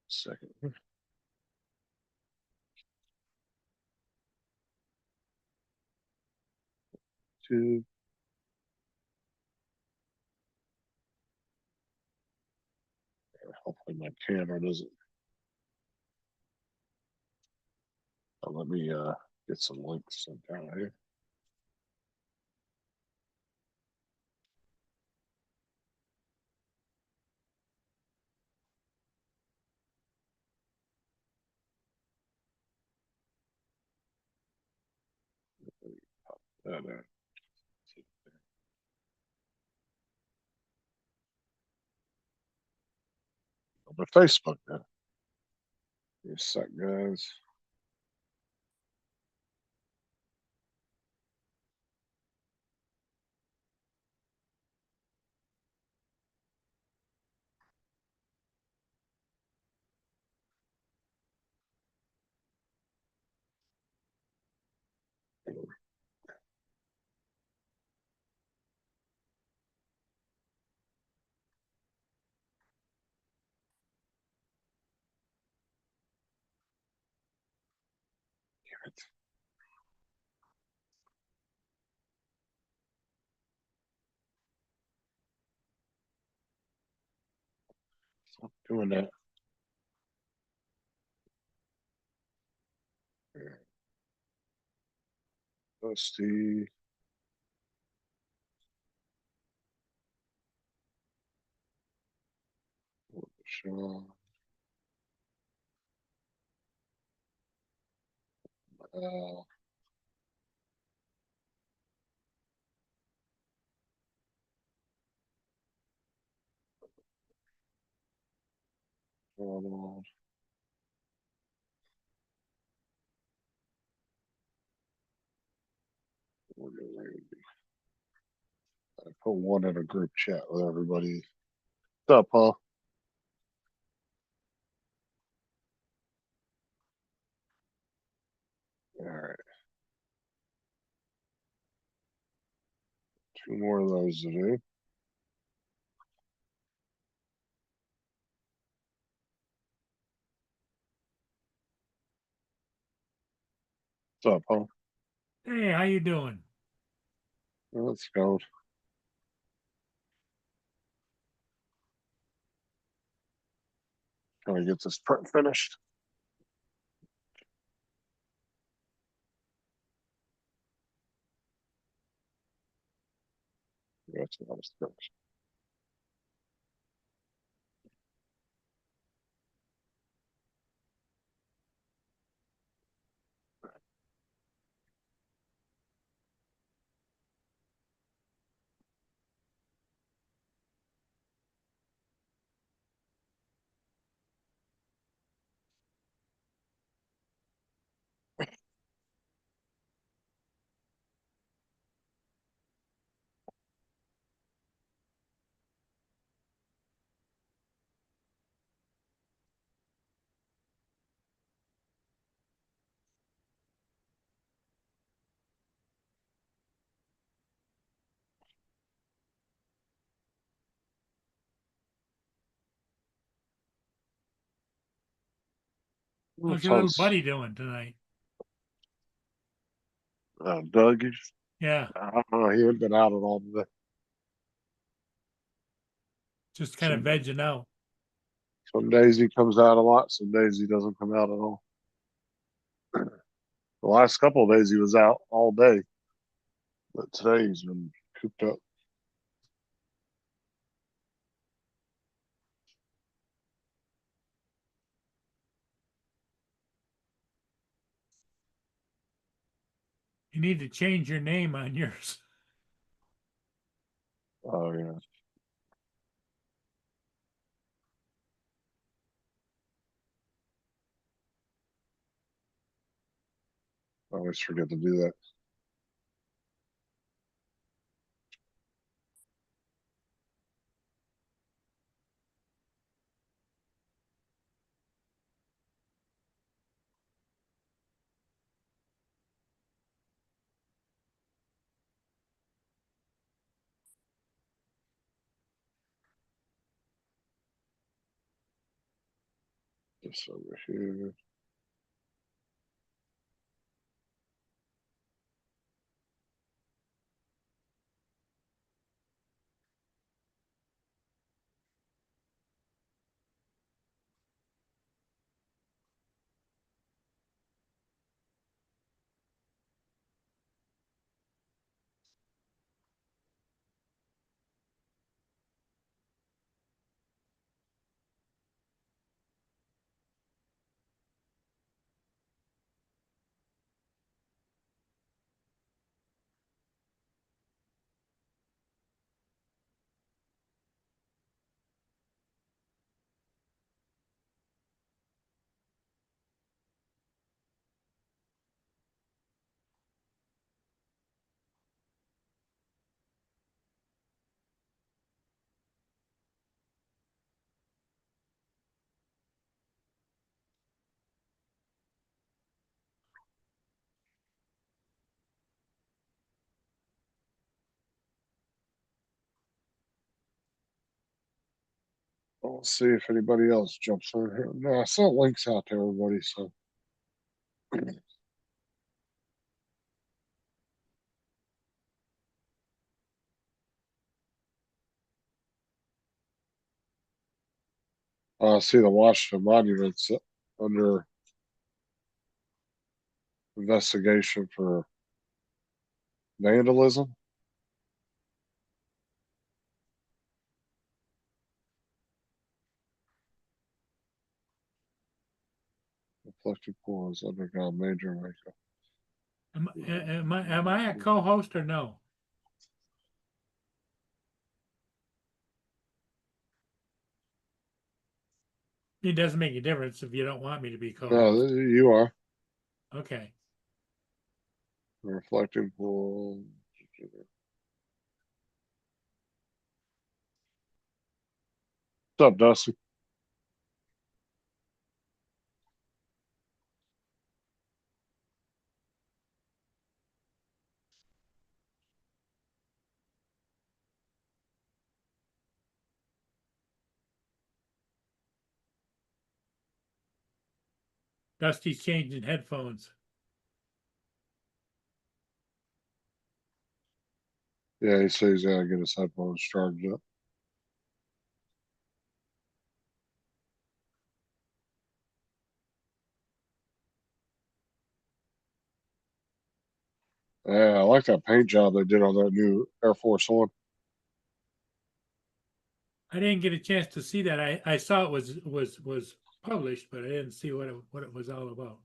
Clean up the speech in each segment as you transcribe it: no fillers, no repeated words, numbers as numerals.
Second. Two. Hopefully my camera doesn't. Let me get some links sent down here. That, on Facebook now. Give a sec, guys. Stop doing that. Dusty. Sean. Uh, Ronald. I put one in a group chat with everybody. What's up, huh? All right. Two more of those to do. What's up, huh? Hey, how you doing? Let's go. Can we get this print finished? That's what I was thinking. How's your little Sounds buddy doing tonight? Doug. Yeah, I don't know. He had been out at all today. just kind of Some, vegging out. some days he comes out a lot. Some days he doesn't come out at all. The last couple of days he was out all day, but today he's been cooped up. You need to change your name on yours. Oh yeah. I always forget to do that. this over here. I'll see if anybody else jumps in here. No, I sent links out to everybody, so. See the Washington Monuments under investigation for vandalism. Reflective pools undergone major makeup. Am I a co-host or no? It doesn't make a difference if you don't want me to be No, co-host. you are. Okay. Reflective pool. What's up, Dusty? Dusty's changing headphones. Yeah, he says he's gotta get his headphones charged up. Yeah, I like that paint job they did on that new Air Force One. I didn't get a chance to see that. I saw it was published, but I didn't see what it was all about.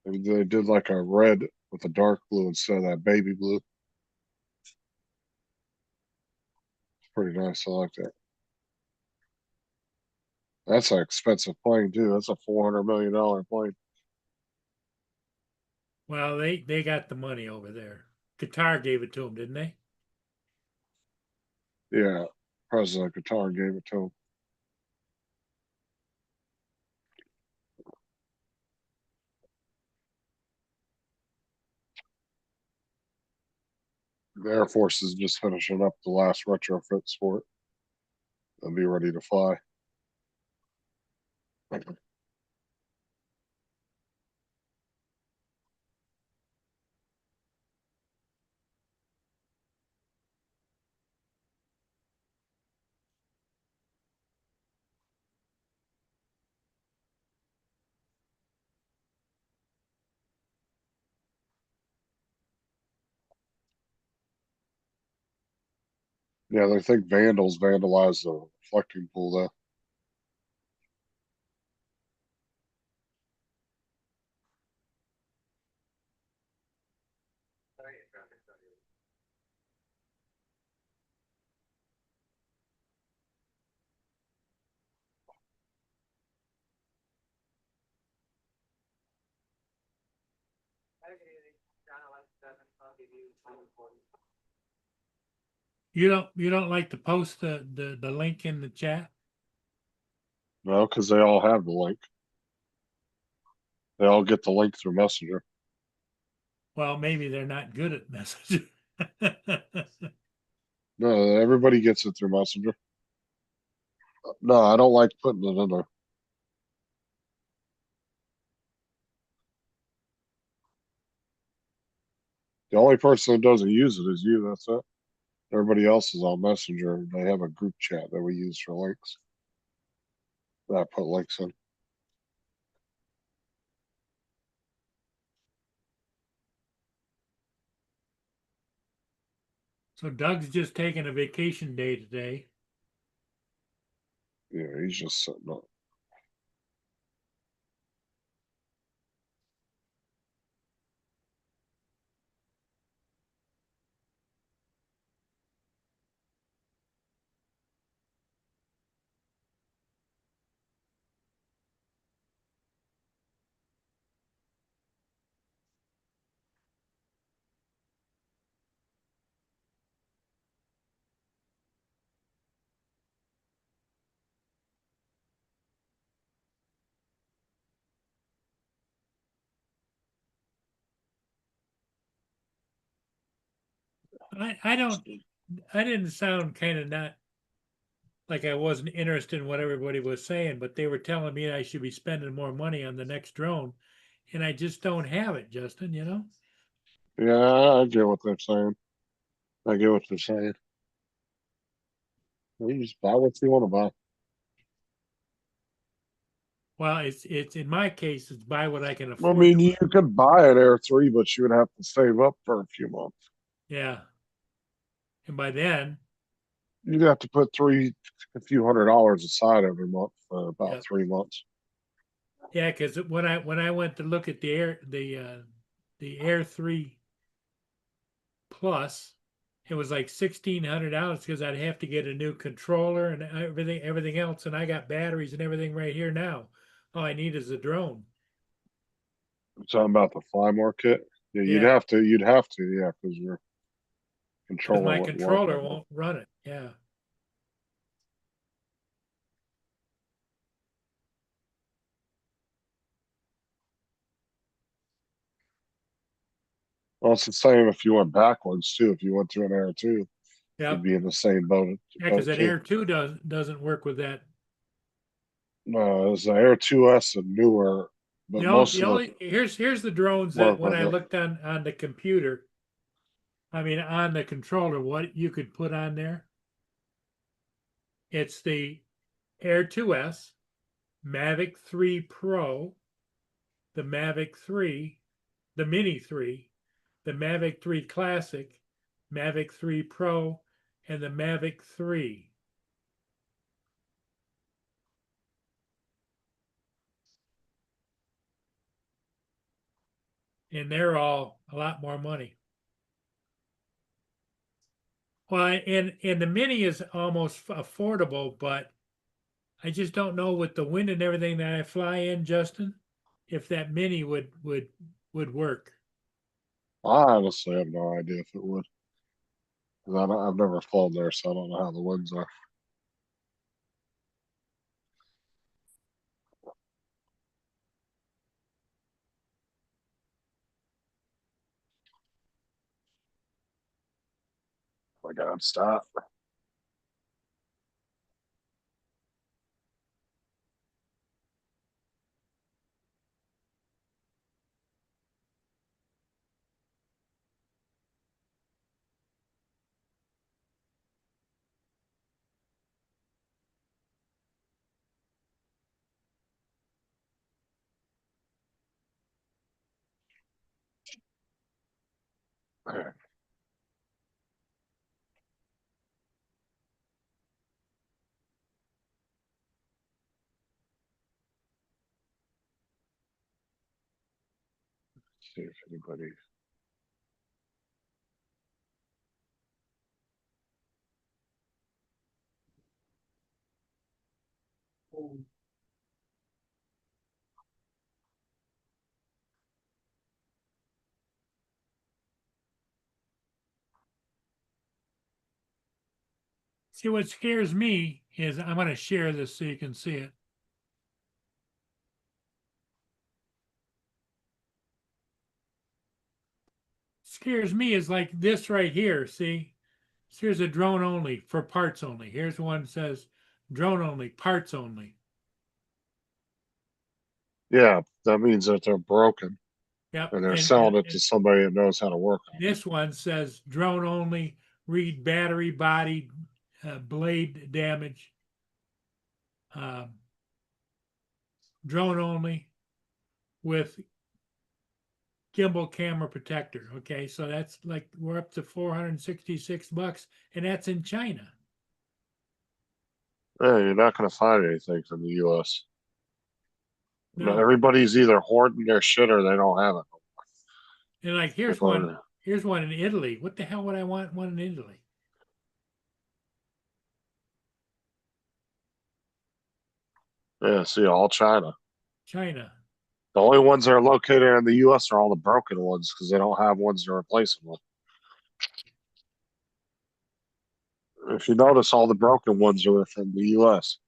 They did like a red with a dark blue instead of that baby blue. It's pretty nice. I like that. That's an expensive plane too. That's a $400 million plane. Well, they got the money over there. Qatar gave it to them, didn't they? Yeah, President of Qatar gave it to him. The Air Force is just finishing up the last retrofits for it. They'll be ready to fly. Yeah, they think vandals vandalized the reflecting pool though. You don't like to post the link in the chat? No, because they all have the link. They all get the link through Messenger. Well, maybe they're not good at messaging. No, everybody gets it through Messenger. No, I don't like putting it in there. The only person that doesn't use it is you. That's it. Everybody else is on Messenger. They have a group chat that we use for links. That I put links in. So Doug's just taking a vacation day today. Yeah, he's just sitting up. I didn't sound kind of not like I wasn't interested in what everybody was saying, but they were telling me I should be spending more money on the next drone, and I just don't have it, Justin, you know? Yeah, I get what they're saying. I get what they're saying. You just buy what you want to buy. Well, it's in my case, it's buy what I can I afford mean, to you buy. could buy an Air 3, but you would have to save up for a few months. Yeah. And by then, You'd have to put a few $100s aside every month for about yeah, 3 months. yeah, because when I went to look at the Air 3 Plus, it was like $1,600 because I'd have to get a new controller and everything else, and I got batteries and everything right here now. All I need is a drone. Talking about the Flymore kit. Yeah, Yeah, you'd have to, yeah, because your because controller my wouldn't work controller right now. won't run it. Yeah. Well, it's the same if you went backwards too. If you went to an Air 2, you'd Yep. be in the same Yeah, because boat that too. Air 2 doesn't work with that. No, it's the Air 2S and newer, but most The of the only here's the drones that work when with I it. looked on the computer, I mean on the controller, what you could put on there. It's the Air 2S, Mavic 3 Pro, the Mavic 3, the Mini 3, the Mavic 3 Classic, Mavic 3 Pro, and the Mavic 3. And they're all a lot more money. Well, and the Mini is almost affordable, but I just don't know with the wind and everything that I fly in, Justin, if that Mini would work. I honestly have no idea if it would. 'Cause I've never flown there, so I don't know how the winds are. My God, stop. See if anybody. See, what scares me is I'm going to share this so you can see it. Scares me is like this right here. See, here's a drone only for parts only. Here's one that says drone only, parts only. Yeah, that means that they're broken Yep. and they're And, selling it to somebody that knows how to work on it. this one says drone only, read battery, body, blade damage. Drone only with gimbal camera protector. Okay, so that's like we're up to $466, and that's in China. Yeah, you're not going to find anything from the U.S. No, Everybody's either hoarding their shit or they don't have it. and like here's one. Here's one in Italy. What the hell would I want one in Italy? Yeah, see, all China. China. The only ones that are located in the U.S. are all the broken ones because they don't have ones to replace them with. If you notice, all the broken ones are from the U.S.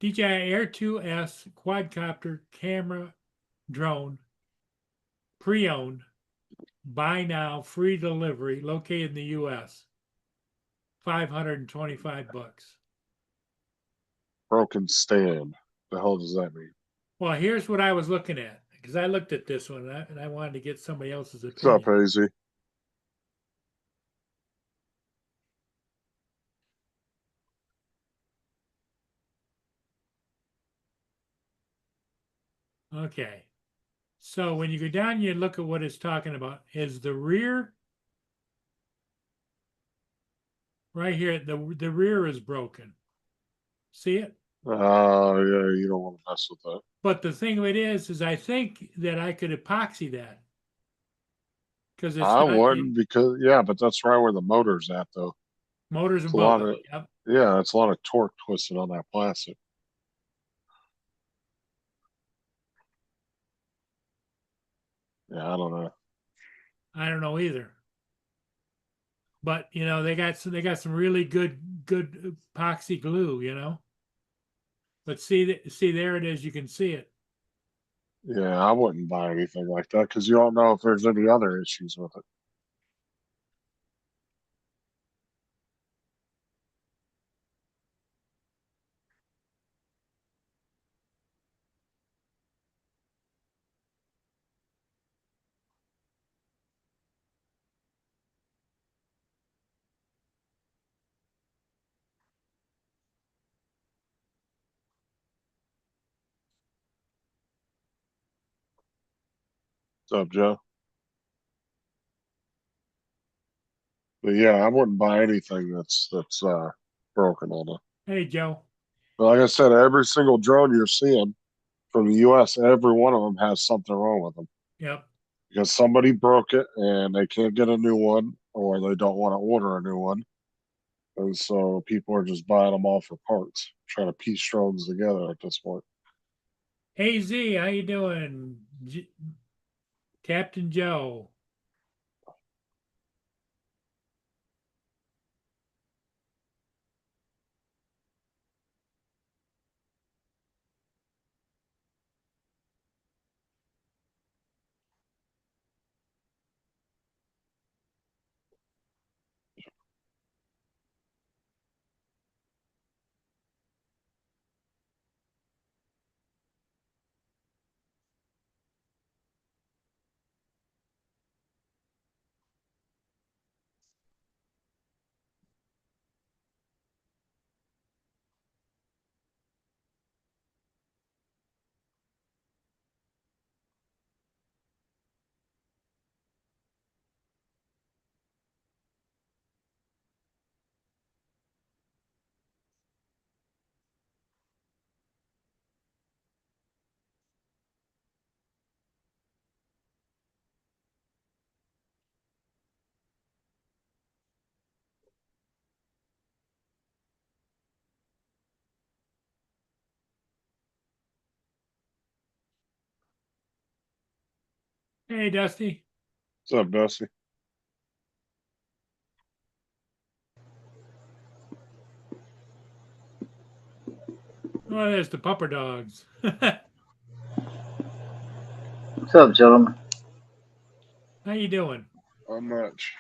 DJI Air 2S quadcopter camera drone, pre-owned, buy now, free delivery, located in the U.S. $525. Broken stand. The hell does that mean? Well, here's what I was looking at because I looked at this one and I wanted to get somebody else's What's up, opinion. Hazy? Okay. So when you go down, you look at what it's talking about. Is the rear right here? The rear is broken. See it? Oh, yeah, you don't want to mess with that. But the thing of it is I think that I could epoxy that because it's I not wouldn't because, yeah, but that's right where the motor's at, though. motors It's and a lot both. of, Yep. yeah, it's a lot of torque twisted on that plastic. Yeah, I don't know. I don't know either. But they got some really good epoxy glue. But see there it is. You can see it. Yeah, I wouldn't buy anything like that because you don't know if there's any other issues with it. What's up, Joe? But yeah, I wouldn't buy anything that's broken on it. Hey Joe. But like I said, every single drone you're seeing from the U.S., every one of them has something wrong with them Yep. because somebody broke it and they can't get a new one, or they don't want to order a new one, and so people are just buying them all for parts, trying to piece drones together at this point. Hey Z, how you doing? Captain Joe. Hey Dusty. What's up, Dusty? Oh, there's the pupper dogs. What's up, gentlemen? How you doing? How much?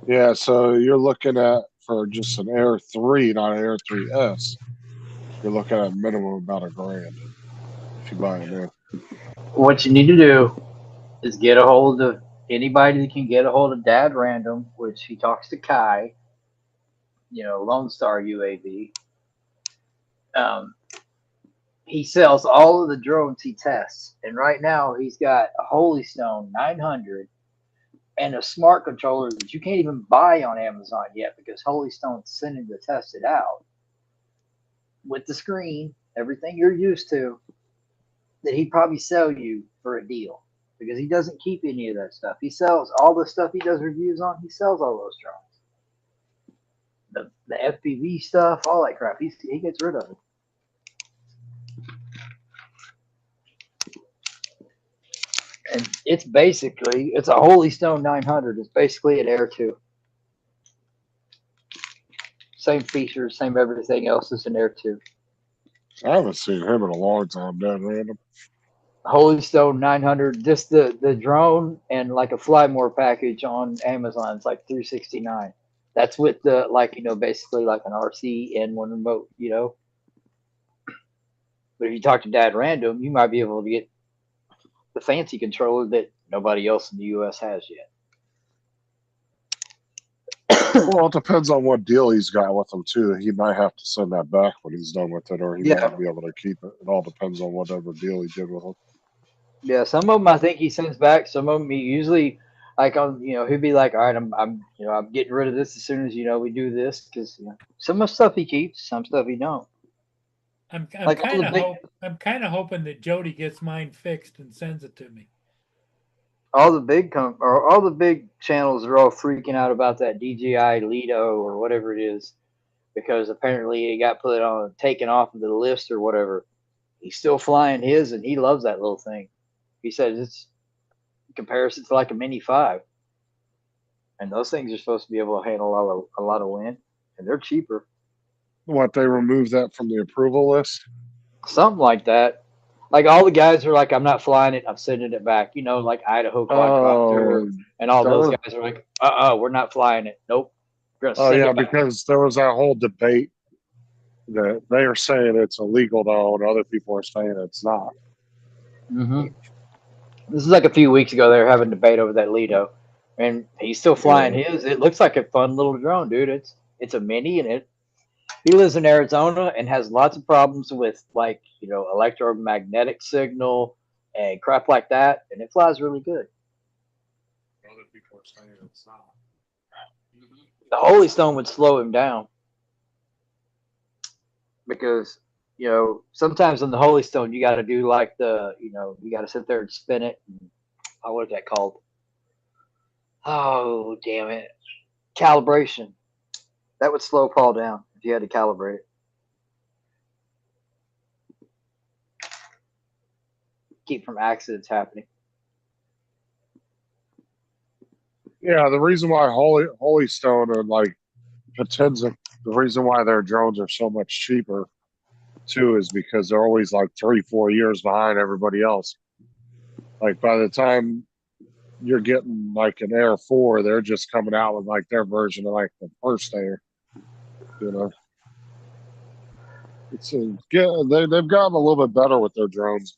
Yeah, so you're looking at for just an Air 3, not an Air 3S, you're looking at a minimum about $1,000 if you buy it new. What you need to do is get a hold of anybody that can get a hold of Dad Random, which he talks to Kai, Lone Star UAV. He sells all of the drones he tests, and right now he's got a Holy Stone 900 and a smart controller that you can't even buy on Amazon yet because Holy Stone's sending to test it out with the screen, everything you're used to, that he'd probably sell you for a deal because he doesn't keep any of that stuff. He sells all the stuff he does reviews on. He sells all those drones, the FPV stuff, all that crap. He gets rid of it. And it's a Holy Stone 900. It's basically an Air 2. Same features, same everything else as an Air 2. I haven't seen him in a long time, Dad Random. Holy Stone 900, just the drone and like a Flymore package on Amazon. It's like $369. That's with the basically like an RC and one remote, But if you talk to Dad Random, you might be able to get the fancy controller that nobody else in the U.S. has yet. Well, it depends on what deal he's got with him too. He might have to send that back when he's done with it, or he might be able to keep it. It all depends on whatever deal he did with him. Yeah, some of them I think he sends back. Some of them he usually he'd be like, all right, I'm getting rid of this as soon as we do this because some of the stuff he keeps, some stuff he don't. I'm Like kind of hoping that Jody gets mine fixed and sends it to me. all the big channels are all freaking out about that DJI Lido or whatever it is because apparently it got taken off of the list or whatever. He's still flying his and he loves that little thing. He says it's in comparison to like a Mini 5. And those things are supposed to be able to handle a lot of wind and they're cheaper. What, they removed that from the approval list? Something like that. Like all the guys are like, I'm not flying it. I'm sending it back. Like Idaho Quadcopter and all those guys are like, we're not flying it. Nope. Because there was that whole debate that they are saying it's illegal though, and other people are saying it's not. Mm-hmm. This is like a few weeks ago. They were having a debate over that Lido, and he's still flying his. It looks like a fun little drone, dude. It's a mini, and he lives in Arizona and has lots of problems with electromagnetic signal and crap like that, and it flies really good. Other people are saying it's not. The Holy Stone would slow him down because sometimes on the Holy Stone you got to do like you got to sit there and spin it. And, what is that called? Oh damn it! Calibration. That would slow Paul down if you had to calibrate it. Keep from accidents happening. Yeah, the reason why Holy Stone and like Potenza, the reason why their drones are so much cheaper too is because they're always like 3-4 years behind everybody else. Like by the time you're getting like an Air 4, they're just coming out with like their version of like the first Air. They've gotten a little bit better with their drones.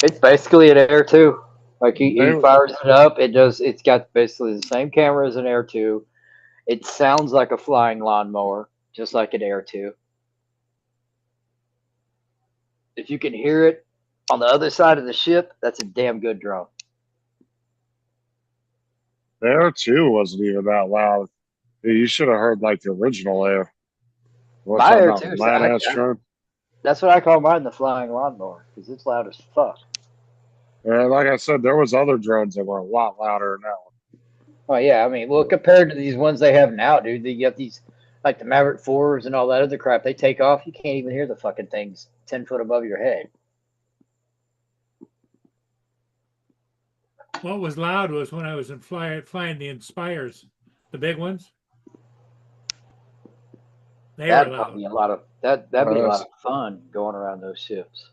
It's basically an Air 2. Like he fires it up. It's got basically the same camera as an Air 2. It sounds like a flying lawnmower, just like an Air 2. If you can hear it on the other side of the ship, that's a damn good drone. The Air 2 wasn't even that loud. You should have heard like the original Air. My Air 2 drone. That's what I call mine, the flying lawnmower, because it's loud as fuck. And like I said, there was other drones that were a lot louder than that one. Oh yeah, I mean, well, compared to these ones they have now, dude, you got these like the Maverick 4s and all that other crap. They take off, you can't even hear the fucking things 10 foot above your head. What was loud was when I was flying the Inspires, the big ones. That'd be a lot of fun going around those ships.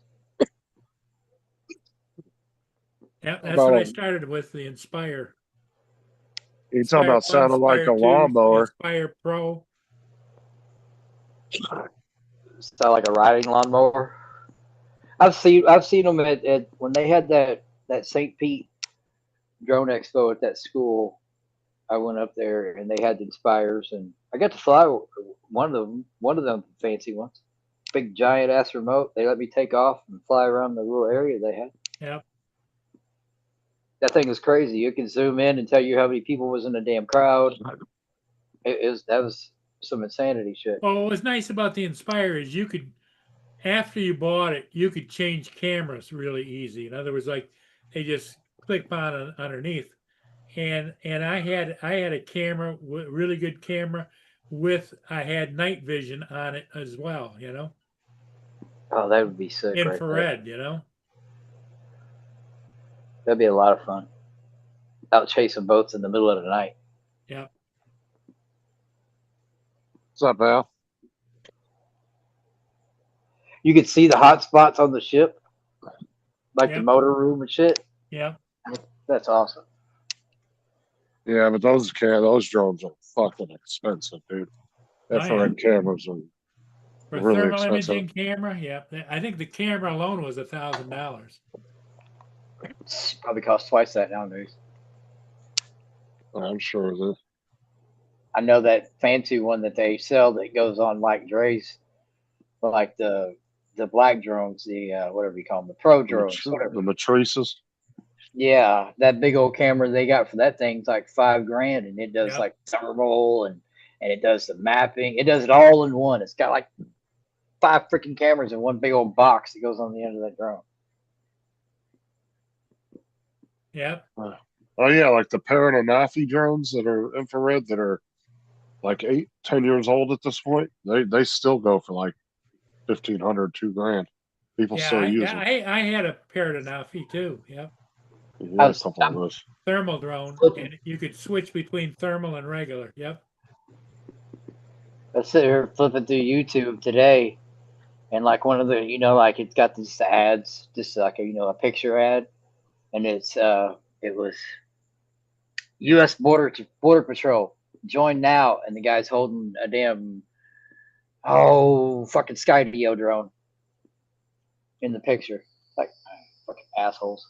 Yeah, that's About what I a- started with, the Inspire. You talking about Inspire 1, sounding like Inspire a 2, lawnmower? Inspire Pro. Sound like a riding lawnmower. I've seen them at when they had that St. Pete drone expo at that school. I went up there and they had the Inspires, and I got to fly one of them fancy ones, big giant ass remote. They let me take off and fly around the little area they had. Yep. That thing is crazy. You can zoom in and tell you how many people was in the damn crowd. That was some insanity shit. Well, what was nice about the Inspire is you could, after you bought it, you could change cameras really easy. In other words, like they just click on underneath. And I had a camera, really good camera, with I had night vision on it as well. Oh, that would be sick, right there. Infrared. That'd be a lot of fun. Out chasing boats in the middle of the night. Yeah. What's up, Al? You could see the hot spots on the ship, like the Yep. motor room and shit. Yeah. That's awesome. Yeah, but those drones are fucking expensive, dude. Oh, yeah. Infrared cameras are For a really thermal expensive. imaging camera, yeah. I think the camera alone was $1,000. It's probably costs twice that nowadays. I'm sure of it. I know that fancy one that they sell that goes on like Dre's, like the black drones, the whatever you call them, the pro drones, whatever. The matrices. Yeah, that big old camera they got for that thing's like $5,000, and it does Yep. like thermal and it does the mapping. It does it all in one. It's got like 5 freaking cameras in one big old box that goes on the end of that drone. Yep. Oh yeah, like the Parananafi drones that are infrared that are like 8-10 years old at this point. They still go for like $1,500, $2,000. People Yeah, still use them. I had a Paradanafi too. Yep. Yeah, a couple of those. Thermal drone, Looking. and you could switch between thermal and regular. Yep. I sit here flipping through YouTube today, and like one of the, like it's got these ads, just like a picture ad, and it was U.S. Border Patrol, join now, and the guy's holding a damn fucking Skydio drone in the picture, like fucking assholes.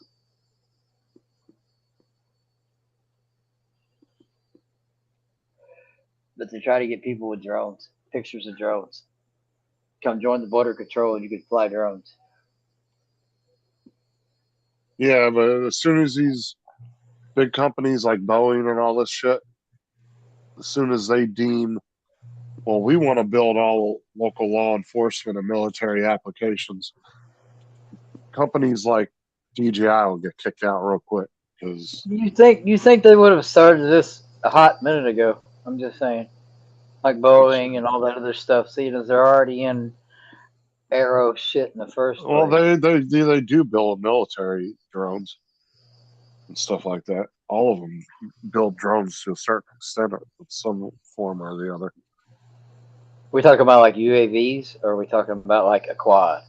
But they try to get people with drones, pictures of drones. Come join the border control and you can fly drones. Yeah, but as soon as these big companies like Boeing and all this shit, as soon as they deem, well, we want to build all local law enforcement and military applications, companies like DJI will get kicked out real quick because You think they would have started this a hot minute ago? I'm just saying, like Boeing and all that other stuff. Seeing as they're already in aero shit in the first well, place. they do build military drones and stuff like that. All of them build drones to a certain extent, in some form or the other. We talking about like UAVs, or are we talking about like a quad?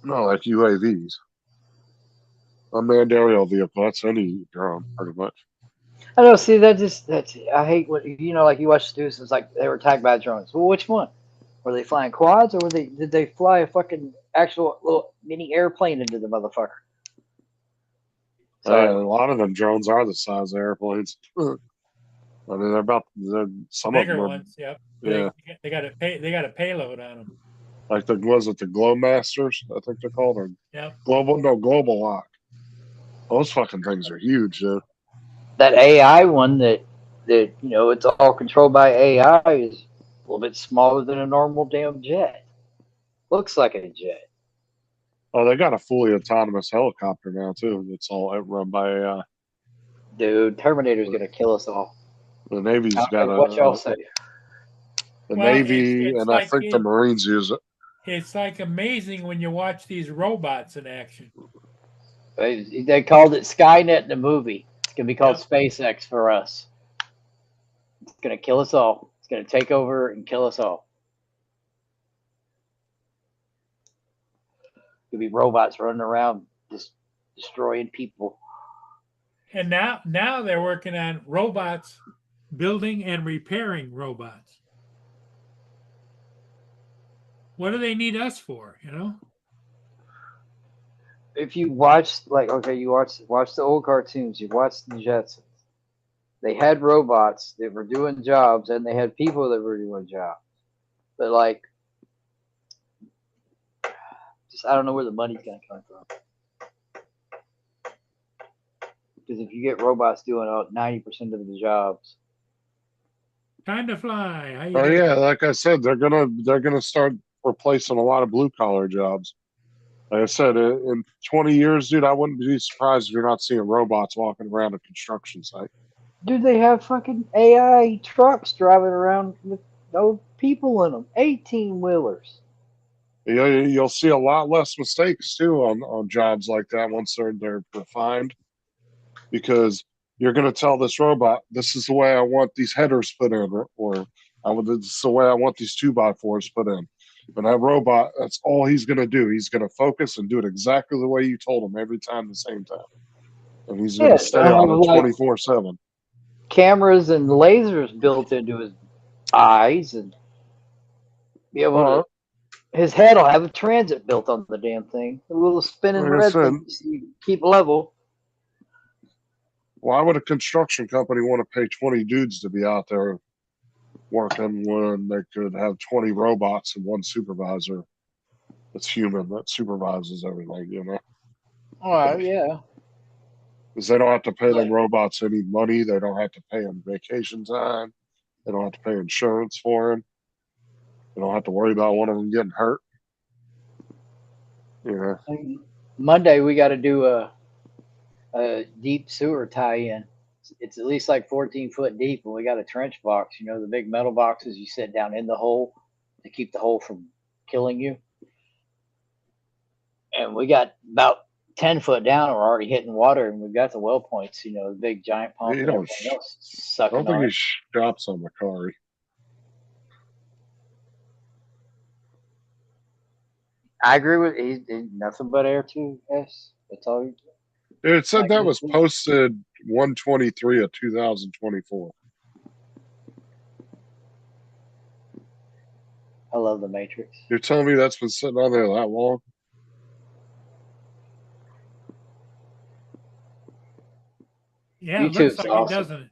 No, like UAVs, unmanned aerial vehicle. That's any drone, pretty much. I don't see that. I hate what like you watch the news. It's like they were attacked by drones. Well, which one? Were they flying quads, or did they fly a fucking actual little mini airplane into the motherfucker? A lot of them drones are the size of airplanes. I mean, some of Bigger them are, ones. Yep. yeah. They got a payload on them. Like was it the Glowmasters? I think they're called, or Yep. Global Lock. Those fucking things are huge, dude. That AI one that it's all controlled by AI is a little bit smaller than a normal damn jet. Looks like a jet. Oh, they got a fully autonomous helicopter now too. It's all run by AI. Dude, Terminator's gonna kill us all. The Navy's I don't got care what y'all say. the Well, Navy, it's and I like think the Marines use it. It's like amazing when you watch these robots in action. They called it Skynet in the movie. It's gonna be called SpaceX for us. It's gonna kill us all. It's gonna take over and kill us all. There'll be robots running around just destroying people. And now they're working on robots, building and repairing robots. What do they need us for? You know? If you watch, like, okay, you watch the old cartoons, you watch the Jetsons. They had robots that were doing jobs, and they had people that were doing jobs. But like, just I don't know where the money's gonna come from. Because if you get robots doing 90% of the jobs, Time to fly. How you Oh doing? yeah, like I said, they're gonna start replacing a lot of blue collar jobs. Like I said, in 20 years, dude, I wouldn't be surprised if you're not seeing robots walking around a construction site. dude, they have fucking AI trucks driving around with no people in them, 18-wheelers. You'll see a lot less mistakes too on jobs like that once they're refined, because you're going to tell this robot, this is the way I want these headers put in, or this is the way I want these 2x4s put in. And that robot, that's all he's going to do. He's going to focus and do it exactly the way you told him every time, the same time. And he's going Yeah, to stay on it like 24/7. cameras and lasers built into his eyes, and be able Well, to. His head will have a transit built on the damn thing, a little spinning like I red said, thing so you keep level. why would a construction company want to pay 20 dudes to be out there working when they could have 20 robots and one supervisor that's human that supervises everything, you know? All right, yeah. Because they don't have to pay them Like, robots any money. They don't have to pay them vacation time. They don't have to pay insurance for them. They don't have to worry about one of them getting hurt. You know? Monday we got to do a deep sewer tie-in. It's at least like 14 foot deep, and we got a trench box. You know, the big metal boxes you set down in the hole to keep the hole from killing you. And we got about 10 foot down, and we're already hitting water, and we've got the well points. You know, the big giant pump You and don't, everything else I sucking don't think on he it. shops on Macari. I agree with he's nothing but Air 2S. That's all. It said Like, that was posted 123 of 2024. I love the Matrix. You're telling me that's been sitting on there that long? Yeah, it looks YouTube's like it, awesome. doesn't it?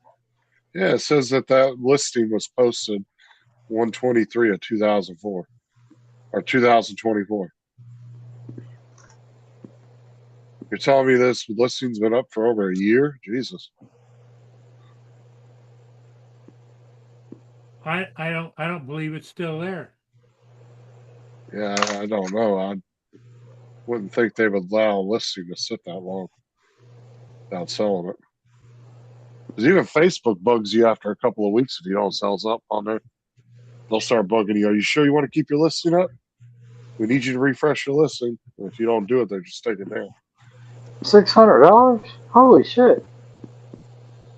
Yeah, it says that listing was posted 123 of 2004 or 2024. You're telling me this listing's been up for over a year? Jesus. I don't believe it's still there. Yeah, I don't know. I wouldn't think they would allow a listing to sit that long without selling it. Because even Facebook bugs you after a couple of weeks if you don't sell up on there. They'll start bugging you. Are you sure you want to keep your listing up? We need you to refresh your listing. And if you don't do it, they just take it down. $600? Holy shit!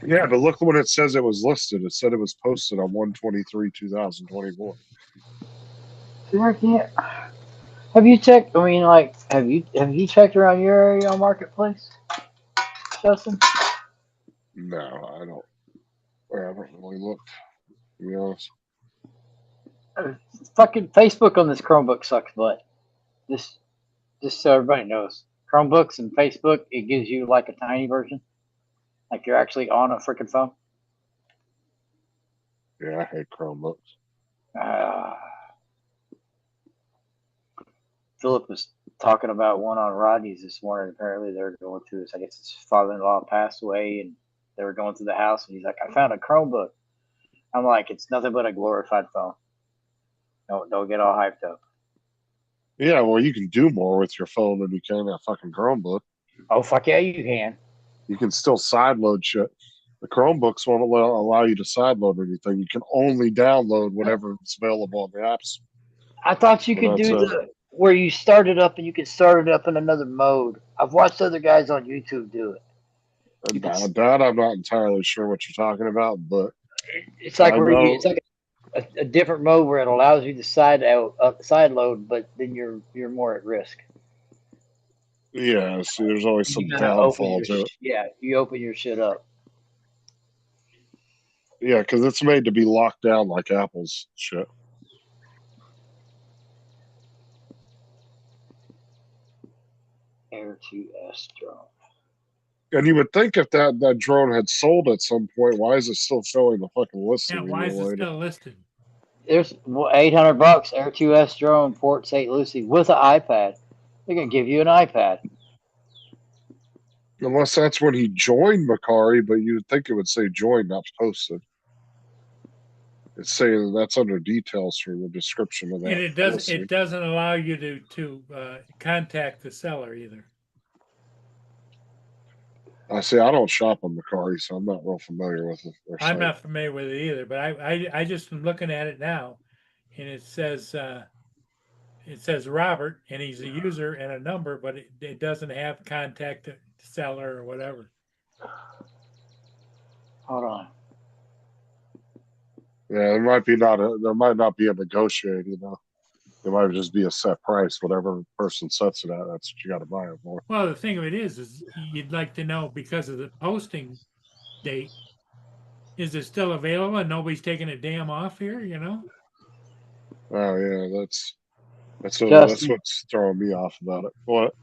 Yeah, but look when it says it was listed. It said it was posted on 123/2024. See, I can't. Have you checked? I mean, like, have you checked around your area on Marketplace, Justin? No, I don't. I haven't really looked, to be honest. Fucking Facebook on this Chromebook sucks butt. Just so everybody knows, Chromebooks and Facebook, it gives you like a tiny version, like you're actually on a freaking phone. Yeah, I hate Chromebooks. Philip was talking about one on Rodney's this morning. Apparently, they're going through this. I guess his father-in-law passed away, and they were going through the house, and he's like, "I found a Chromebook." I'm like, "It's nothing but a glorified phone. Don't get all hyped up." Yeah, well, you can do more with your phone than you can a fucking Chromebook. Oh fuck yeah, you can. You can still sideload shit. The Chromebooks won't allow you to sideload anything. You can only download whatever is available on the apps. I thought you So could that's do the where you start it up and you can start it up in another mode. I've watched other guys on YouTube do it. You can, that I'm not entirely sure what you're talking about, but it's like I where know. it's like a different mode where it allows you to side load, but then you're more at risk. Yeah, see, there's always some You gotta open downfall your to it. yeah. You open your shit up. Yeah, because it's made to be locked down like Apple's shit. Air 2S drone. And you would think if that drone had sold at some point, why is it still showing the fucking listing? Yeah, a why year is it later? still listed? There's $800 Air 2S drone, Port St. Lucie with an iPad. They're gonna give you an iPad. Unless that's when he joined Macari, but you'd think it would say join, not posted. It's saying that's under details for the description of that. And it listing. doesn't allow you to contact the seller either. I say I don't shop on Macari, so I'm not real familiar with it. I'm not familiar with it either, but I just am looking at it now, and it says Robert, and he's a user and a number, but it doesn't have contact the seller or whatever. Hold on. Yeah, there might not be a negotiate. It might just be a set price. Whatever person sets it at, that's what you got to buy it for. Well, the thing of it is you'd like to know, because of the posting date, is it still available and nobody's taking a damn off here? Oh yeah, that's Justin, what's throwing me off about it. What?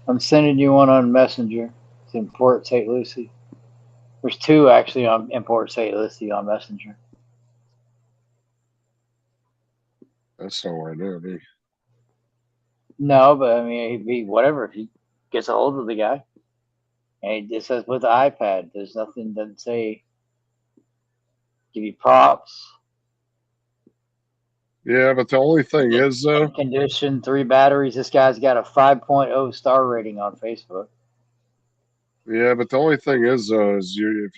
I'm sending you one on Messenger. It's in Port St. Lucie. There's two actually in Port St. Lucie on Messenger. That's nowhere near me. No, but I mean, he'd be whatever if he gets a hold of the guy. And it says with the iPad. There's nothing that say give you props. Yeah, but the only thing is though, Condition, 3 batteries. This guy's got a 5.0 star rating on Facebook. yeah, but the only thing is though, is you're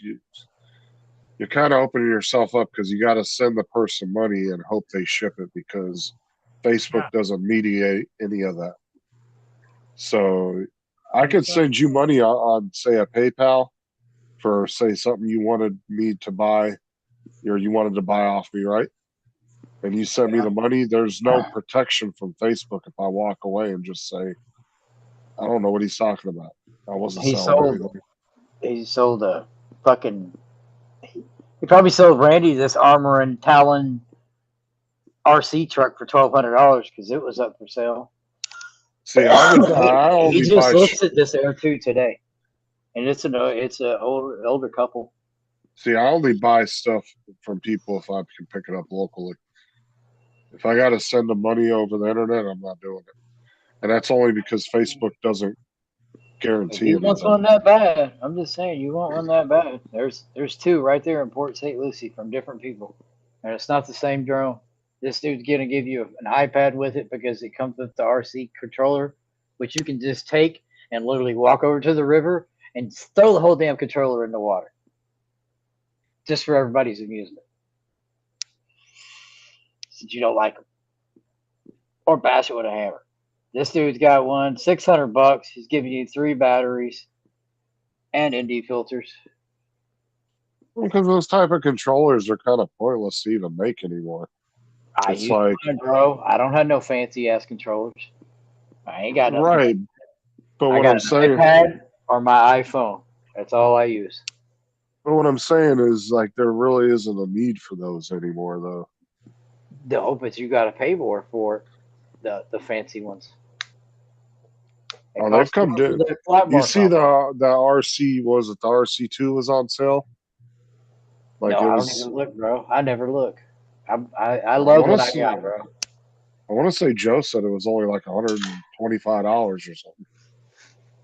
kind of opening yourself up because you got to send the person money and hope they ship it because Facebook doesn't mediate any of that. So I could send you money on say a PayPal for say something you wanted me to buy or you wanted to buy off me, right? And you send me the money, there's no protection from Facebook if I walk away and just say, I don't know what he's talking about. I wasn't selling anything. He sold a fucking. He probably sold Randy this Armor and Talon RC truck for $1,200 because it was up for sale. See, he just listed this Air 2 today, and it's an older couple. See, I only buy stuff from people if I can pick it up locally. If I got to send the money over the internet, I'm not doing it, and that's only because Facebook doesn't guarantee You want one that bad? I'm just saying, you want one that bad. There's two right there in Port St. Lucie from different people, and it's not the same drone. This dude's gonna give you an iPad with it because it comes with the RC controller, which you can just take and literally walk over to the river and throw the whole damn controller in the water, just for everybody's amusement. Since you don't like them, or bash it with a hammer. This dude's got one, $600. He's giving you 3 batteries and ND filters. Because those type of controllers are kind of pointless to even make anymore. I use mine, bro. I don't have no fancy ass controllers. I ain't got nothing. Right. But what I'm saying, iPad or my iPhone. That's all I use. But what I'm saying is, like, there really isn't a need for those anymore, though. No, but you got to pay more for the fancy ones. Oh, they've come down. You see the RC, was it the RC2 was on sale? Like no, I don't even look, bro. I never look. I love what I got, bro. I want to say Joe said it was only like $125 or something.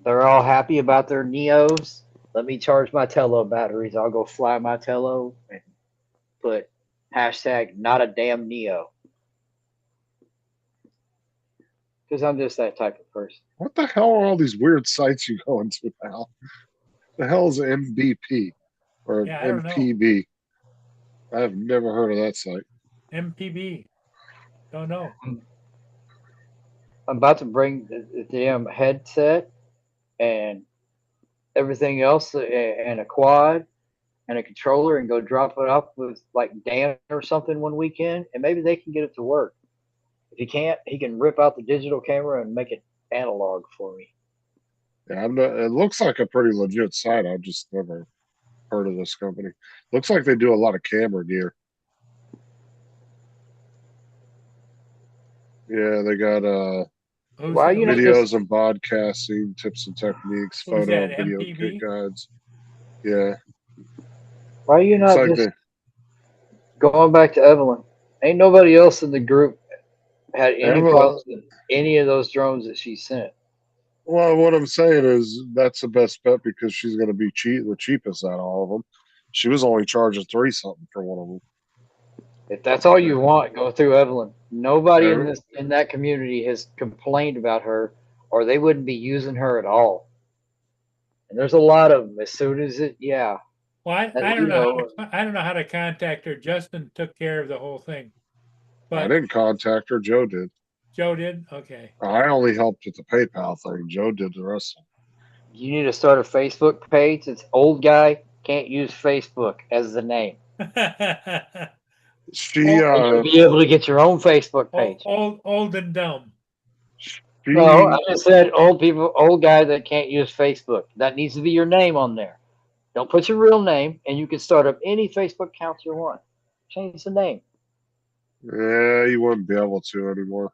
They're all happy about their Neos. Let me charge my Tello batteries. I'll go fly my Tello and put hashtag not a damn Neo. Because I'm just that type of person. What the hell are all these weird sites you go into now? The hell is MBP or MPB? I have never heard of that site. MPB. Don't know. I'm about to bring the damn headset and everything else and a quad and a controller and go drop it off with like Dan or something one weekend, and maybe they can get it to work. If he can't, he can rip out the digital camera and make it analog for me. Yeah, it looks like a pretty legit site. I've just never heard of this company. Looks like they do a lot of camera gear. Yeah, they got Who's, Why are you not who's, just videos and broadcasting tips and techniques, who's photo that? and video kit MTV? guides. Yeah, why are you looks not like just they. going back to Evelyn? Ain't nobody else in the group had any Evelyn, problems with any of those drones that she sent. well, what I'm saying is that's the best bet because she's going to be the cheapest out of all of them. She was only charging three something for one of them. If that's all you want, go through Evelyn. Nobody in And, this in that community has complained about her, or they wouldn't be using her at all. And there's a lot of them. As soon as Well, I don't you know know, I don't know how to contact her. Justin took care of the whole thing, I but didn't contact her. Joe did. Joe did. Okay. I only helped with the PayPal thing. Joe did the rest. you need to start a Facebook page. It's old guy can't use Facebook as the name, She old, and you'll be able to get your own Facebook page. old and dumb. No, I she just said old guy that can't use Facebook. That needs to be your name on there. Don't put your real name, and you can start up any Facebook account you want. Change the name. Yeah, you wouldn't be able to anymore.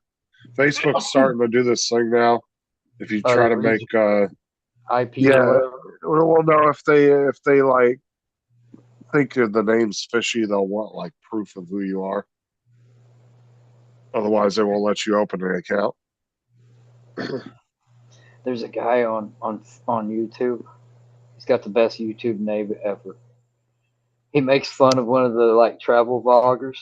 Facebook's starting to do this thing now. If you try They to read make your IP or yeah, whatever. well no, if they like think of the name's fishy, they'll want like proof of who you are. Otherwise they won't let you open an account. There's a guy on YouTube. He's got the best YouTube name ever. He makes fun of one of the like travel vloggers,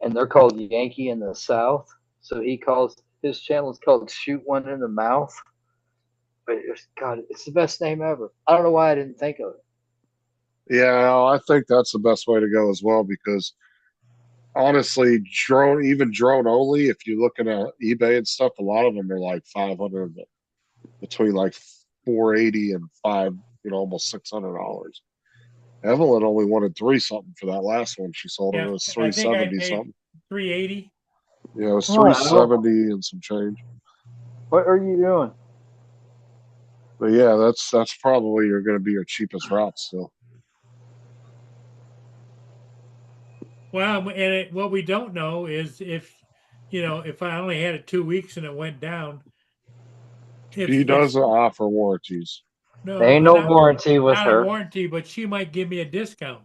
and they're called Yankee in the South. So he calls his channel is called Shoot One in the Mouth. But God, it's the best name ever. I don't know why I didn't think of it. Yeah, I think that's the best way to go as well because honestly, drone only, if you're looking at eBay and stuff, a lot of them are like 500 between like 480 and almost $600. Evelyn only wanted three something for that last one. She sold it. It Yeah, was I think I 370 paid something. 380. Yeah, it was Oh, hell. 370 and some change. What are you doing? But yeah, that's probably you're going to be your cheapest route still. Well, what we don't know is if I only had it 2 weeks and it went down, She if doesn't offer warranties. There no, ain't no warranty with not a her. warranty, but she might give me a discount.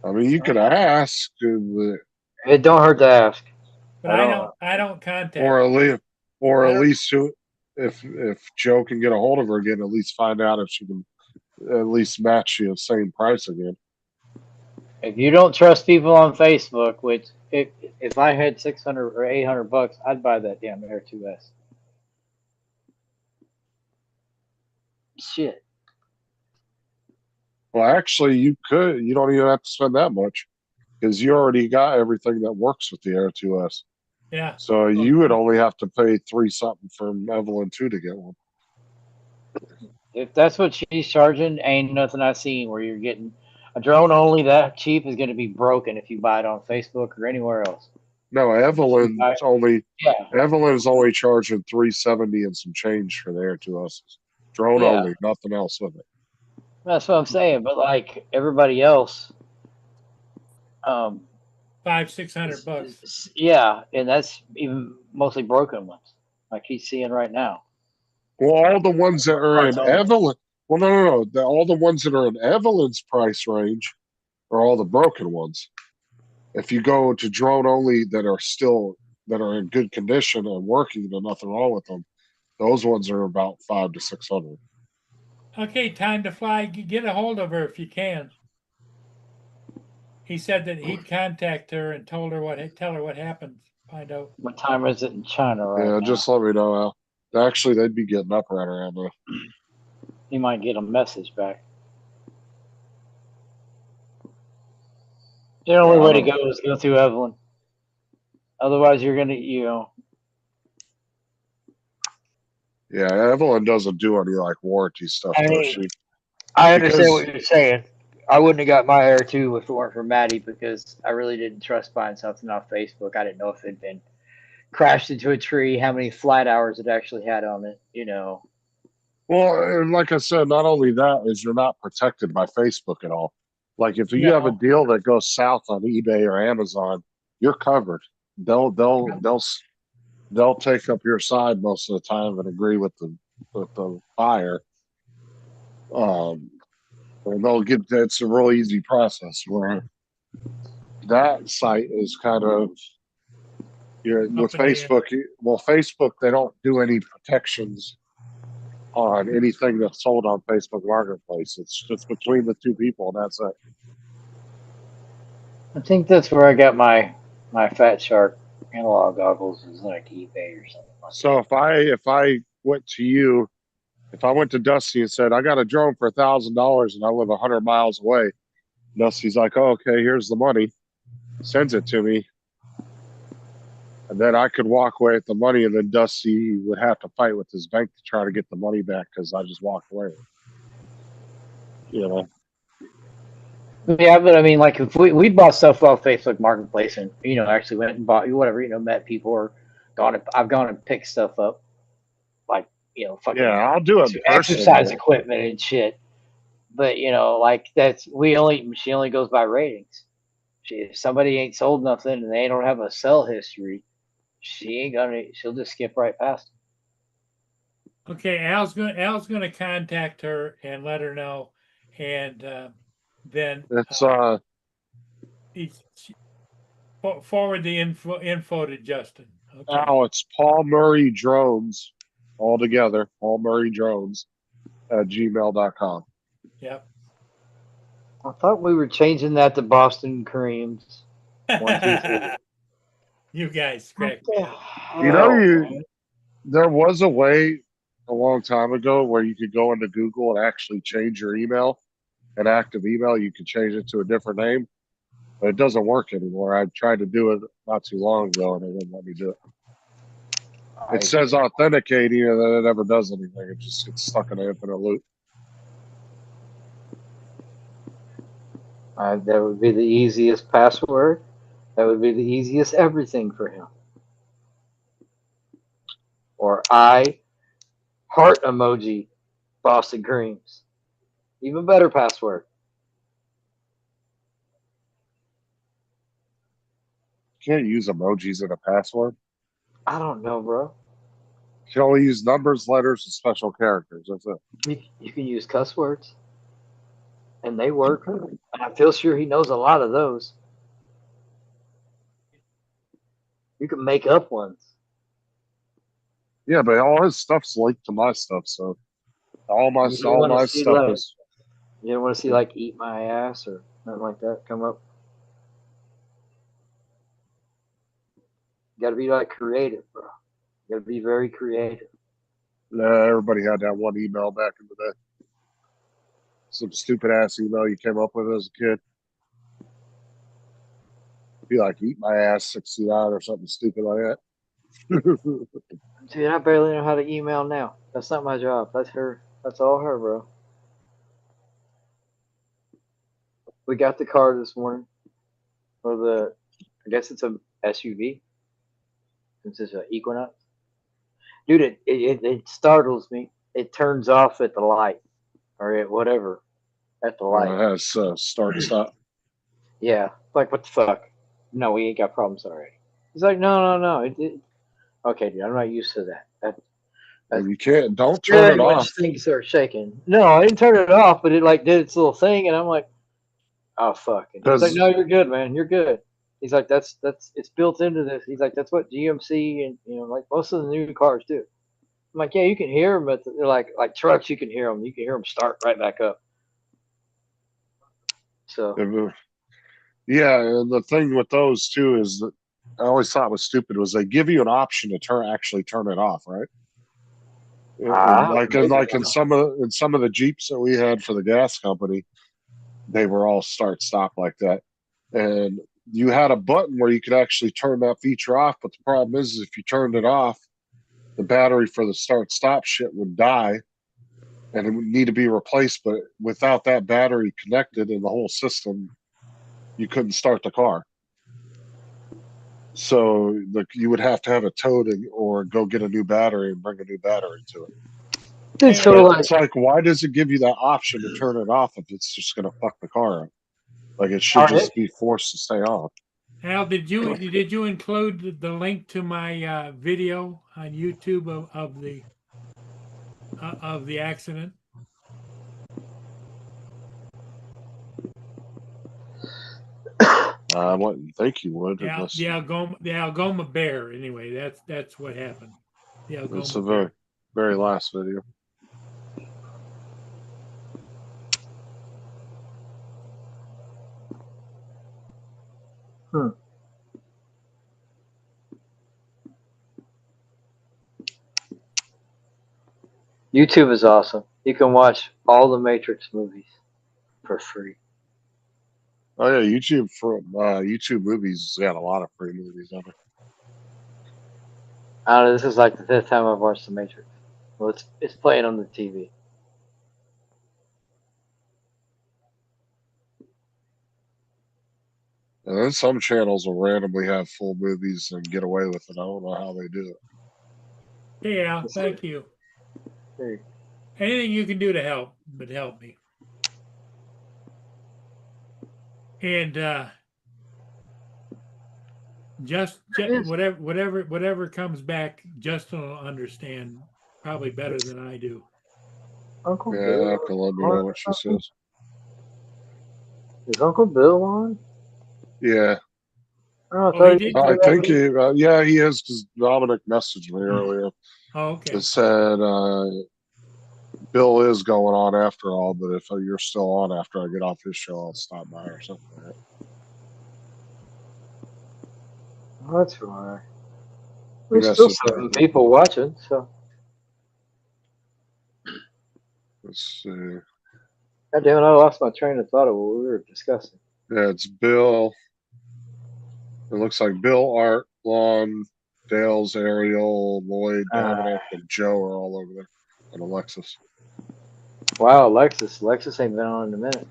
I mean, you could ask, It don't hurt to ask. But I don't contact or her. at least, or I at don't, least if Joe can get a hold of her again, at least find out if she can at least match you the same price again. If you don't trust people on Facebook, which if I had 600 or 800 bucks, I'd buy that damn Air 2S. Shit. Well, actually, you could. You don't even have to spend that much because you already got everything that works with the Air 2S. yeah. So you would only have to pay three something from Evelyn too to get one. If that's what she's charging, ain't nothing I've seen where you're getting a drone only that cheap is going to be broken if you buy it on Facebook or anywhere else. No, Yeah. Evelyn's only charging 370 and some change for the Air 2S. Drone Yeah. only, nothing else with it. That's what I'm saying. But like everybody else, um, 500-600 bucks. yeah, and that's even mostly broken ones, like he's seeing right now. Well, all the ones that are Parts in only. Evelyn, well, no. All the ones that are in Evelyn's price range are all the broken ones. If you go to drone only that are in good condition and working, there's nothing wrong with them. Those ones are about 500 to 600. Okay, time to fly. Get a hold of her if you can. He said that he'd contact her and tell her what happened. Find out. What time is it in China right Yeah, now? just let me know, Al. Actually, they'd be getting up right around there. You might get a message back. The only way to go is go through Evelyn. Otherwise, you're gonna, Yeah, Evelyn doesn't do any like warranty stuff. I Does mean, she? I understand Because what you're saying. I wouldn't have got my Air 2 if it weren't for Maddie because I really didn't trust buying something off Facebook. I didn't know if it'd been crashed into a tree, how many flight hours it actually had on it, Well, and like I said, not only that is you're not protected by Facebook at all. Like if you have a No. deal that goes south on eBay or Amazon, you're covered. They'll take up your side most of the time and agree with the buyer. Um, and they'll get it's a real easy process where that site is kind of with Up in the air. Facebook. Well, Facebook they don't do any protections on anything that's sold on Facebook Marketplace. It's just between the two people, and that's it. I think that's where I got my Fat Shark analog goggles is like eBay or something like So if I went to you, if I went to Dusty and said I got a drone for $1,000 and I live 100 miles away, Dusty's like, oh, okay, here's the money, sends it to me, and then I could walk away with the money, and then Dusty would have to fight with his bank to try to get the money back because I just walked away. You know, that. Yeah, but I mean, like if we bought stuff off Facebook Marketplace and actually went and bought whatever met people or I've gone and picked stuff up like yeah, fucking I'll do it exercise personally. equipment and shit. But like she only goes by ratings. If somebody ain't sold nothing and they don't have a sell history, she'll just skip right past them. Okay, Al's gonna contact her and let her know, and then It's forward the info to Justin. Okay. now it's Paul Murray Drones all together, Paul Murray Drones at gmail.com. Yep. I thought we were changing that to Boston Creams. 1, 2, 3. You guys crack me up. There was a way a long time ago where you could go into Google and actually change your email, an active email. You could change it to a different name, but it doesn't work anymore. I tried to do it not too long ago, and it wouldn't let me do it. It says authenticating, and then it never does anything. It just gets stuck in an infinite loop. That would be the easiest password. That would be the easiest everything for him. Or heart emoji Boston Creams. Even better password. You can't use emojis in a password. I don't know, bro. You can only use numbers, letters, and special characters. That's it. You can use cuss words, and they work. And I feel sure he knows a lot of those. You can make up ones. Yeah, but all his stuff's linked to my stuff, so all my stuff is. You don't want to see like "eat my ass" or nothing like that come up. You got to be like creative, bro. You got to be very creative. Everybody had that one email back in the day. Some stupid ass email you came up with as a kid. Be like, eat my ass 69 or something stupid like that. Dude, I barely know how to email now. That's not my job. That's her. That's all her, bro. We got the car this morning. I guess it's a SUV. Since it's an Equinox. Dude, it startles me. It turns off at the light. Or at whatever. At the light. It has start stop. Yeah. Like, what the fuck? No, we ain't got problems already. He's like, no. Okay, dude, I'm not used to that. You can't. Don't turn it off. Things are shaking. No, I didn't turn it off, but it like did its little thing, and I'm like, oh fuck. And he's like, no, you're good, man. You're good. He's like, that's it's built into this. He's like, that's what GMC and like most of the new cars do. I'm like, yeah, you can hear them, but they're like trucks. You can hear them. You can hear them start right back up. So yeah, and the thing with those too is that I always thought was stupid was they give you an option to actually turn it off, right? Like in some of the Jeeps that we had for the gas company, they were all start stop like that, and you had a button where you could actually turn that feature off. But the problem is if you turned it off, the battery for the start stop shit would die, and it would need to be replaced. But without that battery connected in the whole system, you couldn't start the car. So you would have to have it towed or go get a new battery and bring a new battery to it. It's Hey, sort of Al, like, It's like, why does it give you that option to turn it off if it's just gonna fuck the car up? Like it should Darn it. just be forced to stay on. Al, did you include the link to my video on YouTube of the accident? I wouldn't think you would unless The Algoma Bear. Anyway, that's what happened. The it's Algoma the Bear. very last video. YouTube is awesome. You can watch all the Matrix movies for free. Oh yeah, YouTube for YouTube movies has got a lot of free movies on it. I don't know. This is like the 5th time I've watched the Matrix. Well, it's playing on the TV. And then some channels will randomly have full movies and get away with it. I don't know how they do it. Hey, Al, thank you. Hey. Anything you can do to help, but help me. And just whatever comes back, Justin will understand probably better than I do. Uncle Yeah, Bill. I have to let me know what she says. Is Uncle Bill on? Yeah, Oh, Oh, he did. I think he. Yeah, he is because Dominic messaged me earlier. Oh, okay. It said Bill is going on after all, but if you're still on after I get off his show, I'll stop by or something like that. Oh, that's right. We There's got still some 7 people watching, so. Let's see. God damn it, I lost my train of thought of what we were discussing. Yeah, it's Bill. It looks like Bill, Art, Lon, Dale's, Ariel, Lloyd, Dominic, and Joe are all over there, and Alexis. Wow, Alexis. Alexis ain't been on in a minute.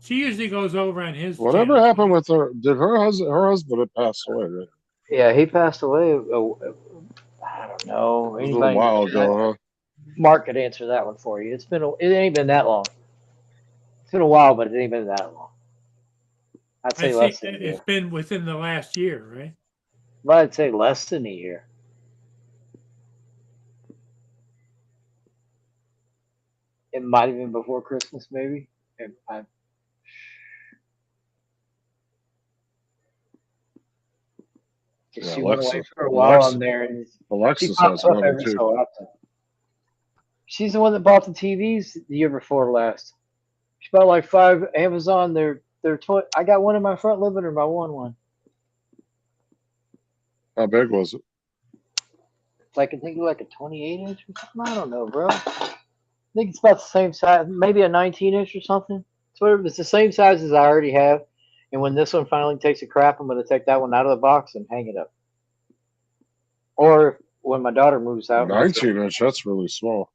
She usually goes over on his Whatever channel. happened with her? Did her husband had passed away? Right? Yeah, he passed away. I don't know. It was a little while ago, huh? Mark could answer that one for you. It ain't been that long. It's been a while, but it ain't been that long. I'd say less than a year. It's been within the last year, right? But I'd say less than a year. It might have been before Christmas, maybe. Yeah, she went away Alexis. for a while on there, and she Alexis pops has up money every too. so often. She's the one that bought the TVs the year before last. She bought like 5 Amazon. I got one in my front living room. I won one. How big was it? I think like a 28-inch or something. I don't know, bro. I think it's about the same size, maybe a 19-inch or something. It's the same size as I already have. And when this one finally takes a crap, I'm going to take that one out of the box and hang it up. Or when my daughter moves out. 19-inch. That's really small.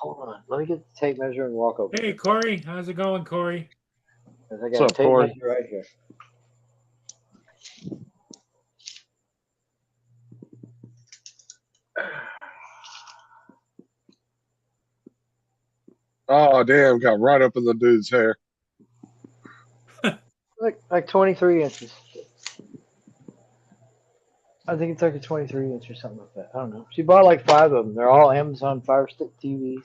Hold on. Let me get the tape measure and walk over. Hey, Corey. How's it going, Corey? I got What's a up, tape Corey? measure right here. Oh, damn. Got right up in the dude's hair. Like 23 inches. I think it's like a 23 inch or something like that. I don't know. She bought like 5 of them. They're all Amazon Fire Stick TVs.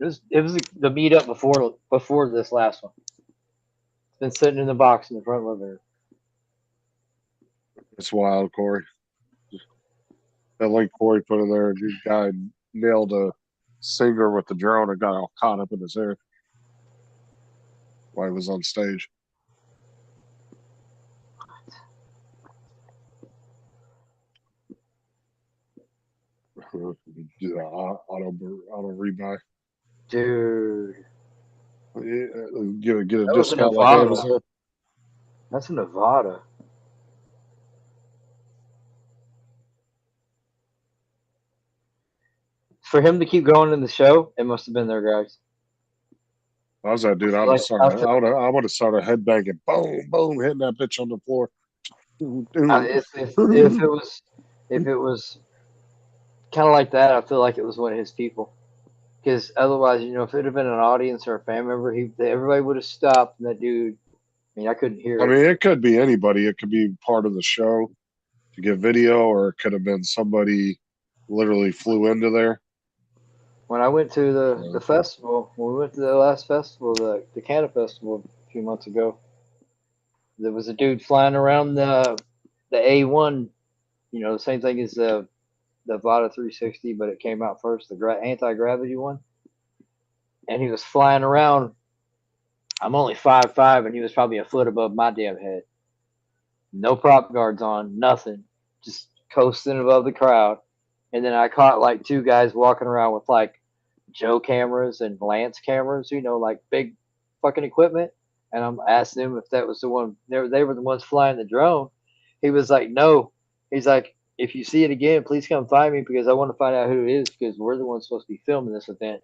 It was the meetup before this last one. It's been sitting in the box in the front living room. It's wild, Corey. That link Corey put in there, the guy nailed a singer with the drone and got all caught up in his hair while he was on stage. Do that auto rebuy. Dude. Get a That was a discount like Nevada. Amazon. That's in Nevada. For him to keep going in the show, it must have been there, guys. I was that dude. I would have started headbanging, boom, boom, hitting that bitch on the floor. If it was If it was kind of like that, I feel like it was one of his people. Because otherwise, you know, if it had been an audience or a fan member, everybody would have stopped. And that dude, I mean, I couldn't hear I it. mean, it could be anybody. It could be part of the show to get video, or it could have been somebody literally flew into there. When I went to the festival, when we went to the last festival, the Canada Festival a few months ago, there was a dude flying around the A1, you know, the same thing as the Vada 360, but it came out first, the anti-gravity one. And he was flying around. I'm only 5'5", and he was probably a foot above my damn head. No prop guards on, nothing. Just coasting above the crowd. And then I caught like two guys walking around with like Joe cameras and Lance cameras, you know, like big fucking equipment. And I'm asking him if that was the one. They were the ones flying the drone. He was like, no. He's like, if you see it again, please come find me because I want to find out who it is because we're the ones supposed to be filming this event.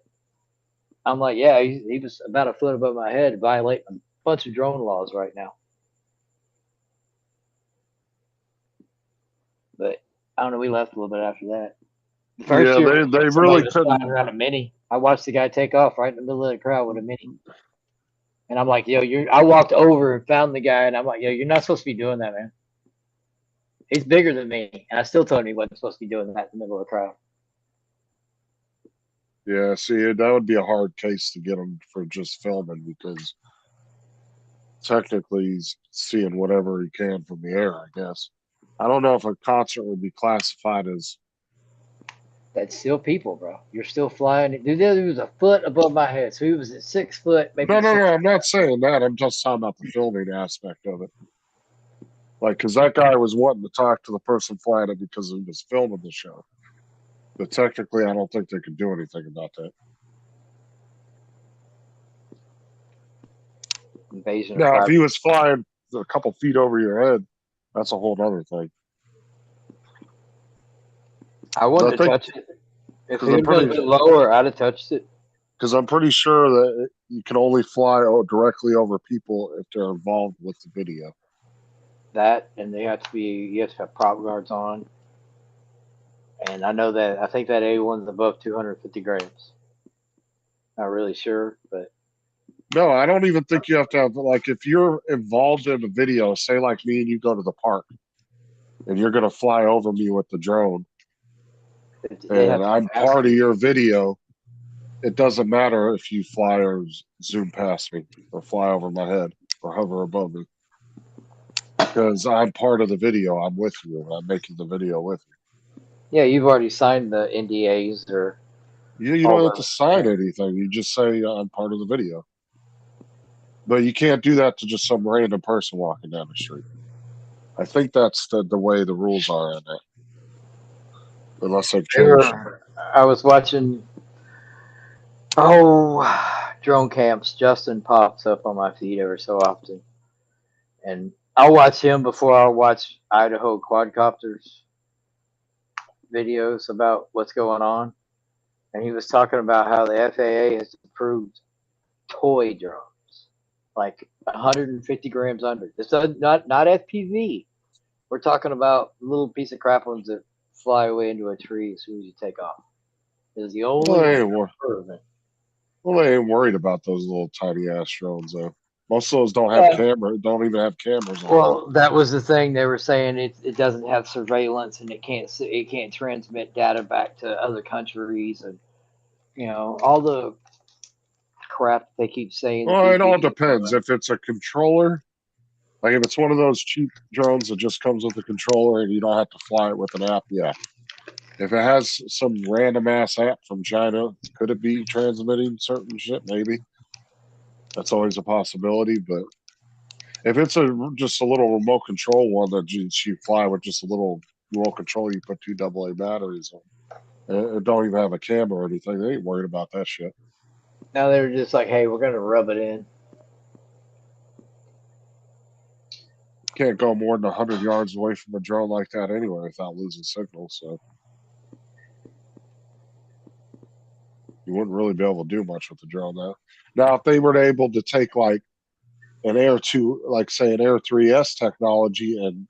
I'm like, yeah, he was about a foot above my head, violating a bunch of drone laws right now. But I don't know. We left a little bit after that. The first Yeah, year, they somebody really was couldn't. flying around a Mini. I watched the guy take off right in the middle of the crowd with a Mini. And I'm like, yo, I walked over and found the guy, and I'm like, yo, you're not supposed to be doing that, man. He's bigger than me. And I still told him he wasn't supposed to be doing that in the middle of the crowd. Yeah, see, that would be a hard case to get him for just filming because technically he's seeing whatever he can from the air, I guess. I don't know if a concert would be classified as. That's still people, bro. You're still flying. Dude, he was a foot above my head. So he was at 6 foot, maybe. No, I'm not saying that. I'm just talking about the filming aspect of it. Like, because that guy was wanting to talk to the person flying it because he was filming the show. But technically, I don't think they could do anything about that. Invasion. Now, if he was flying a couple feet over your head, that's a whole other thing. I wanted to touch it. If he I'm had been a pretty- bit lower, I'd have touched it. Because I'm pretty sure that you can only fly directly over people if they're involved with the video. That, and you have to have prop guards on. And I know that, I think that A1's above 250 grams. Not really sure, but. No, I don't even think you have to have, like, if you're involved in a video, say like me and you go to the park, and you're going to fly over me with the drone, and I'm part of your video, it doesn't matter if you fly or zoom past me or fly over my head or hover above me. Because I'm part of the video. I'm with you. I'm making the video with you. Yeah, you've already signed the NDAs or. You don't have to sign anything. You just say I'm part of the video. But you can't do that to just some random person walking down the street. I think that's the way the rules are in it. Unless they've changed. I was watching drone camps. Justin pops up on my feed every so often. And I'll watch him before I'll watch Idaho quadcopters videos about what's going on. And he was talking about how the FAA has approved toy drones, like 150 grams under. It's not FPV. We're talking about little piece of crap ones that fly away into a tree as soon as you take off. Is the only Well, they ain't worried about those little tiny ass drones though. Most of those don't have don't even have cameras on. Well, that was the thing they were saying. It doesn't have surveillance and it can't transmit data back to other countries and all the crap they keep saying. Well, it all depends. If it's a controller, like if it's one of those cheap drones that just comes with a controller and you don't have to fly it with an app, yeah. If it has some random ass app from China, could it be transmitting certain shit? Maybe. That's always a possibility. But if it's just a little remote control one that you fly with just a little remote control, you put 2 AA batteries on. It don't even have a camera or anything. They ain't worried about that shit. Now they're just like, hey, we're gonna rub it in. Can't go more than 100 yards away from a drone like that anyway without losing signal. So you wouldn't really be able to do much with the drone now. Now, if they were able to take like an Air 2, like say an Air 3S technology and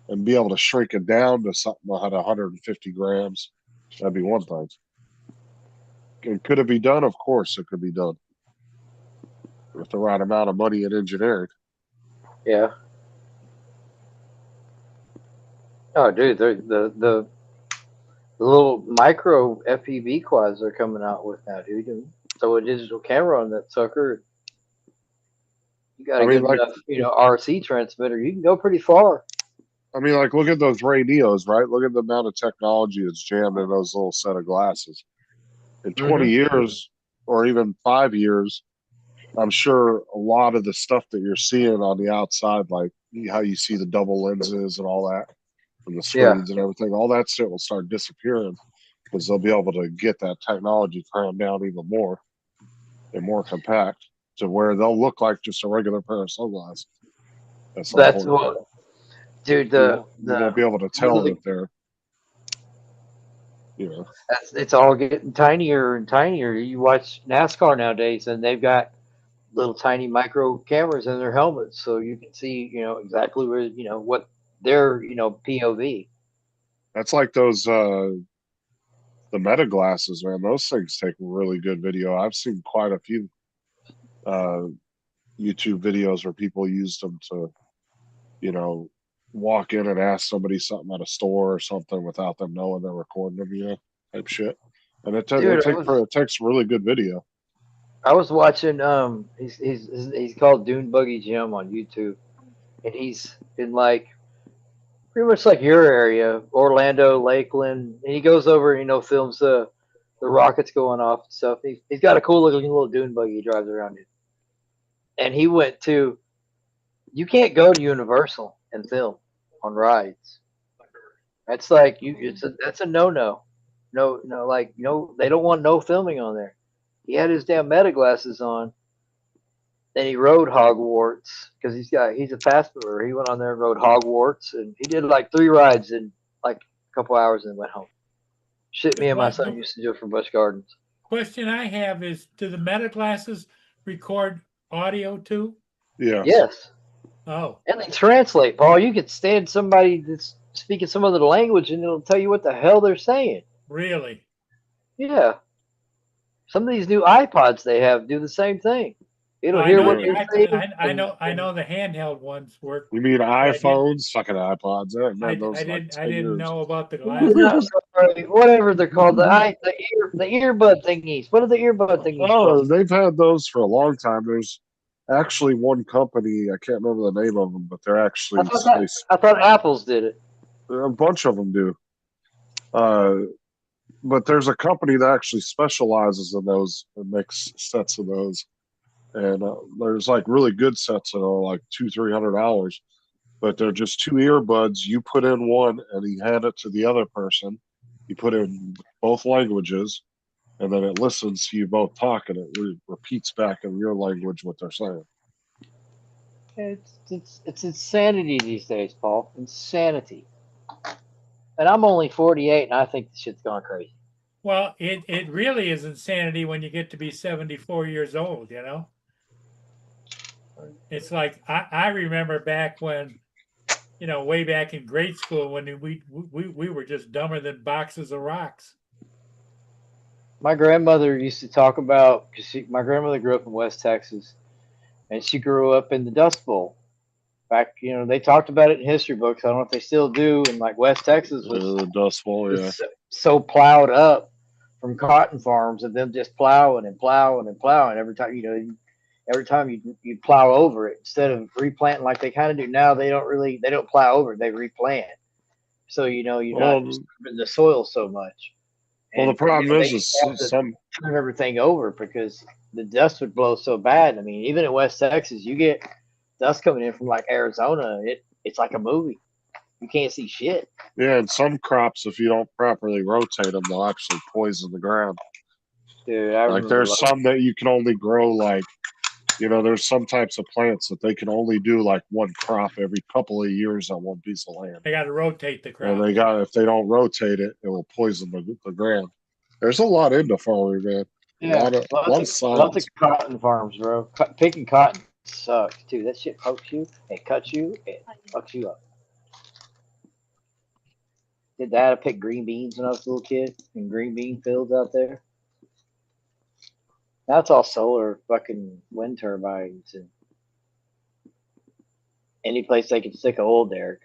and be able to shrink it down to something that had 150 grams. That'd be one thing. And could it be done? Of course, it could be done with the right amount of money and engineering. Yeah. Oh, dude, the little micro FPV quads they're coming out with now, dude. And throw a digital camera on that sucker. You got a I mean, good like, enough, RC transmitter. You can go pretty far. I mean, like, look at those Ray Neos, right? Look at the amount of technology that's jammed in those little set of glasses. In 20 years, or even 5 years, I'm sure a lot of the stuff that you're seeing on the outside, like how you see the double lenses and all that, and the screens and everything, all that shit will start disappearing because they'll be able to get that technology crammed down even more and more compact to where they'll look like just a regular pair of sunglasses. That's what, dude. You won't be able to tell really, that they're, you know. it's all getting tinier and tinier. You watch NASCAR nowadays, and they've got little tiny micro cameras in their helmets, so you can see, exactly where, what their, POV. That's like those the Meta glasses, man. Those things take really good video. I've seen quite a few YouTube videos where people used them to, walk in and ask somebody something at a store or something without them knowing they're recording them, type shit. And it takes really good video. I was watching he's called Dune Buggy Jim on YouTube, and he's in like pretty much like your area, Orlando, Lakeland, and he goes over and films the rockets going off and stuff. He's got a cool looking little dune buggy he drives around in. And he went to, you can't go to Universal and film on rides. That's like that's a no. No, like they don't want no filming on there. He had his damn Meta glasses on, and he rode Hogwarts because he's a fast mover. He went on there and rode Hogwarts, and he did like 3 rides in like a couple hours and went home. Shit, me and my son used to do it for Busch Gardens. Question I have is, do the Meta glasses record audio too? Yeah. Yes. Oh. And they translate, Paul. You could stand somebody that's speaking some other language, and it'll tell you what the hell they're saying. Really? Yeah. Some of these new iPods they have do the same thing. It'll hear what you're saying. I know the handheld ones work. You mean iPhones? Fucking iPods. I didn't know about the glasses. Whatever they're called, the earbud thingies. What are the earbud thingies? Oh, they've had those for a long time. There's actually one company, I can't remember the name of them, but they're actually. I thought Apple's did it. A bunch of them do. But there's a company that actually specializes in those and makes sets of those. And there's like really good sets that are like $200-300, but they're just 2 earbuds. You put in one and you hand it to the other person. You put in both languages, and then it listens to you both talk, and it repeats back in your language what they're saying. It's insanity these days, Paul. Insanity. And I'm only 48, and I think the shit's gone crazy. Well, it really is insanity when you get to be 74 years old, It's like I remember back when, way back in grade school when we were just dumber than boxes of rocks. My grandmother used to talk about, because my grandmother grew up in West Texas, and she grew up in the Dust Bowl. Back, they talked about it in history books. I don't know if they still do. And like West Texas was the Dust Bowl, yeah. So plowed up from cotton farms of them just plowing and plowing and plowing every time. Every time you plow over it instead of replanting like they kind of do now. They don't plow over it. They replant. So you're not disturbing the soil so much. Well, the problem is some turn everything over because the dust would blow so bad. I mean, even in West Texas, you get dust coming in from like Arizona. It's like a movie. You can't see shit. Yeah, and some crops, if you don't properly rotate them, they'll actually poison the ground. Dude, there's some that you can only grow there's some types of plants that they can only do like one crop every couple of years on one piece of land. They got to rotate the crop. And if they don't rotate it, it will poison the ground. There's a lot into farming, man. Yeah, lots of cotton farms, bro. Picking cotton sucks too. That shit pokes you, it cuts you, it fucks you up. did Dad pick green beans when I was a little kid in green bean fields out there? Now it's all solar fucking wind turbines and any place they can stick a oil derrick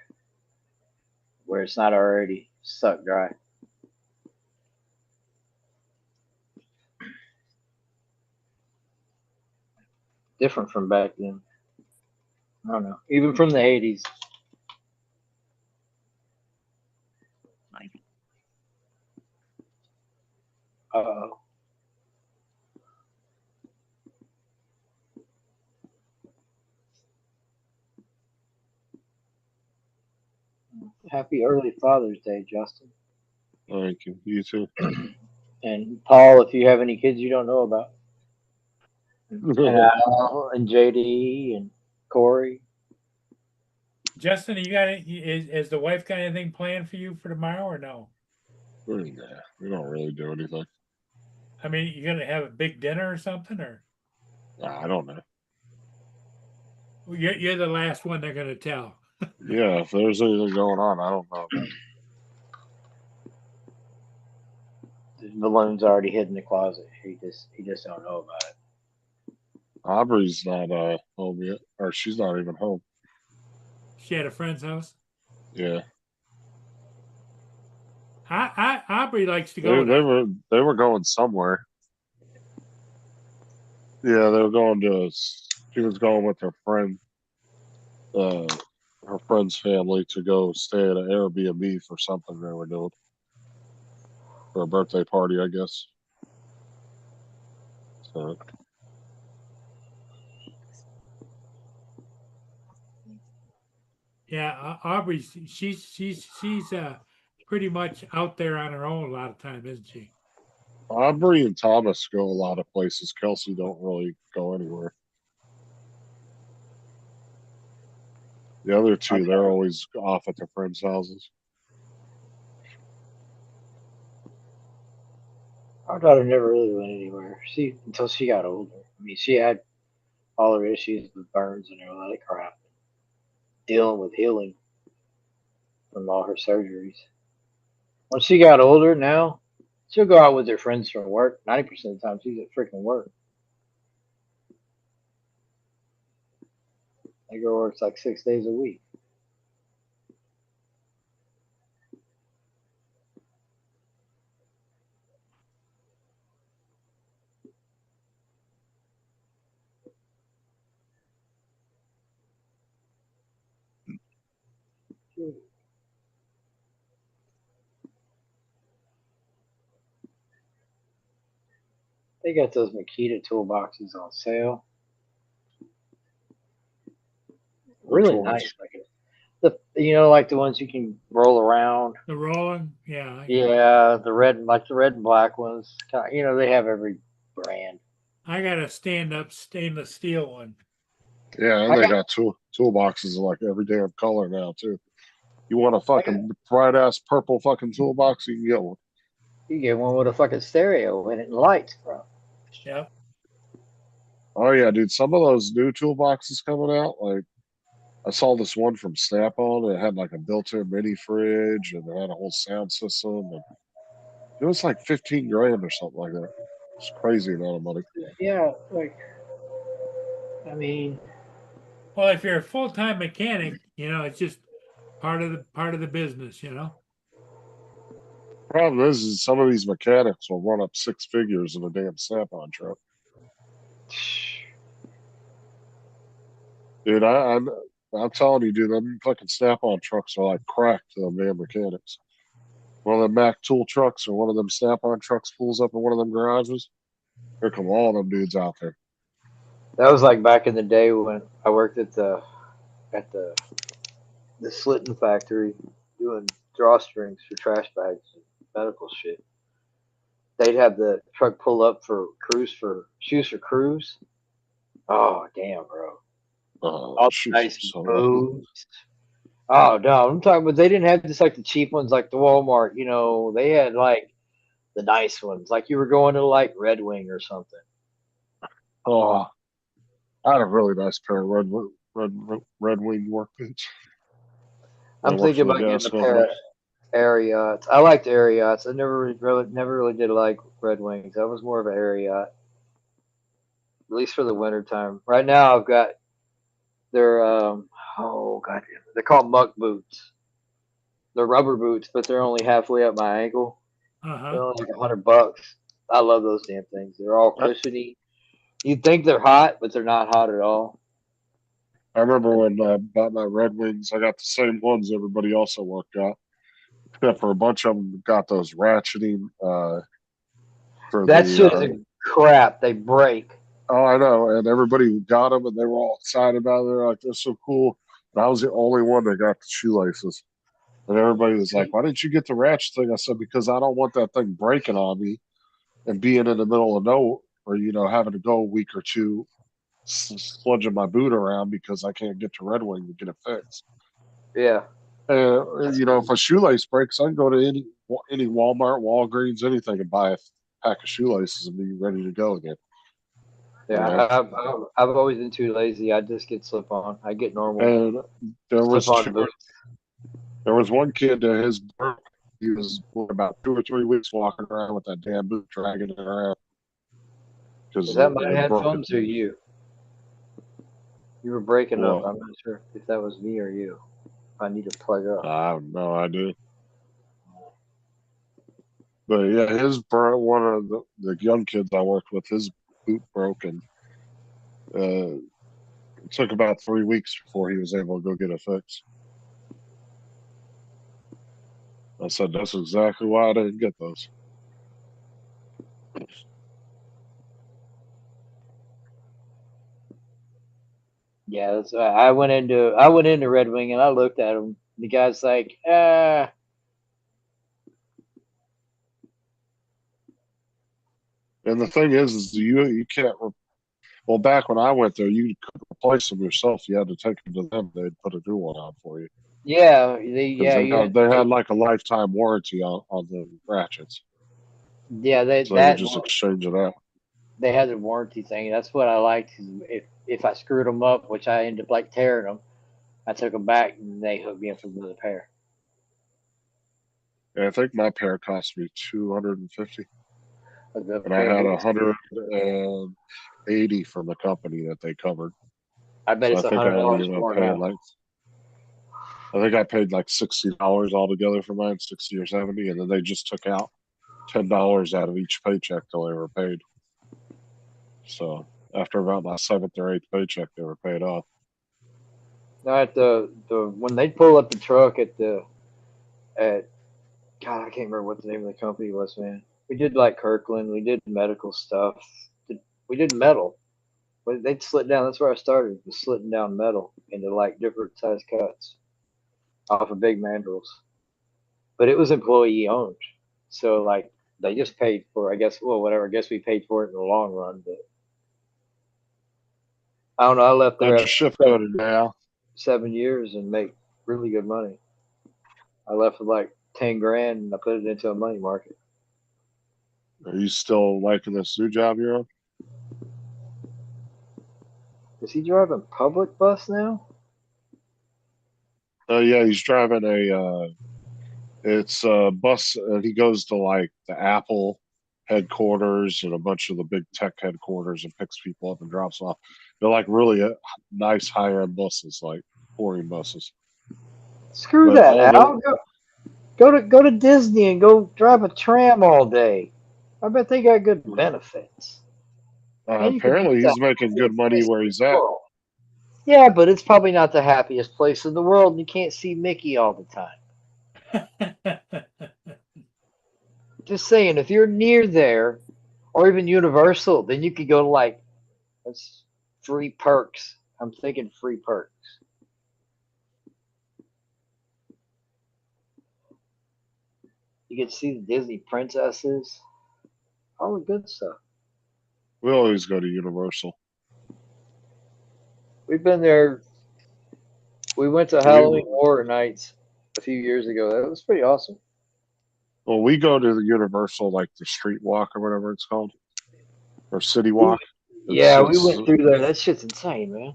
where it's not already sucked dry. Different from back then. I don't know. Even from the 80s. Uh-oh. Happy early Father's Day, Justin. Thank you. You too. And Paul, if you have any kids you don't know about. And Al and JD and Corey. Justin, you got it? Is the wife got anything planned for you for tomorrow or no? Nah, we don't really do anything. I mean, you gonna have a big dinner or something, or I don't know. you're the last one they're gonna tell. Yeah, if there's anything going on, I don't know. The balloon's already hid in the closet. He just don't know about it. Aubrey's not home yet, or she's not even home. She at a friend's house. Yeah, Aubrey likes to they, go. they were going somewhere. Yeah, they were going to. She was going with her friend, her friend's family to go stay at an Airbnb for something they were doing for a birthday party, I guess. So Yeah, Aubrey's she's pretty much out there on her own a lot of time, isn't she? Aubrey and Thomas go a lot of places. Kelsey don't really go anywhere. The other two, Okay. they're always off at their friends' houses. Our daughter never really went anywhere. Until she got older. I mean, she had all her issues with burns and all that crap, dealing with healing from all her surgeries. When she got older, now she'll go out with her friends from work. 90% of the time, she's at freaking work. That girl works like 6 days a week. They got those Makita toolboxes on sale. Really Which ones? nice. Like the ones you can roll around. The rolling, yeah. Yeah, the red and black ones. They have every brand. I got a stand-up stainless steel one. Yeah, and I they got- got toolboxes of like every damn color now too. You want a fucking bright ass purple fucking toolbox, you can get one. You get one with a fucking stereo in it and lights, bro. Yep. Oh yeah, dude. Some of those new toolboxes coming out, like I saw this one from Snap-on. It had like a built-in mini fridge and it had a whole sound system, and it was like 15 grand or something like that. It's a crazy amount of money. Yeah, I mean, Well, if you're a full-time mechanic, it's just part of the business, Problem is some of these mechanics will run up 6 figures in a damn Snap-on truck. Dude, I'm telling you, dude, them fucking Snap-on trucks are like crack to them damn mechanics. One of them Mac tool trucks or one of them Snap-on trucks pulls up in one of them garages. Here come all them dudes out there. that was like back in the day when I worked at the Slitton factory doing drawstrings for trash bags and medical shit. They'd have the truck pull up for shoes for crews. Oh damn, bro! All Shoot, nice so boots. Oh no, I'm talking about they didn't have just like the cheap ones like the Walmart. They had like the nice ones, like you were going to like Red Wing or something. Oh, I had a really nice pair of Red Wing work boots. I'm thinking about getting a pair. Ariats. I liked Ariats. I never really did like Red Wings. I was more of an Ariat, at least for the winter time. Right now, I've got their oh god, they're called muck boots. They're rubber boots, but they're only halfway up my ankle. They're Uh-huh. only like $100. I love those damn things. They're all cushiony. You'd think they're hot, but they're not hot at all. I remember when I bought my Red Wings, I got the same ones everybody else at work got, except for a bunch of them got those ratcheting for That the. shit is crap. They break. Oh, I know, and everybody got them, and they were all excited about it. They're like, "They're so cool." And I was the only one that got the shoelaces, and everybody was like, "Why didn't you get the ratchet thing?" I said, "Because I don't want that thing breaking on me and being in the middle of nowhere, or having to go a week or two sludging my boot around because I can't get to Red Wing to get it fixed." Yeah. If a shoelace breaks, I can go to any Walmart, Walgreens, anything, and buy a pack of shoelaces and be ready to go again. Yeah, I've always been too lazy. I just get slip on. I get normal And there was slip on boots. there was one kid that he was about 2 or 3 weeks walking around with that damn boot dragging it around because Is that my it broke headphones it. or you? You were breaking up. Well, I'm not sure if that was me or you. I need to plug up. I have no idea. But yeah, one of the young kids I worked with, his boot broke, and it took about 3 weeks before he was able to go get it fixed. I said, "That's exactly why I didn't get those." Yeah, that's right. I went into Red Wing and I looked at him. The guy's like, And the thing is you can't. Well, back when I went there, you could replace them yourself. You had to take them to them. They'd put a new one on for you. yeah, Because you had they to had take, like a lifetime warranty on the ratchets, yeah, so they would just exchange it out. they had the warranty thing. That's what I liked. If I screwed them up, which I ended up like tearing them, I took them back and they hooked me up with another pair. And I think my pair cost me $250, A and I pair of had boots. 180 from the company that they covered. I bet So I it's think I only $100 ended up more paying now. I think I paid like $60 altogether for mine, 60 or 70, and then they just took out $10 out of each paycheck till they were paid. So after about my 7th or 8th paycheck, they were paid off. Now at the when they pull up the truck at God, I can't remember what the name of the company was, man. We did like Kirkland, we did medical stuff, we did metal. But they'd slit down. That's where I started, was slitting down metal into like different size cuts off of big mandrels. But it was employee owned, so like they just paid for. I guess well, whatever. I guess we paid for it in the long run, but I don't know. I left there How'd your after shift go today, Al? 7 years and make really good money. I left with like 10 grand and I put it into a money market. Are you still liking this new job you're on? Is he driving public bus now? Yeah, he's driving it's a bus, and he goes to like the Apple headquarters and a bunch of the big tech headquarters and picks people up and drops them off. They're like really nice high-end buses, like touring buses. Screw But that, all the Al. Go to Disney and go drive a tram all day. I bet they got good benefits. And you can apparently eat the he's making good happiest money place where in he's the at. world. Yeah, but it's probably not the happiest place in the world, and you can't see Mickey all the time. Just saying, if you're near there, or even Universal, then you could go to like that's free perks. I'm thinking free perks. You get to see the Disney princesses, all the good stuff. We always go to Universal. We've been there. We went to Halloween Horror Nights a few years ago. That was pretty awesome. Well, we go to the Universal, like the Street Walk or whatever it's called, or City Walk. Yeah, we went through there. That shit's insane, man.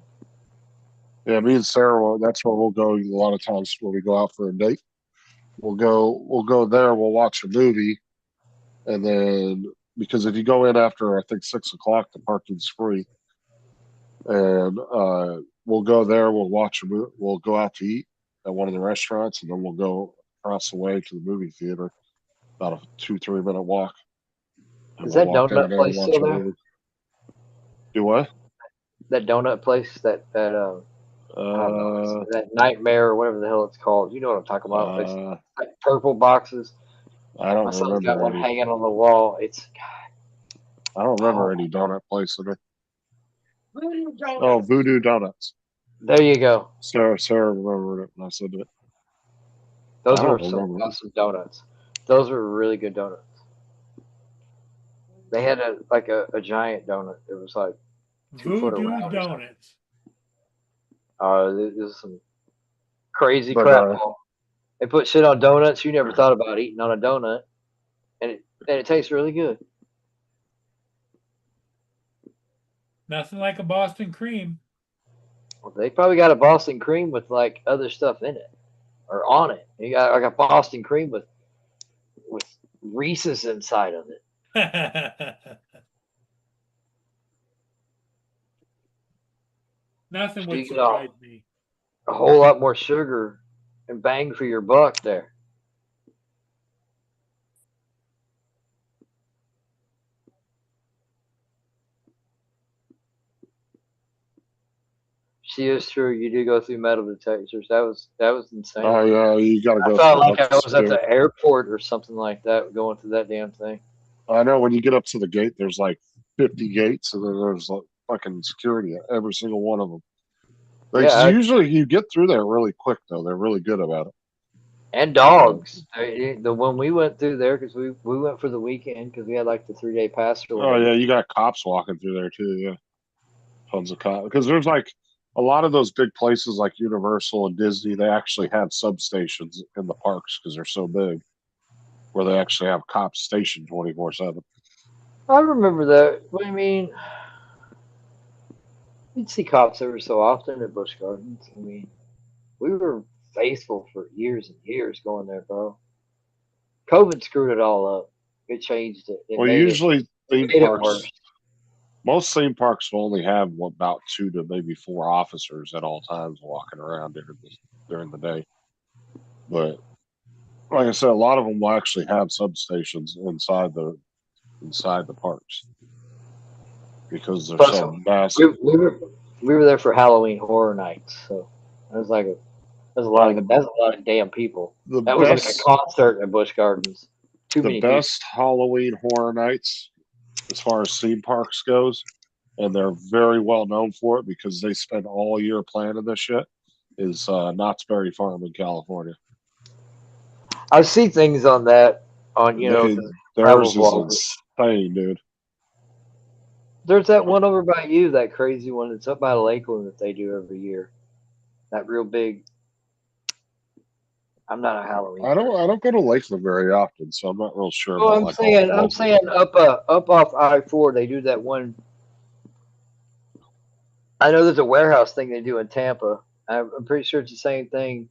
Yeah, me and Sarah, that's where we'll go a lot of times when we go out for a date. We'll go there. We'll watch a movie, and then because if you go in after I think 6 o'clock, the parking's free, and we'll go there. We'll watch a movie. We'll go out to eat at one of the restaurants, and then we'll go across the way to the movie theater. About a 2-3 minute walk. And Is we'll that walk down donut there and place watch still a there? movie. Do what? That donut place, I don't know, Uh, it's that Nightmare or whatever the hell it's called. You know what I'm talking about? It's uh, like purple boxes. I My don't son's got remember one any. hanging on the wall. I don't remember Oh, any donut place in there. Oh, Voodoo Donuts. there you go. Sarah remembered it when I said it. I Those were don't some remember it. awesome donuts. Those were really good donuts. They had a giant donut. It was like 2 foot Voodoo around or something. Donuts. This is some crazy But crap, Paul. They put shit on donuts you never thought about eating on a donut, and it tastes really good. Nothing like a Boston cream. Well, they probably got a Boston cream with like other stuff in it or on it. You got like a Boston cream with Reese's inside of it. Nothing So would you get surprise me. a whole lot more sugar and bang for your buck there. See, it's true. You do go through metal detectors. That was insane. oh yeah, you got to I go felt through like look I was at secure. the airport or something like that, going through that damn thing. I know when you get up to the gate, there's like 50 gates, and then there's like fucking security at every single one of them. Like, Yeah, usually you get through there really quick though. They're really good about it. and dogs. The when we went through there, because we went for the weekend because we had like the 3 day pass or Oh whatever. yeah, you got cops walking through there too. Yeah, tons of cops because there's like a lot of those big places like Universal and Disney. They actually have substations in the parks because they're so big, where they actually have cops stationed 24/7. I remember that. What do you mean? You'd see cops every so often at Busch Gardens. I mean, we were faithful for years and years going there, bro. COVID screwed it all up. It changed it. Well, usually theme Made it worse. parks, most theme parks will only have about 2 to maybe 4 officers at all times walking around during the day. But like I said, a lot of them will actually have substations inside the parks because they're Plus, so massive. we were there for Halloween Horror Nights, so it was like that's a lot of damn people. The That was like a best concert at Busch Gardens. Too the many people. best Halloween Horror Nights as far as theme parks goes, and they're very well known for it because they spend all year planning this shit. Is Knott's Berry Farm in California. I see things on that on Theirs travel is vlogs. insane, dude. There's that one over by you, that crazy one that's up by Lakeland that they do every year. That real big. I'm not a Halloween. I don't go to Lakeland very often, so I'm not real sure Well, about like all the I'm local. saying up off I-4 they do that one. I know there's a warehouse thing they do in Tampa. I'm pretty sure it's the same thing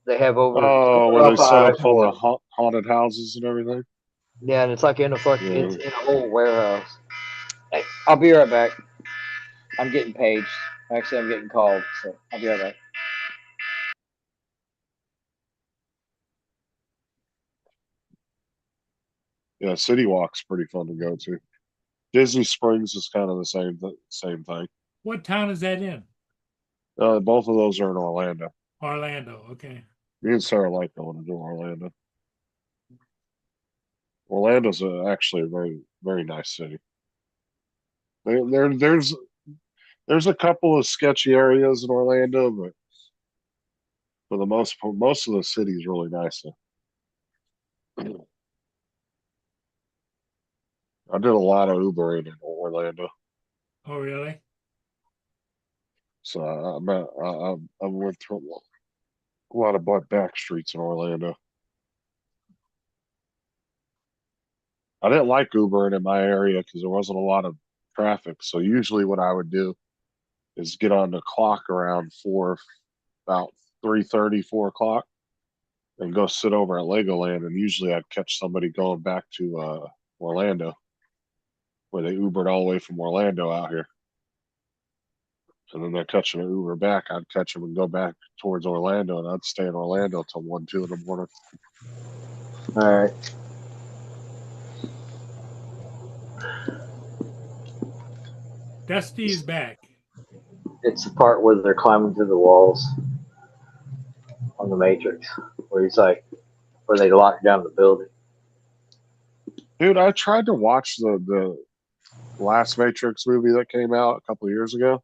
they have over Oh, where they off set up all I-4. the haunted houses and everything. Yeah, and it's like Yeah. it's in a whole warehouse. Hey, I'll be right back. I'm getting paged. Actually, I'm getting called, so I'll be right back. Yeah, City Walk's pretty fun to go to. Disney Springs is kind of the same thing. What town is that in? Both of those are in Orlando. Orlando. Okay. Me and Sarah like going to Orlando. Orlando's actually a very very nice city. There's a couple of sketchy areas in Orlando, but for the most part, most of the city is really nice. I did a lot of Ubering in Orlando, Oh, really? so I went through a lot of back streets in Orlando. I didn't like Ubering in my area because there wasn't a lot of traffic. So usually what I would do is get on the clock around about 3:30, 4 o'clock, and go sit over at Legoland. And usually I'd catch somebody going back to Orlando, where they Ubered all the way from Orlando out here. And then they're catching an Uber back. I'd catch them and go back towards Orlando, and I'd stay in Orlando till 1, 2 in the morning. All right. Dusty is back. It's the part where they're climbing through the walls on the Matrix, where he's like, where they lock down the building. Dude, I tried to watch the last Matrix movie that came out a couple of years ago.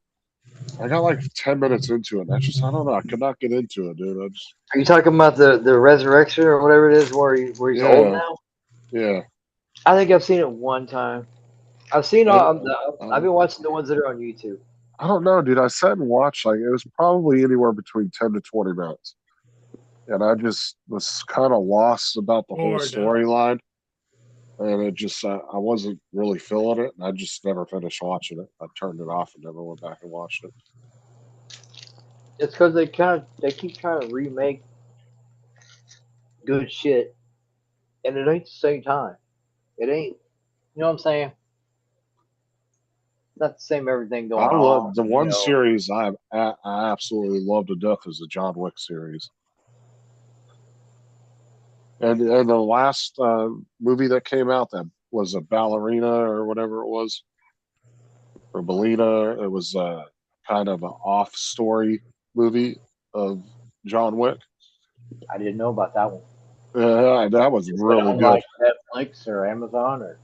I got like 10 minutes into it. And I don't know. I could not get into it, dude. Are you talking about the resurrection or whatever it is, where he's old Yeah. now? Yeah. I think I've seen it one time. I've seen I've been watching the ones that are on YouTube. I don't know, dude. I sat and watched, like, it was probably anywhere between 10 to 20 minutes. And I just was kind of lost about the whole Bored, huh? storyline. And it just, I wasn't really feeling it. And I just never finished watching it. I turned it off and never went back and watched it. It's because they keep trying to remake good shit, and it ain't the same time. It ain't. You know what I'm saying? Not the same everything going I on. love the one you know. series I absolutely love to death is the John Wick series. And the last movie that came out that was a ballerina or whatever it was, or Bellina, it was kind of an off story movie of John Wick. I didn't know about that one. That was Is it really on, good. like Netflix or Amazon or?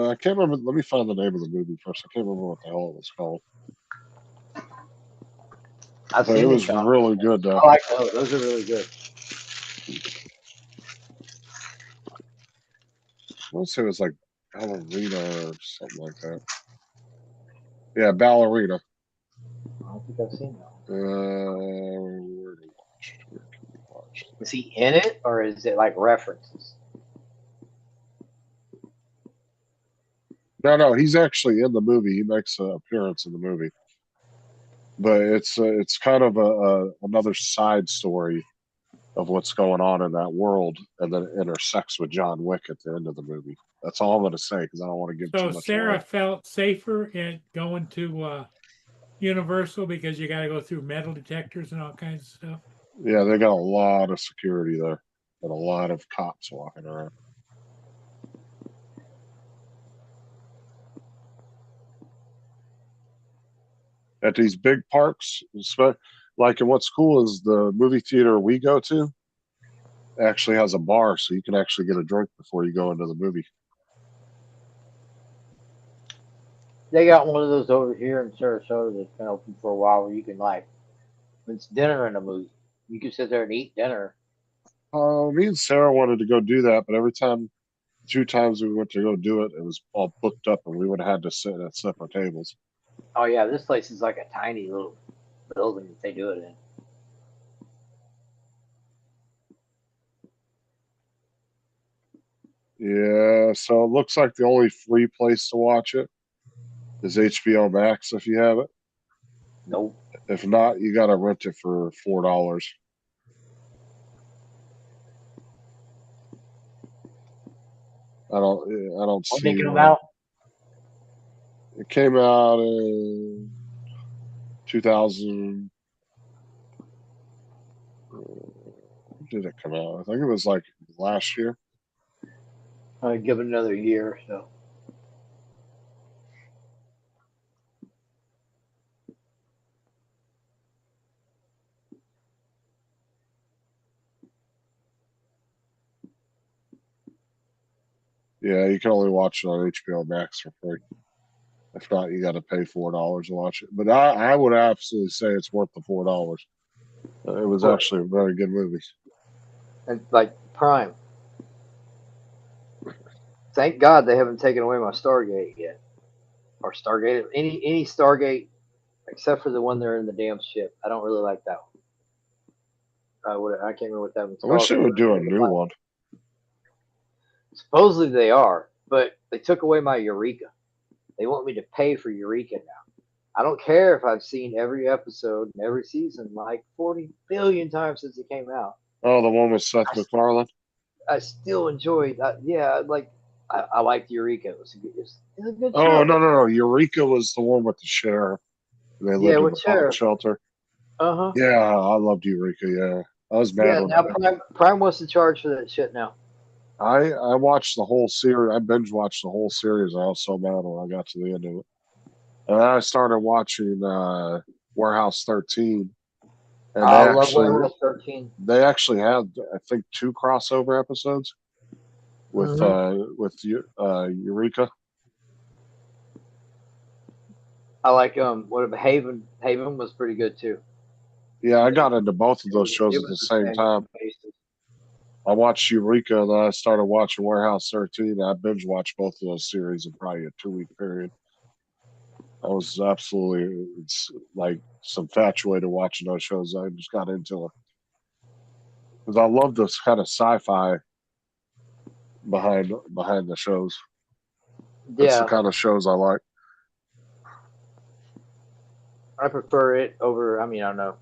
I can't remember. Let me find the name of the movie first. I can't remember what the hell it was called. I've But seen it was really good, though. I like those. Those are really good. I want to say it was like ballerina or something like that. Yeah, ballerina. I don't think I've seen that one. Where to watch? Where can we watch? Is he in it or is it like references? No, he's actually in the movie. He makes an appearance in the movie, but it's kind of another side story of what's going on in that world, and then it intersects with John Wick at the end of the movie. That's all I'm going to say because I don't want to give So too much Sarah away. felt safer in going to Universal because you got to go through metal detectors and all kinds of stuff. Yeah, they got a lot of security there and a lot of cops walking around. At these big parks, like, and what's cool is the movie theater we go to actually has a bar, so you can actually get a drink before you go into the movie. They got one of those over here in Sarasota that's been open for a while where you can it's dinner in a movie. You can sit there and eat dinner. Me and Sarah wanted to go do that, but every time, 2 times we went to go do it, it was all booked up, and we would have had to sit at separate tables. Oh yeah, this place is like a tiny little building that they do it in. Yeah, so it looks like the only free place to watch it is HBO Max if you have it. Nope. If not, you got to rent it for $4. I don't When see. they come out, It came out in 2000. When did it come out? I think it was like last year. I'd give it another year or so. Yeah, you can only watch it on HBO Max for free. If not, you got to pay $4 to watch it. But I would absolutely say it's worth the $4. It was actually a very good movie. And like Prime. Thank God they haven't taken away my Stargate yet. Or Stargate. Any Stargate except for the one they're in the damn ship. I don't really like that one. I can't remember what that one's I called. wish they would do a new one. Supposedly they are, but they took away my Eureka. They want me to pay for Eureka now. I don't care if I've seen every episode and every season like 40 billion times since it came out. Oh, the one with Seth MacFarlane. I still enjoyed. Yeah, like I liked Eureka. It was a good Oh, show. no. Eureka was the one with the sheriff. They Yeah, lived in the with bomb Sheriff. shelter. Uh huh. Yeah, I loved Eureka. Yeah, I was mad Yeah. when Now Prime wants to charge for that shit now. I watched the whole series. I binge watched the whole series. I was so mad when I got to the end of it. And then I started watching Warehouse 13, and I love Warehouse 13. they actually had, I think, 2 crossover episodes with Eureka. I like what Haven. Haven was pretty good too. Yeah, I got into both of those shows It at the was same time. basis. I watched Eureka, and then I started watching Warehouse 13. I binge watched both of those series in probably a 2 week period. I was absolutely, it's like some infatuated watching those shows. I just got into it because I love this kind of sci-fi behind the shows. That's the Yeah, kind of shows I like. I prefer it over. I mean, I don't know.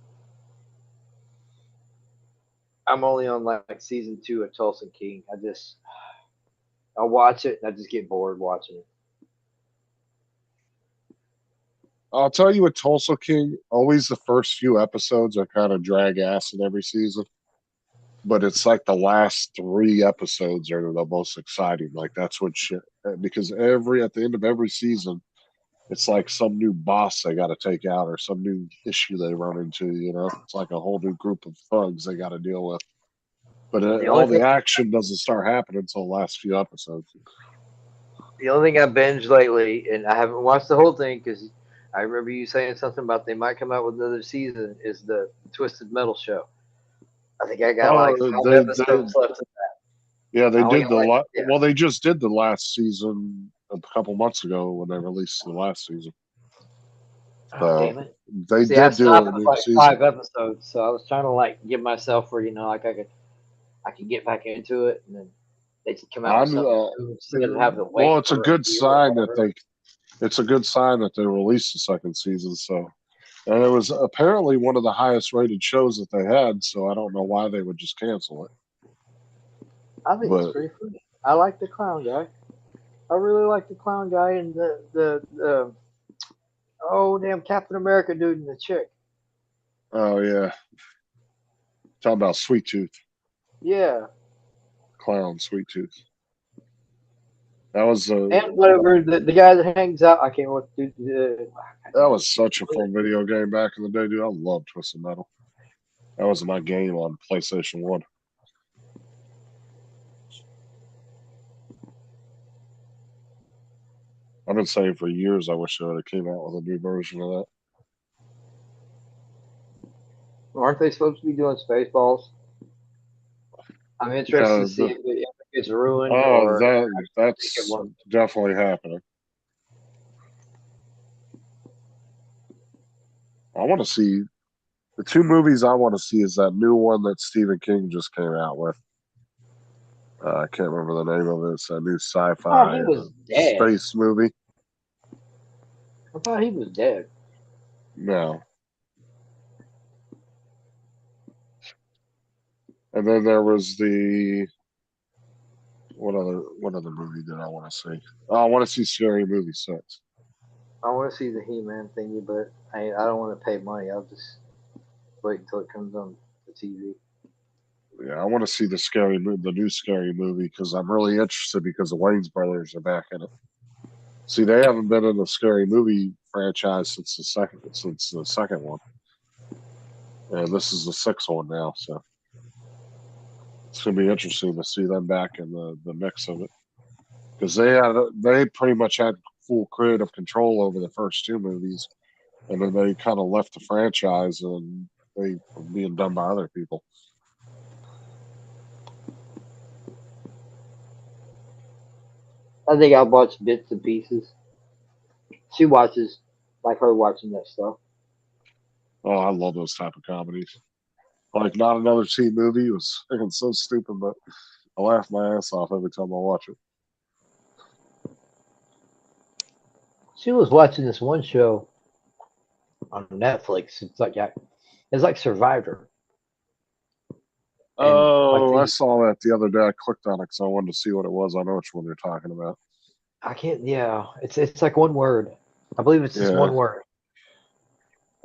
I'm only on like season 2 of Tulsa King. I watch it and I just get bored watching it. I'll tell you with Tulsa King, always the first few episodes are kind of drag ass in every season. But it's like the last 3 episodes are the most exciting. Like that's what shit, because at the end of every season, it's like some new boss they got to take out or some new issue they run into. It's like a whole new group of thugs they got to deal with. But The all only the thing, action doesn't start happening until the last few episodes. the only thing I binged lately, and I haven't watched the whole thing because I remember you saying something about they might come out with another season. Is the Twisted Metal show? I think I got Oh, like 5 episodes left. yeah, they I only did got like, yeah. well, they just did the last season a couple months ago when they released the last season. Oh, damn it. They See, I did do stopped a at new like season. 5 episodes, so I was trying to like give myself where like I could get back into it, and then they could come out with I'm something new instead of having to wait well, it's a for a good year or sign that whatever. they released the second season. So, and it was apparently one of the highest rated shows that they had. So I don't know why they would just cancel it. I think it's But pretty funny. I like the clown guy. I really like the clown guy and the oh damn Captain America dude and the chick. oh yeah, talking about Sweet Tooth, Yeah, clown Sweet Tooth. That was and whatever the guy that hangs out. I can't remember what dude. that was such a fun video game back in the day, dude. I loved Twisted Metal. That was my game on PlayStation 1. I've been saying for years I wish they would have came out with a new version of that. Aren't they supposed to be doing Spaceballs? I'm interested to see if it gets ruined oh, or make it that's work. definitely happening. I want to see the 2 movies I want to see is that new one that Stephen King just came out with. I can't remember the name of it. It's a new Oh, sci-fi he was dead. space movie. I thought he was dead. No. And then there was the what other movie did I want to see? Oh, I want to see Scary Movie 6. I want to see the He-Man thingy, but I don't want to pay money. I'll just wait until it comes on the TV. Yeah, I want to see the new Scary Movie because I'm really interested because the Wayans brothers are back in it. See, they haven't been in the Scary Movie franchise since the second one, and this is the 6th one now. So it's gonna be interesting to see them back in the mix of it because they pretty much had full creative control over the first 2 movies, and then they kind of left the franchise and they were being done by other people. I think I'll watch bits and pieces. She watches like her watching that stuff. Oh, I love those type of comedies. Like Not Another Teen Movie was freaking so stupid, but I laugh my ass off every time I watch it. She was watching this one show on Netflix. It's like Survivor. Oh, I these, saw that the other day. I clicked on it because I wanted to see what it was. I know which one you're talking about. I can't. Yeah, it's like one word. I believe it's just Yeah, one word.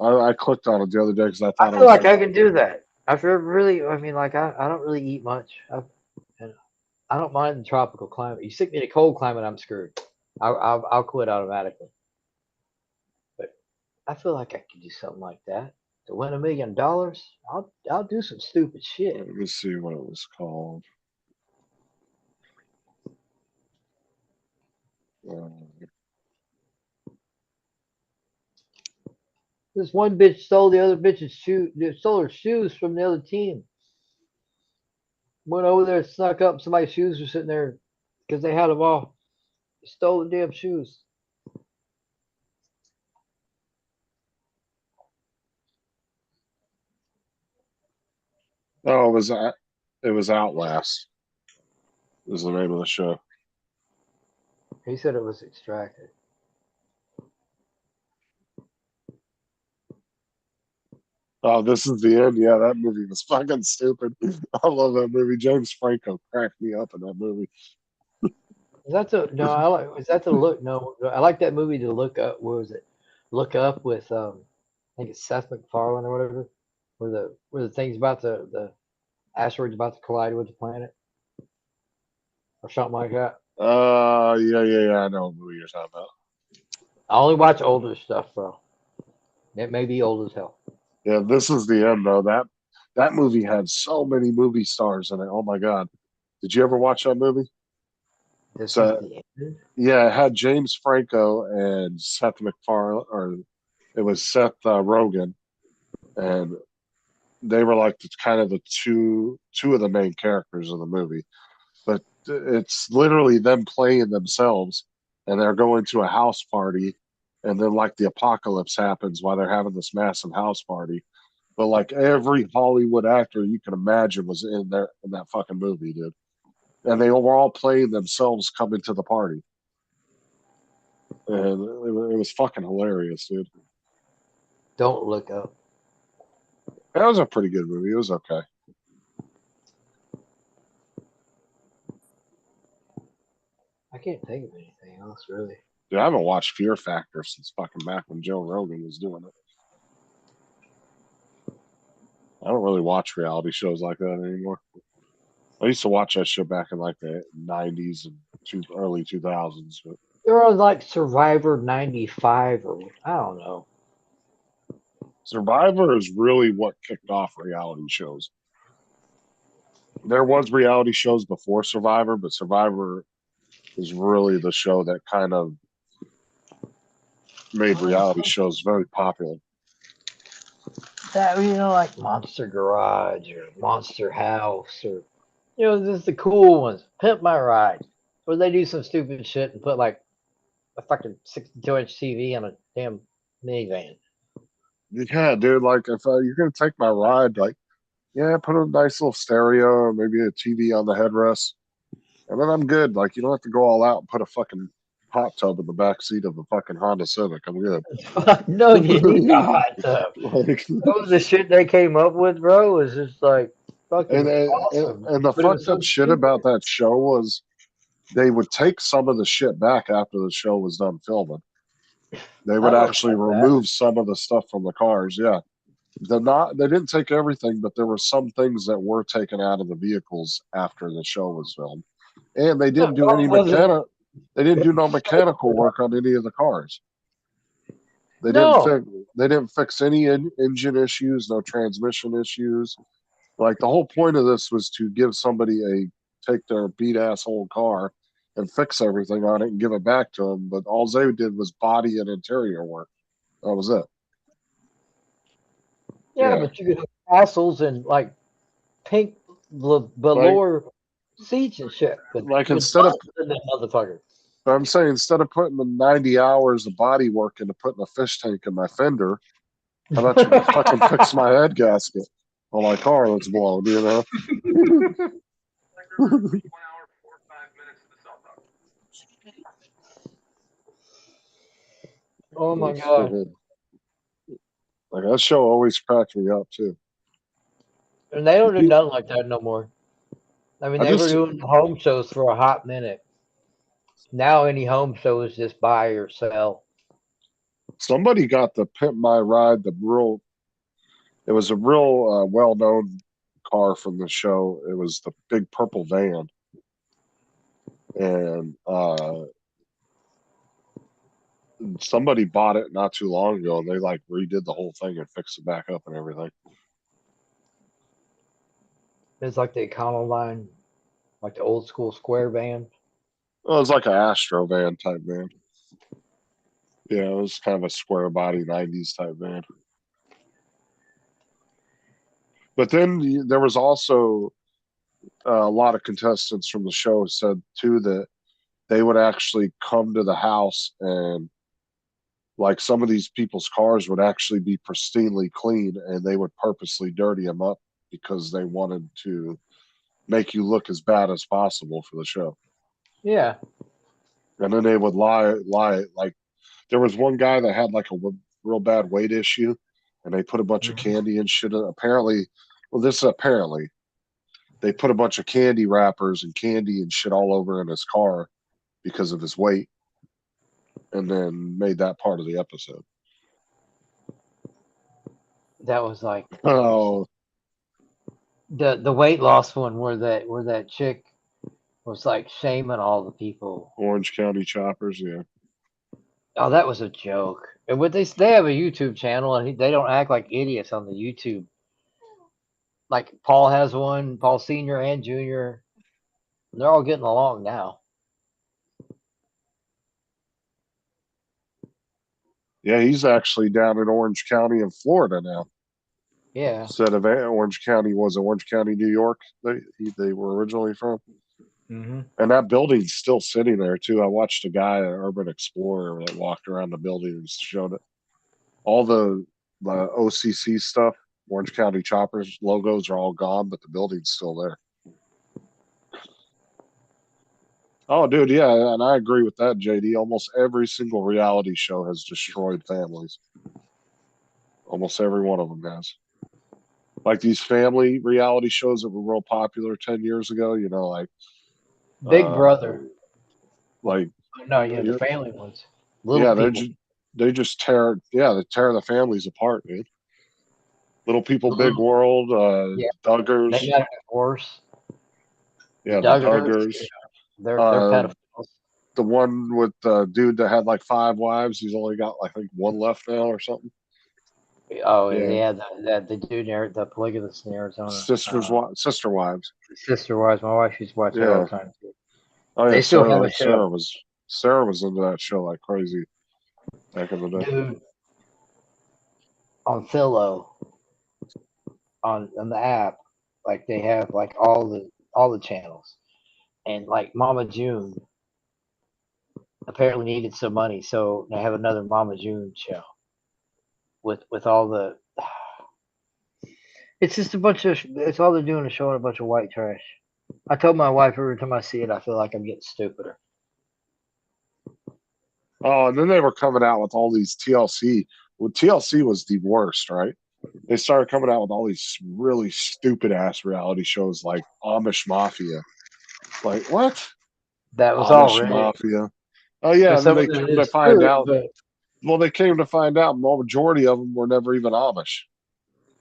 I clicked on it the other day because I I thought it feel was like like, I can do that. I feel really. I mean, like I don't really eat much. And I don't mind the tropical climate. You stick me in a cold climate, I'm screwed. I'll quit automatically. But I feel like I could do something like that. To win $1 million, I'll do some stupid shit. let me see what it was called. Uh, This one bitch stole the other bitch's shoe. Stole her shoes from the other team. Went over there, snuck up. Somebody's shoes were sitting there because they had them all. Stole the damn shoes. oh, it was Outlast. Is the name of the show. He said it was extracted. Oh, this is the end. Yeah, that movie was fucking stupid. I love that movie. James Franco cracked me up in that movie. Is that the no? I like. Is that the look? No, I like that movie to look up. What was it? Look up with I think it's Seth MacFarlane or whatever. Where the things about the asteroids about to collide with the planet or something like that. Yeah. I know what movie you're talking about. I only watch older stuff, bro. It may be old as hell. Yeah, this is the end though. That movie had so many movie stars in it. Oh my god. Did you ever watch that movie? This is So the end. yeah, it had James Franco and Seth MacFarlane, or it was Seth Rogen, and they were like kind of the two of the main characters of the movie. But it's literally them playing themselves, and they're going to a house party, and then like the apocalypse happens while they're having this massive house party. But like every Hollywood actor you can imagine was in there in that fucking movie, dude. And they were all playing themselves coming to the party, and it was fucking hilarious, dude. Don't look up. That was a pretty good movie. It was okay. I can't think of anything else really. Dude, I haven't watched Fear Factor since fucking back when Joe Rogan was doing it. I don't really watch reality shows like that anymore. I used to watch that shit back in like the '90s and early 2000s, but There was like Survivor '95 or I don't know. Survivor is really what kicked off reality shows. There was reality shows before Survivor, but Survivor is really the show that kind of made reality shows very popular. That like Monster Garage or Monster House or just the cool ones. Pimp My Ride, where they do some stupid shit and put like a fucking 62-inch TV on a damn minivan. Yeah, dude. Like if you're gonna take my ride, like yeah, put a nice little stereo or maybe a TV on the headrest, and then I'm good. Like you don't have to go all out and put a fucking hot tub in the back seat of a fucking Honda Civic. I'm good. No, you need a hot tub. Like, That was the shit they came up with, bro. Was just like and, fucking and awesome, and the but it was fucked so up shit about stupid. that show was they would take some of the shit back after the show was done filming. They I would don't actually respect that. remove some of the stuff from the cars. Yeah, they didn't take everything, but there were some things that were taken out of the vehicles after the show was filmed, and they No, didn't do any wasn't. mechanic. They didn't do no mechanical work on any of the cars. They didn't No, fix. They didn't fix any engine issues, no transmission issues. Like the whole point of this was to give somebody take their beat ass old car and fix everything on it and give it back to them. But all they did was body and interior work. That was it. yeah, Yeah, but you could have tassels and like pink like velour seats and shit like with instead of buttons in that motherfucker. I'm saying instead of putting the 90 hours of body work into putting a fish tank in my fender, how about you fucking fix my head gasket on my car that's blown? You know. Oh my Like god. that show always cracked me up too. And they don't do You- nothing like that no more. I mean, I they were just doing home shows for a hot minute. Now any home show is just buy or sell. somebody got the Pimp My Ride, the real. It was a real well-known car from the show. It was the big purple van, and somebody bought it not too long ago, and they like redid the whole thing and fixed it back up and everything. It's like the Econoline, like the old school square van. Well, it was like an Astro van type van. Yeah, it was kind of a square body '90s type van. But then there was also a lot of contestants from the show said too that they would actually come to the house and like some of these people's cars would actually be pristinely clean and they would purposely dirty them up because they wanted to make you look as bad as possible for the show. Yeah. And then they would lie. Like there was one guy that had like a real bad weight issue and they put a bunch of Mhm. candy and shit in. Apparently, well, this is apparently they put a bunch of candy wrappers and candy and shit all over in his car because of his weight and then made that part of the episode. That was like Oh, the weight loss one where that chick was like shaming all the people. Orange County Choppers, yeah. Oh, that was a joke. And what they have a YouTube channel and they don't act like idiots on the YouTube. Like Paul has one, Paul Senior and Junior. They're all getting along now. Yeah, he's actually down in Orange County in Florida now. Yeah. Instead of Orange County, was it Orange County, New York? They were originally from. Mm-hmm. And that building's still sitting there too. I watched a guy, an urban explorer, that walked around the building and showed it. All the OCC stuff, Orange County Choppers logos are all gone, but the building's still there. Oh, dude, yeah, and I agree with that, JD. Almost every single reality show has destroyed families. Almost every one of them has. Like these family reality shows that were real popular 10 years ago, you know, like Big uh, Brother. like No, yeah, the you're, family ones. Little yeah, people. they just tear they tear the families apart, dude. Little People, Big Little, World, yeah, Duggars, they got a divorce. The yeah, the Duggars, Duggars. they're pedophiles. The one with the dude that had like 5 wives, he's only got like I think one left now or something. Oh Yeah, yeah, the dude there, the polygamist in Arizona. sister wives. Sister wise, my wife used to watch it all Yeah. the time too. Oh yeah, They still have a show, Sarah was into that show like crazy back in the day. dude. On Philo, on the app, like they have like all the channels, and like Mama June apparently needed some money, so they have another Mama June show with all the. It's just a bunch of. It's all they're doing is showing a bunch of white trash. I told my wife every time I see it, I feel like I'm getting stupider. Oh, and then they were coming out with all these TLC. Well, TLC was the worst, right? They started coming out with all these really stupid ass reality shows like Amish Mafia. Like what? That was all Amish rigged. Mafia. Oh yeah, and then Some they of it came to is find true, out. but Well, they came to find out the majority of them were never even Amish.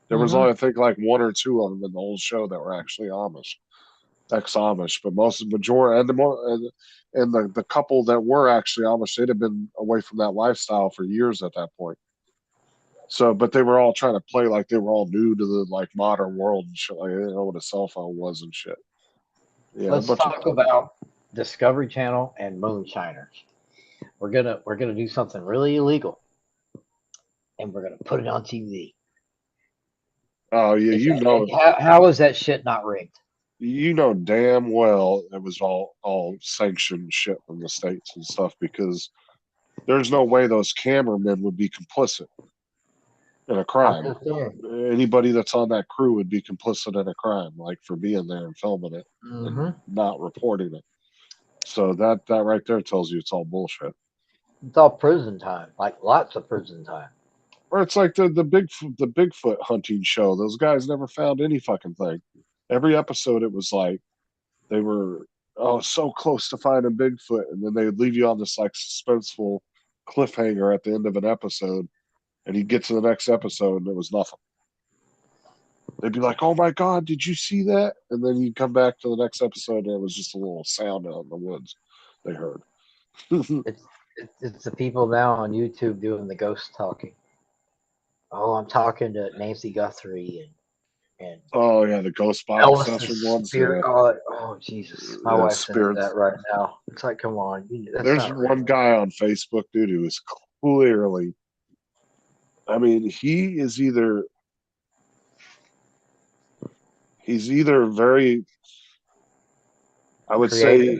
There was only I think like one or two of them in the whole show that were actually Amish, ex-Amish. But most of the majority and the couple that were actually Amish, they'd have been away from that lifestyle for years at that point. So, but they were all trying to play like they were all new to the like modern world and shit. Like they didn't know what a cell phone was and shit. Yeah, a let's bunch of talk about Discovery Channel and moonshiners. We're gonna do something really illegal, and we're gonna put it on TV. oh yeah, How is that shit not rigged? you know damn well it was all sanctioned shit from the states and stuff because there's no way those cameramen would be complicit in a I'm crime. just saying. Anybody that's on that crew would be complicit in a crime, like for being there and filming it and not reporting it. So that right there tells you it's all bullshit. It's all prison time, like lots of prison time. Or it's like the Bigfoot hunting show. Those guys never found any fucking thing. Every episode, it was like they were so close to finding Bigfoot, and then they would leave you on this like suspenseful cliffhanger at the end of an episode, and you get to the next episode, and it was nothing. They'd be like, "Oh my god, did you see that?" And then you come back to the next episode, and it was just a little sound out in the woods they heard. It's the people now on YouTube doing the ghost talking. Oh, I'm talking to Nancy Guthrie and Oh yeah, the ghost box session Elvis's ones. spirit. Yeah, Oh Jesus, my yeah, wife's into spirits. that right now. It's like, come on, that's There's not one real. guy on Facebook, dude, who is clearly. I mean, he's either very. I would Creative.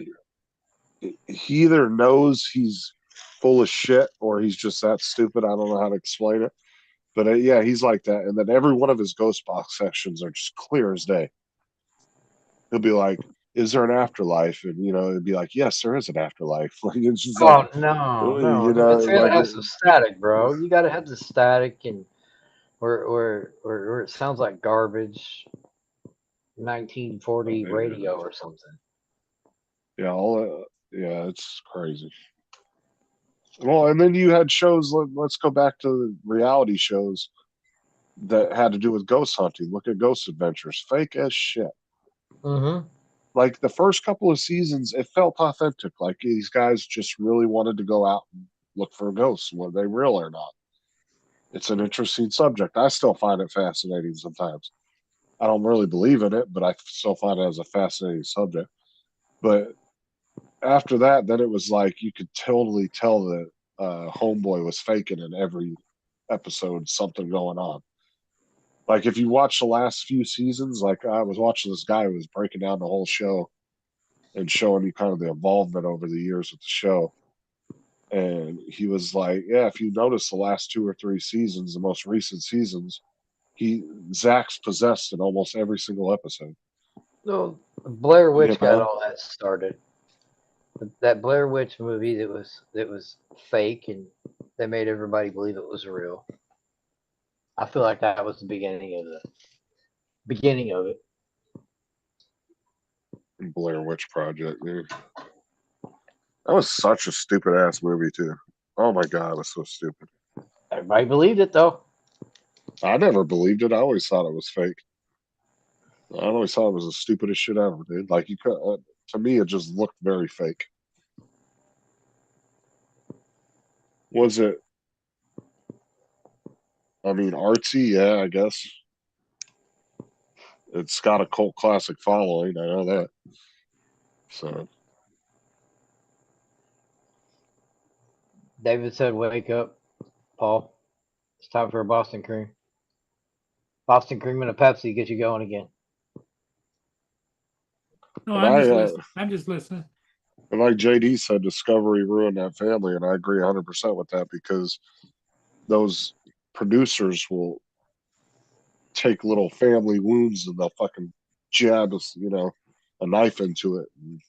say he either knows he's full of shit or he's just that stupid. I don't know how to explain it. But yeah, he's like that. And then every one of his ghost box sessions are just clear as day. He'll be like, "Is there an afterlife?" And it'd be like, "Yes, there is an afterlife." Like it's just like, Oh no, no, it's gotta like have some static, bro. You gotta have the static and or it sounds like garbage. 1940 radio or something. yeah, yeah, it's crazy. Well, and then you had shows. Let's go back to the reality shows that had to do with ghost hunting. Look at Ghost Adventures, fake as shit. Mm-hmm. Like the first couple of seasons, it felt authentic. Like these guys just really wanted to go out and look for ghosts, whether they real or not. It's an interesting subject. I still find it fascinating sometimes. I don't really believe in it, but I still find it as a fascinating subject. But after that, then it was like you could totally tell that Homeboy was faking in every episode, something going on. Like if you watch the last few seasons, like I was watching this guy who was breaking down the whole show and showing you kind of the involvement over the years with the show. And he was like, "Yeah, if you notice the last 2 or 3 seasons, the most recent seasons, Zach's possessed in almost every single episode." So Blair You Witch got know? all that started. That Blair Witch movie that was fake and they made everybody believe it was real. I feel like that was the beginning of it. Blair Witch Project, dude. That was such a stupid ass movie too. Oh my god, it was so stupid. Everybody believed it though. I never believed it. I always thought it was fake. I always thought it was the stupidest shit ever, dude. Like you could, to me, it just looked very fake. Was it? I mean, artsy, yeah, I guess. It's got a cult classic following. I know that. So David said, "Wake up, Paul. It's time for a Boston cream. Boston cream and a Pepsi get you going again." No, and I'm I just listening. I'm just listening. and like JD said, Discovery ruined that family, and I agree 100% with that because those producers will take little family wounds and they'll fucking jab us, a knife into it and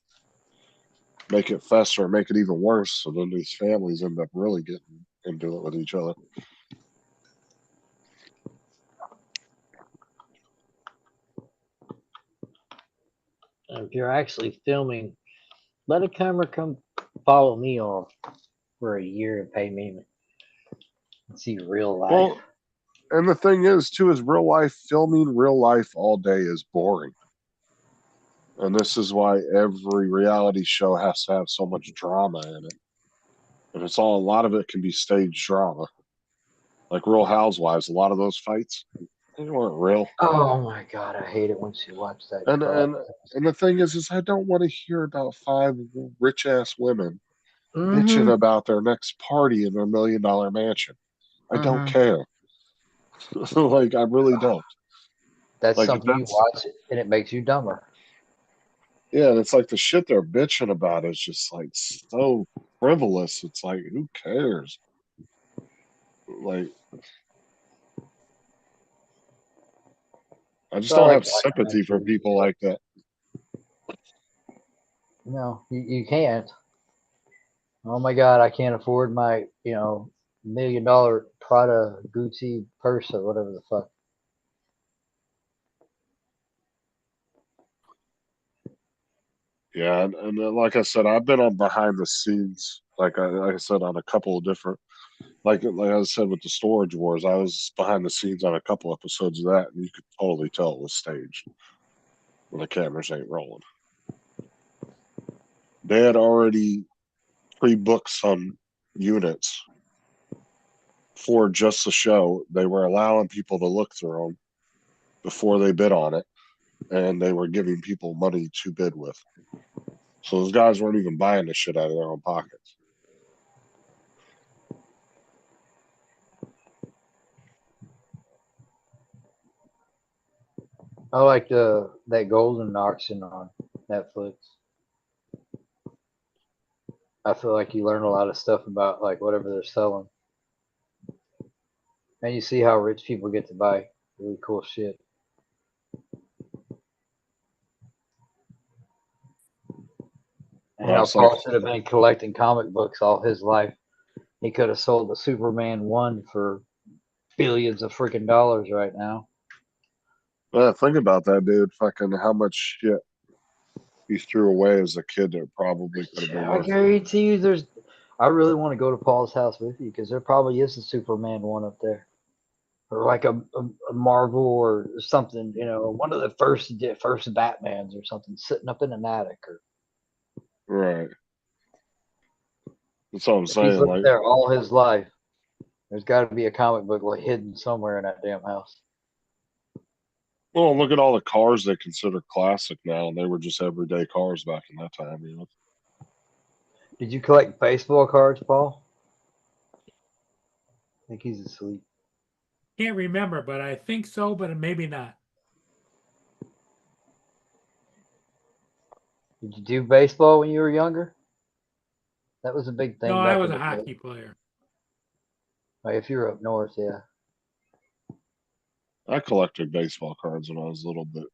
make it fester, make it even worse. So then these families end up really getting into it with each other. If you're actually filming, let a camera come follow me on for a year and pay me and see real life. Well, and the thing is, too, is filming real life all day is boring. And this is why every reality show has to have so much drama in it. And a lot of it can be stage drama. Like Real Housewives, a lot of those fights, they weren't real. Oh my god, I hate it once you watch that And crap. and the thing is I don't want to hear about 5 rich ass women Mm-hmm. bitching about their next party in their $1 million mansion. I don't care. Like I really don't. That's Like something you watch and it makes you dumber. yeah, and it's like the shit they're bitching about is just like so frivolous. It's like who cares? Like I just Well, don't like have sympathy for people like that. no, you can't. Oh my god, I can't afford my $1 million Prada Gucci purse or whatever the fuck. Yeah, and like I said, I've been on behind the scenes, like I said, on a couple of different, like I said with the Storage Wars, I was behind the scenes on a couple episodes of that, and you could totally tell it was staged when the cameras ain't rolling. They had already pre-booked some units for just the show. They were allowing people to look through them before they bid on it, and they were giving people money to bid with. So those guys weren't even buying the shit out of their own pockets. I like that golden auction on Netflix. I feel like you learn a lot of stuff about like whatever they're selling. And you see how rich people get to buy really cool shit. And Well, how it's like, Paul should have been collecting comic books all his life. He could have sold the Superman 1 for billions of freaking dollars right now. think about that, dude. Fucking how much shit he threw away as a kid that probably could have been I worth. guarantee you there's. I really want to go to Paul's house with you because there probably is a Superman 1 up there. Or like a Marvel or something, one of the first Batmans or something sitting up in an attic. Or Right. That's what I'm if he's saying. lived Like, there all his life, there's got to be a comic book like hidden somewhere in that damn house. well, look at all the cars they consider classic now, and they were just everyday cars back in that time. Did you collect baseball cards, Paul? I think he's asleep. Can't remember, but I think so, but maybe not. Did you do baseball when you were younger? That was a big thing No, I back was in a the day. hockey player. Like if you're up north, yeah. I collected baseball cards when I was a little bit.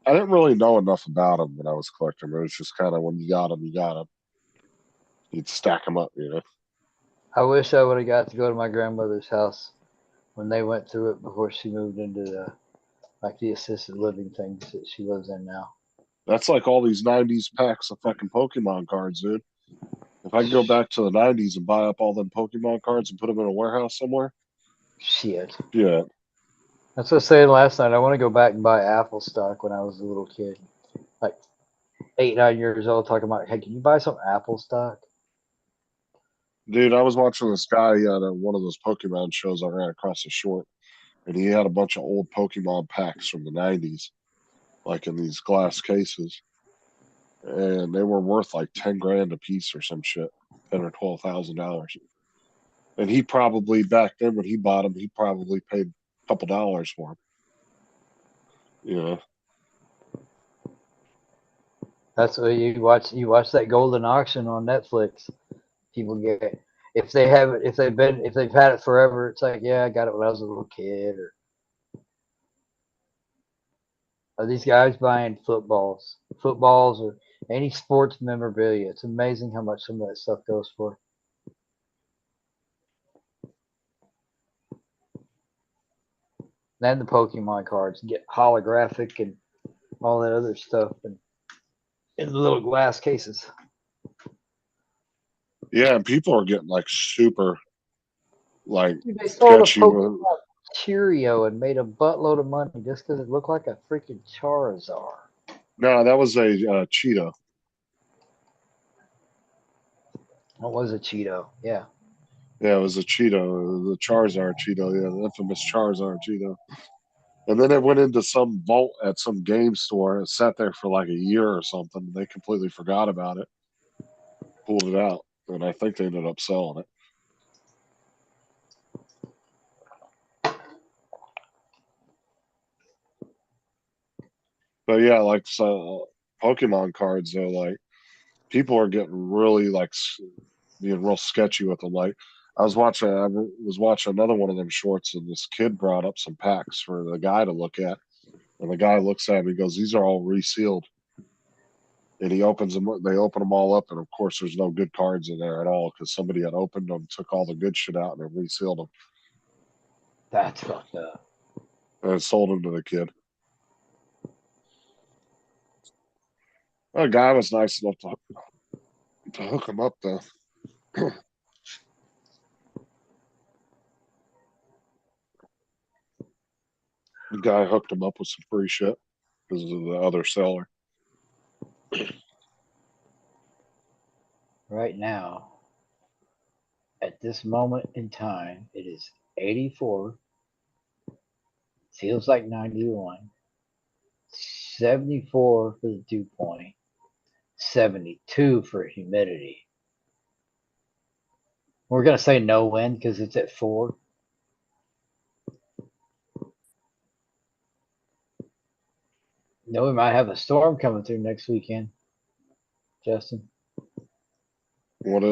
I didn't really know enough about them when I was collecting them. It was just kind of when you got them, you got them. You'd stack them up. I wish I would have got to go to my grandmother's house when they went through it before she moved into the assisted living things that she lives in now. That's like all these 90s packs of fucking Pokemon cards, dude. If I could go back to the 90s and buy up all them Pokemon cards and put them in a warehouse somewhere, Shit. yeah. That's what I was saying last night. I want to go back and buy Apple stock when I was a little kid. Like 8, 9 years old, talking about, hey, can you buy some Apple stock? Dude, I was watching this guy at one of those Pokemon shows I ran across the short, and he had a bunch of old Pokemon packs from the 90s, like in these glass cases. And they were worth like 10 grand a piece or some shit, 10 or $12,000. And he probably, back then when he bought them, he probably paid a couple dollars for them. That's what you watch. You watch that golden auction on Netflix. People get if they have it, if they've had it forever. It's like, yeah, I got it when I was a little kid. Or are these guys buying footballs or any sports memorabilia? It's amazing how much some of that stuff goes for. Then the Pokemon cards get holographic and all that other stuff, and in the little glass cases. Yeah, and people are getting like super, like, Dude, they sold a sketchy with. Pokemon Cheerio and made a buttload of money just because it looked like a freaking Charizard. No, that was a Cheeto. What was a Cheeto? Yeah. Yeah, it was a Cheeto, the Charizard Cheeto. Yeah, the infamous Charizard Cheeto. And then it went into some vault at some game store and sat there for like a year or something. They completely forgot about it, pulled it out, and I think they ended up selling it. But yeah, like so, Pokemon cards though, like people are getting really like being real sketchy with them. Like I was watching another one of them shorts, and this kid brought up some packs for the guy to look at, and the guy looks at me and goes, "These are all resealed." And he opens them. They open them all up, and of course, there's no good cards in there at all because somebody had opened them, took all the good shit out, and then resealed them That's fucked up. and sold them to the kid. The guy was nice enough to hook him up though. The guy hooked him up with some free shit because of the other seller. Right now, at this moment in time, it is 84. Feels like 91. 74 for the dew point. 72 for humidity. We're going to say no wind because it's at 4. No, we might have a storm coming through next weekend, Justin. What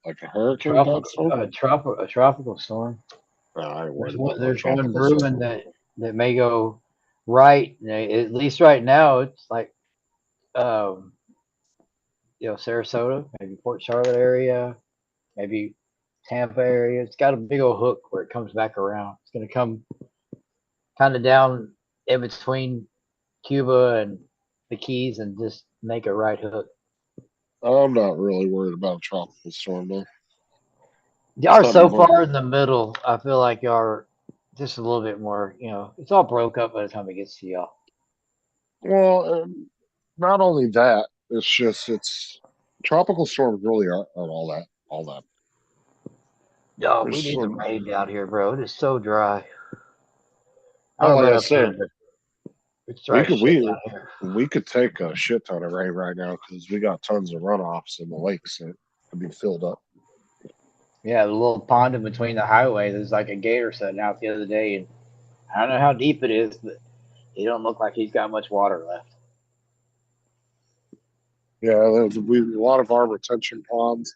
like a hurricane type storm? A tropical storm. I ain't worried There's about one, no there's one tropical brewing storm. that may go right. At least right now, it's like Sarasota, maybe Port Charlotte area, maybe Tampa area. It's got a big old hook where it comes back around. It's going to come kind of down in between Cuba and the Keys and just make a right hook. I'm not really worried about a tropical storm though. Y'all are so Something more- far in the middle. I feel like y'all are just a little bit more. It's all broke up by the time it gets to y'all. Well, not only that, it's tropical storms really aren't all that. Y'all, we There's need some- some rain down here, bro. It is so dry. I Oh, don't like know I up there, said, but it's dry as shit down here. we could take a shit ton of rain right now because we got tons of runoffs in the lakes that could be filled up. Yeah, the little pond in between the highway. There's like a gator sitting out the other day, and I don't know how deep it is, but it don't look like he's got much water left. Yeah, a lot of our retention ponds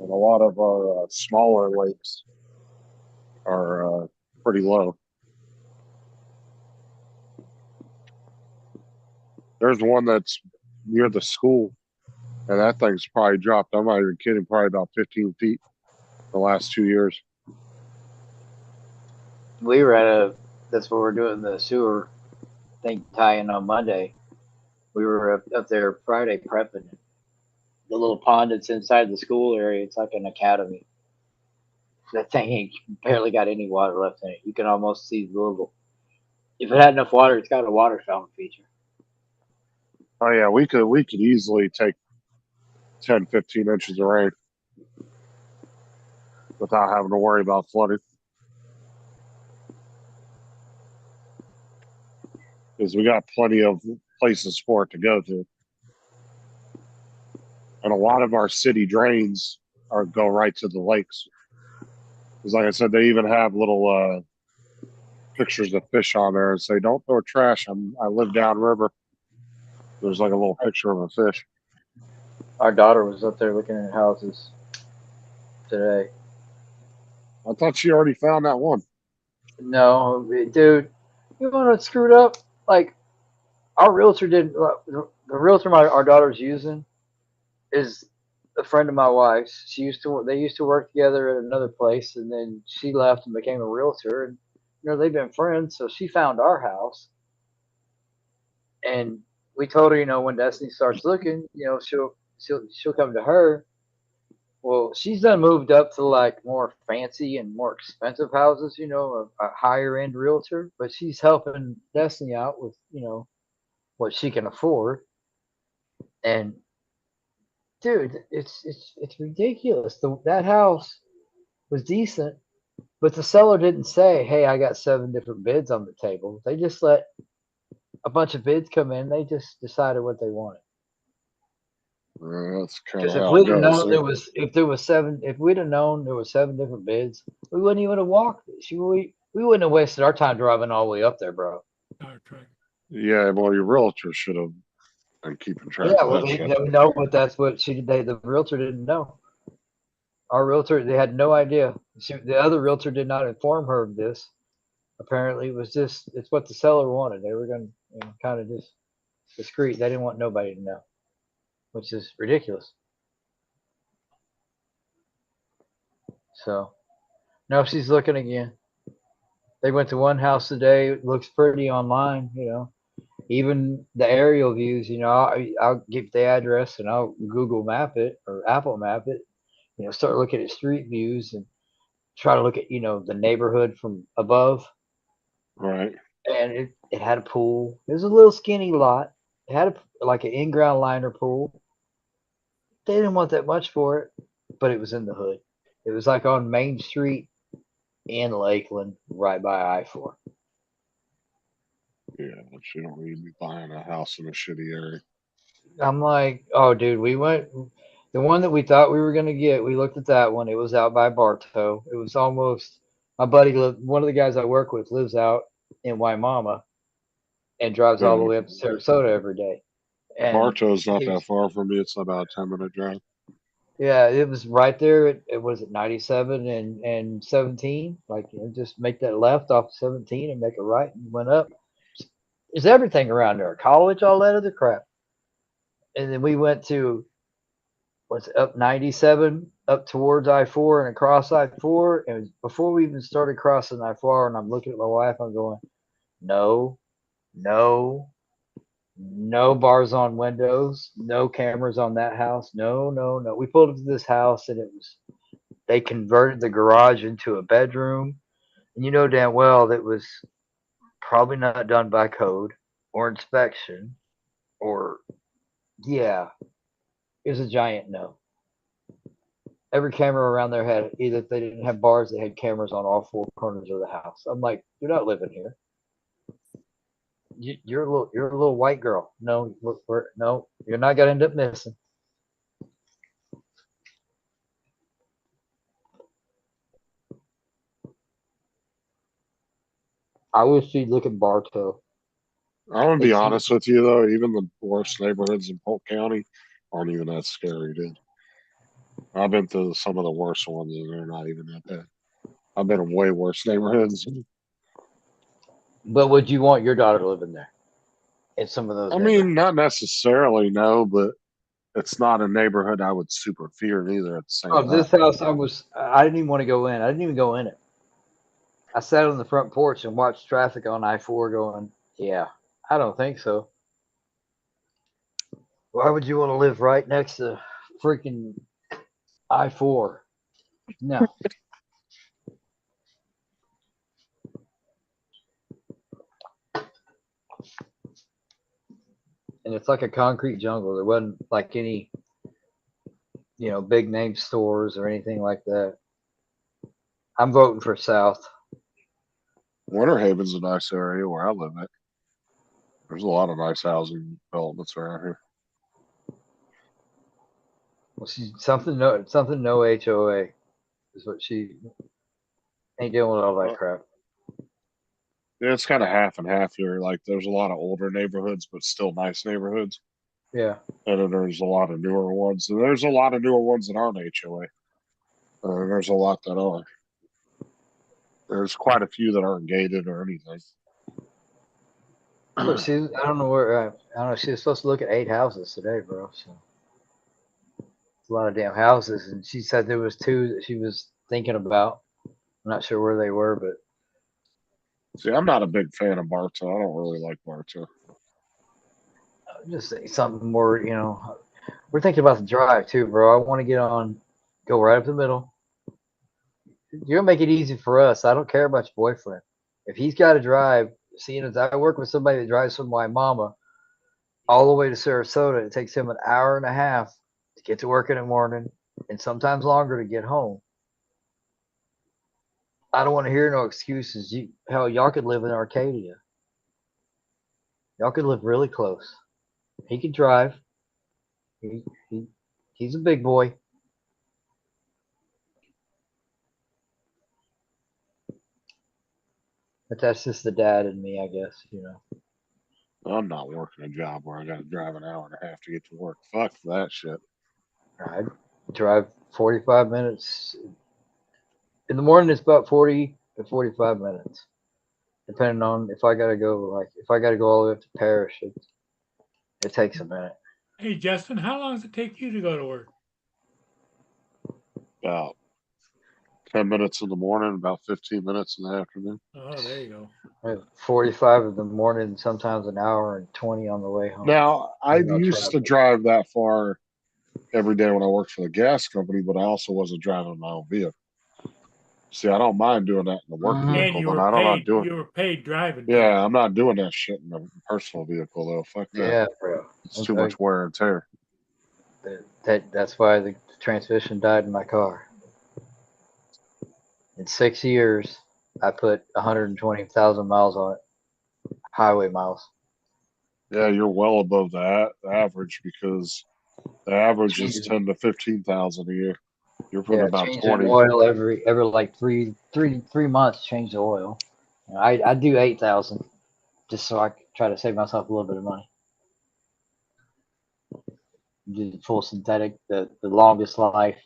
and a lot of our smaller lakes are pretty low. There's one that's near the school, and that thing's probably dropped. I'm not even kidding, probably about 15 feet the last 2 years. We were that's what we're doing, the sewer thing tie-in on Monday. We were up there Friday prepping. The little pond that's inside the school area, it's like an academy. That thing ain't barely got any water left in it. You can almost see the little. If it had enough water, it's got a water fountain feature. Oh yeah, we could easily take 10, 15 inches of rain without having to worry about flooding. Because we got plenty of places for it to go to. And a lot of our city drains go right to the lakes. Because like I said, they even have little pictures of fish on there and say, "Don't throw trash. I live downriver." There's like a little picture of a fish. Our daughter was up there looking at houses today. I thought she already found that one. No, dude, you know what screwed up? Like, our realtor didn't. The realtor our daughter's using is a friend of my wife's. They used to work together at another place, and then she left and became a realtor. And they've been friends. So she found our house, and we told her, when Destiny starts looking, she'll come to her. Well, she's done moved up to like more fancy and more expensive houses, a higher end realtor, but she's helping Destiny out with, what she can afford. And dude, it's ridiculous. That house was decent, but the seller didn't say, "Hey, I got 7 different bids on the table." They just let a bunch of bids come in. They just decided what they wanted. That's kind Because of if how we'd it have goes. known if we'd have known there was 7 different bids, we wouldn't even have walked. We wouldn't have wasted our time driving all the way up there, bro. Yeah, well, your realtor should have been keeping track Yeah, of well, that they shit. didn't know, but that's what the realtor didn't know. Our realtor, they had no idea. The other realtor did not inform her of this. Apparently, it's what the seller wanted. They were going to kind of just discreet. They didn't want nobody to know. which is ridiculous. So no, she's looking again. They went to one house today. It looks pretty online, you know. Even the aerial views, you know, I'll give the address and I'll Google map it or Apple map it, you know, start looking at street views and try to look at, you know, the neighborhood from above. Right. And it had a pool. It was a little skinny lot. It had like an in-ground liner pool. They didn't want that much for it, but it was in the hood. It was like on Main Street in Lakeland, right by I-4. Yeah, but you don't need to be buying a house in a shitty area. I'm like, oh, dude, we went. The one that we thought we were gonna get, we looked at that one. It was out by Bartow. It was almost. My buddy lived. One of the guys I work with lives out in Waimama and drives all the Yeah. way up to Sarasota every day. And Bartow's not he that was, far from me. It's about a 10-minute drive. yeah, it was right there. It was at 97 and 17. Like, you know, just make that left off 17 and make a right and went up. There's everything around there. College, all that other crap. And then we went to what's up 97 up towards I-4 and across I-4. And before we even started crossing I-4, and I'm looking at my wife, I'm going, no, no, no bars on windows, no cameras on that house. No, no, no. We pulled up to this house and they converted the garage into a bedroom. And you know damn well that was probably not done by code or inspection or, yeah, it was a giant no. Every camera around there had either if they didn't have bars, they had cameras on all four corners of the house. I'm like, you're not living here. You're a little white girl. No, no, you're not gonna end up missing. I wish you'd look at Bartow. I'm gonna be It's honest with you though. Even the worst neighborhoods in Polk County aren't even that scary, dude. I've been through some of the worst ones, and they're not even that bad. I've been in way worse neighborhoods. but would you want your daughter living there? In some of those I neighborhoods? mean, not necessarily, no, but it's not a neighborhood I would super fear either. At the same Oh, time, this house I didn't even want to go in. I didn't even go in it. I sat on the front porch and watched traffic on I-4 going, yeah, I don't think so. Why would you want to live right next to freaking I-4? No. And it's like a concrete jungle. There wasn't like any, you know, big name stores or anything like that. I'm voting for South. Winter Haven's a nice area where I live at. There's a lot of nice housing developments around here. Well, she's something no HOA is what she ain't dealing with all that crap. Yeah, it's kind of half and half here. Like, there's a lot of older neighborhoods, but still nice neighborhoods. Yeah. And then there's a lot of newer ones. And there's a lot of newer ones that aren't HOA. There's a lot that are. There's quite a few that aren't gated or anything. But I don't know where, I don't know. She was supposed to look at 8 houses today, bro. So it's a lot of damn houses. And she said there was 2 that she was thinking about. I'm not sure where they were, but See, I'm not a big fan of Bartow. I don't really like Bartow. just say something more, you know. We're thinking about the drive too, bro. I want to get on, go right up the middle. You're gonna make it easy for us. I don't care about your boyfriend. If he's got to drive, seeing as I work with somebody that drives from my mama all the way to Sarasota, it takes him an hour and a half to get to work in the morning and sometimes longer to get home. I don't want to hear no excuses. Hell, y'all could live in Arcadia. Y'all could live really close. He could drive. He's a big boy. But that's just the dad in me, I guess, you know. I'm not working a job where I got to drive an hour and a half to get to work. Fuck that shit. I drive 45 minutes. In the morning, it's about 40 to 45 minutes, depending on if I got to go, like, if I got to go all the way up to Parish, it takes a minute. Hey, Justin, how long does it take you to go to work? About 10 minutes in the morning, about 15 minutes in the afternoon. Oh, there you go. 45 in the morning, sometimes an hour and 20 on the way home. Now, I No used to traffic. drive that far every day when I worked for the gas company, but I also wasn't driving my own vehicle. See, I don't mind doing that in the work Mhm. And vehicle, you but were I don't know paid. doing. You were paid driving. too. Yeah, I'm not doing that shit in a personal vehicle though. Fuck that. Yeah, bro. It's too much wear and tear. That's why the transmission died in my car. In 6 years, I put 120,000 miles on it, highway miles. Yeah, you're well above the average because the average is Jesus. 10 to 15,000 a year. You're putting Yeah, about changing 20. oil every like three months. Change the oil. I do 8,000 just so I can try to save myself a little bit of money. Do the full synthetic, the longest life.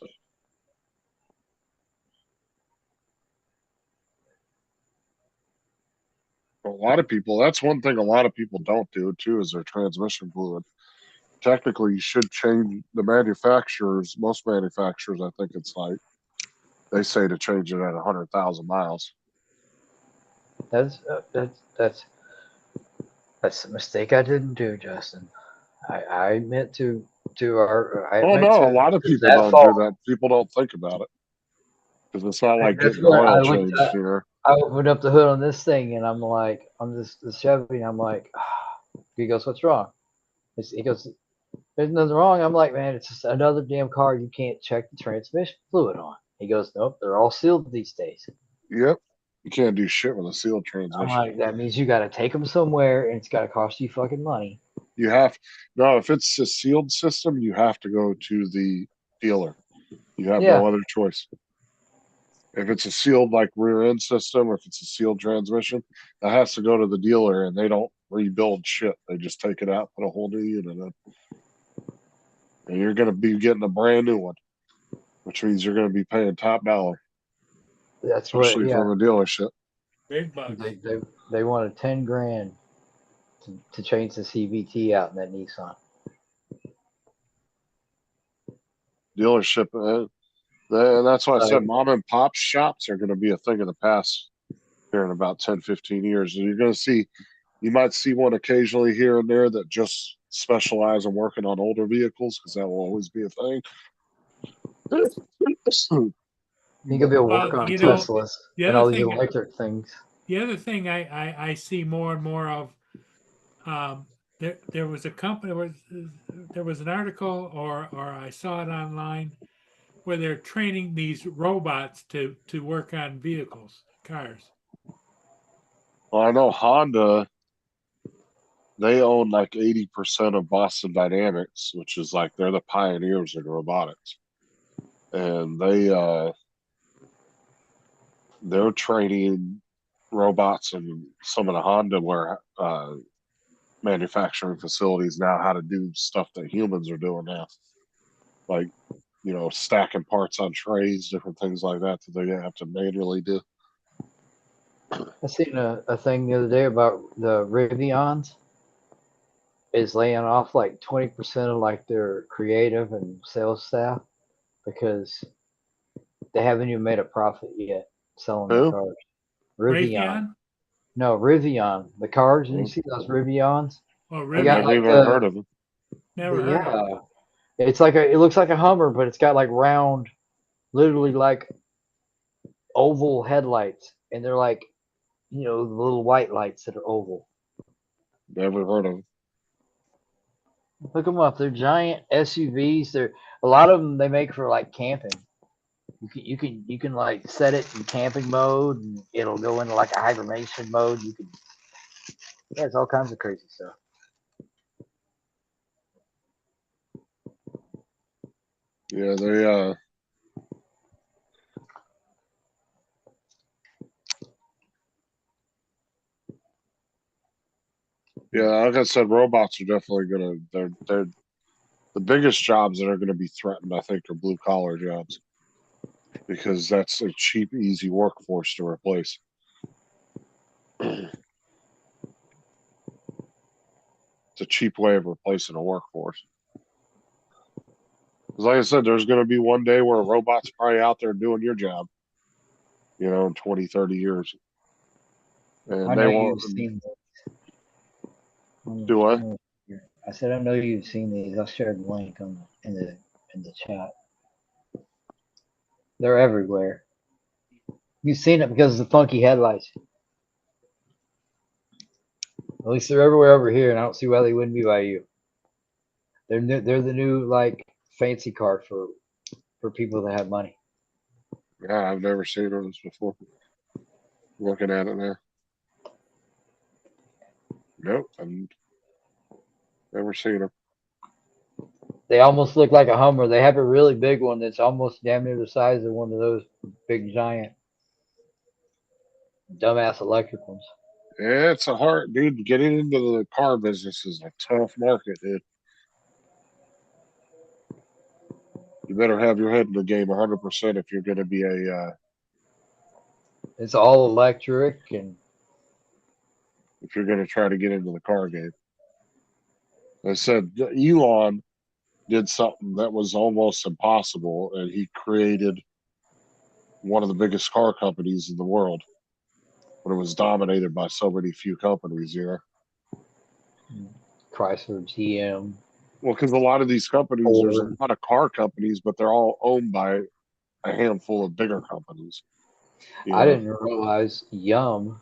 A lot of people, that's one thing a lot of people don't do too, is their transmission fluid. Technically, you should change the manufacturers. Most manufacturers, I think it's like they say to change it at 100,000 miles. That's that's a mistake I didn't do, Justin. I meant to I Oh meant no, a to lot of to people that don't do fault. that. People don't think about it because it's not like That's getting what oil I looked changed, at. you know. I opened up the hood on this thing and I'm like, on this Chevy, and I'm like, he goes, what's wrong? He goes, there's nothing wrong. I'm like, man, it's just another damn car you can't check the transmission fluid on. He goes, nope, they're all sealed these days. Yep, you can't do shit with a sealed I'm transmission. like, that means you got to take them somewhere and it's got to cost you fucking money. You have no. If it's a sealed system, you have to go to the dealer. You have Yeah, no other choice. If it's a sealed like rear end system or if it's a sealed transmission, that has to go to the dealer and they don't rebuild shit. They just take it out, put a whole new unit in. And you're going to be getting a brand new one, which means you're going to be paying top dollar, that's what. especially Yeah, from a dealership. Big bucks. they wanted 10 grand to change the CVT out in that Nissan. Dealership, and that's why I said Like, mom and pop shops are going to be a thing of the past here in about 10, 15 years. And you're going to see, you might see one occasionally here and there that just specialize in working on older vehicles because that will always be a thing. you could be able to work Well, on you know, Teslas the and other all these thing, electric things. the other thing I see more and more of, there was a company there was an article or I saw it online where they're training these robots to work on vehicles, cars. Well, I know Honda, they own like 80% of Boston Dynamics, which is like they're the pioneers in robotics. And they're training robots in some of the Honda manufacturing facilities now how to do stuff that humans are doing now, like stacking parts on trays, different things like that that they have to manually do. I seen a thing the other day about the Rivians is laying off like 20% of like their creative and sales staff because they haven't even made a profit yet selling their Who? cars. Rivian. Raytheon No, Rivian. The cars, you Well, see those Rivians? or They I've got never Rivian? like even heard of them. Never heard of it. yeah. It's like it looks like a Hummer, but it's got like round, literally like oval headlights, and they're like, the little white lights that are oval. Never heard of them. Look them up. They're giant SUVs. They're a lot of them they make for like camping. You can like set it in camping mode, and it'll go into like a hibernation mode. Yeah, it's all kinds of crazy stuff. Yeah, they yeah, like I said, robots are definitely gonna they're the biggest jobs that are gonna be threatened, I think, are blue collar jobs. Because that's a cheap, easy workforce to replace. It's a cheap way of replacing a workforce. 'Cause like I said, there's going to be one day where a robot's probably out there doing your job, in 20, 30 years. And I they know won't you've seen do what? I said I know you've seen these. I'll share the link in the chat. They're everywhere. You've seen it because of the funky headlights. At least they're everywhere over here, and I don't see why they wouldn't be by you. They're the new like fancy car for people that have money. Yeah, I've never seen those before. Looking at it now. Nope, I've never seen them. They almost look like a Hummer. They have a really big one that's almost damn near the size of one of those big giant dumbass electric ones. Yeah, it's a hard, dude. Getting into the car business is a tough market, dude. You better have your head in the game 100% if you're going to be It's all electric, and if you're going to try to get into the car game. I said Elon did something that was almost impossible, and he created one of the biggest car companies in the world when it was dominated by so many few companies. Chrysler, GM. Well, because a lot of these companies, there's a Ford. lot of car companies, but they're all owned by a handful of bigger companies. I didn't realize Yum,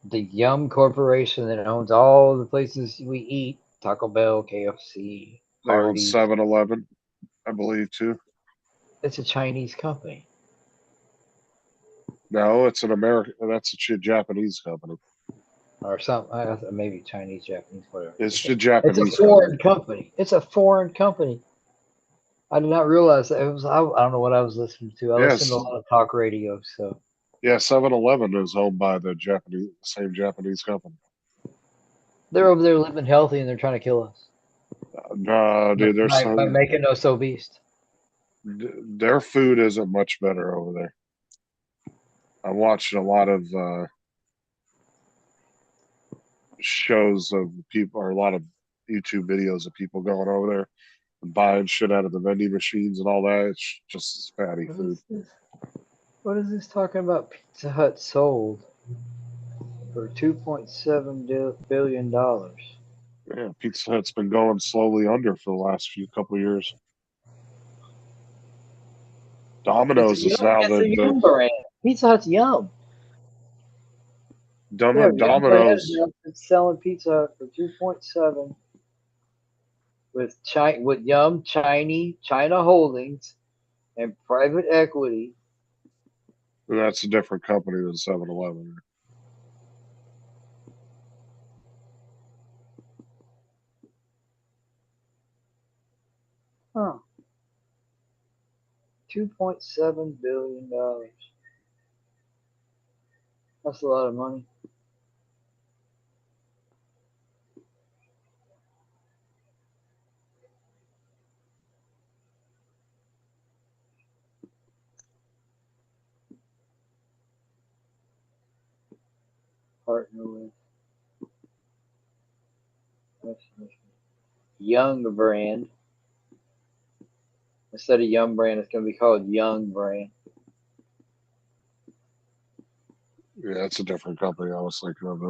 the Yum Corporation that owns all the places we eat, Taco Bell, KFC, They own Hardee's, 7-Eleven, I believe, too. it's a Chinese company. No, it's an American. That's a Japanese company. Or something, maybe Chinese, Japanese, whatever. It's a It's Japanese a foreign company. It's a foreign company. I did not realize that it was. I don't know what I was listening to. I listened to a Yes. lot of talk radio. So Yeah, 7-Eleven is owned by the same Japanese company. they're over there living healthy, and they're trying to kill us. No, dude, by making us obese. their food isn't much better over there. I'm watching a lot of shows of people, or a lot of YouTube videos of people going over there and buying shit out of the vending machines and all that. It's just fatty food. What is this talking about? Pizza Hut sold for $2.7 billion. Yeah, Pizza Hut's been going slowly under for the last couple of years. Domino's is now It's a Yum brand. Pizza Hut's Yum. Domino's. It's selling Pizza Hut for 2.7 with Yum China Holdings and private equity. That's a different company than 7-Eleven. Huh. $2.7 billion. That's a lot of money. Partner with Young brand. Instead of Yum brand, it's going to be called Young brand. Yeah, that's a different company I was thinking of.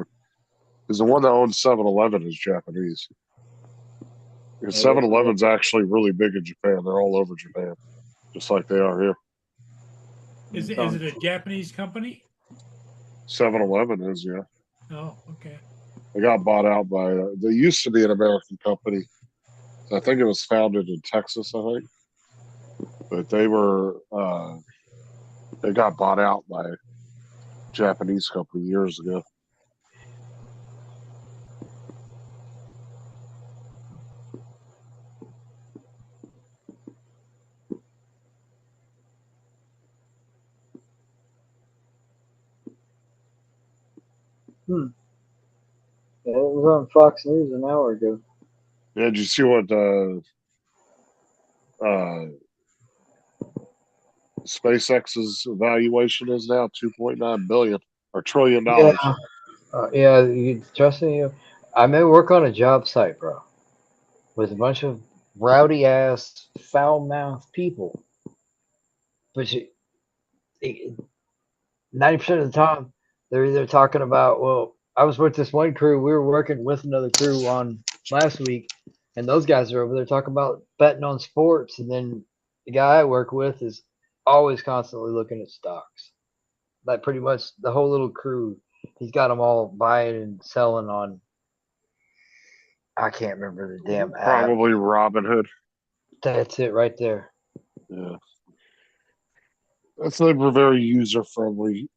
Because the one that owns 7-Eleven is Japanese. Because 7-Eleven's actually really big in Japan. They're all over Japan, just like they are here. Is it a Japanese company? 7-Eleven is, yeah. Oh, okay. They got bought out by. They used to be an American company. I think it was founded in Texas, I think. But they were. They got bought out by a Japanese company years ago. Yeah, it was on Fox News an hour ago. Yeah, did you see what SpaceX's valuation is now? $2.9 billion or $1 trillion. Yeah, you trust me. I may work on a job site, bro, with a bunch of rowdy ass, foul mouthed people. But 90% of the time, they're either talking about, well, I was with this one crew. We were working with another crew on last week, and those guys are over there talking about betting on sports. And then the guy I work with is always constantly looking at stocks. Like pretty much the whole little crew, he's got them all buying and selling on. I can't remember the damn app. Probably Robinhood. That's it right there. Yeah. That's like a very user friendly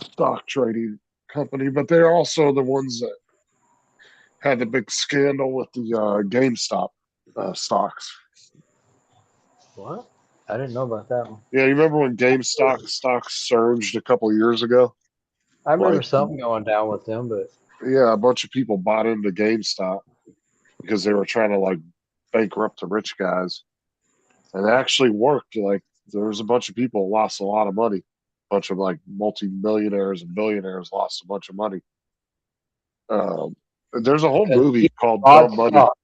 stock trading company, but they're also the ones that had the big scandal with the GameStop stocks. What? I didn't know about that one. Yeah, you remember when GameStop stocks surged a couple of years ago? I remember Like, something going down with them, but yeah, a bunch of people bought into GameStop because they were trying to like bankrupt the rich guys, and it actually worked. Like, there was a bunch of people who lost a lot of money. A bunch of like multi-millionaires and billionaires lost a bunch of money. There's a whole because movie people called bought Dumb Money. stock,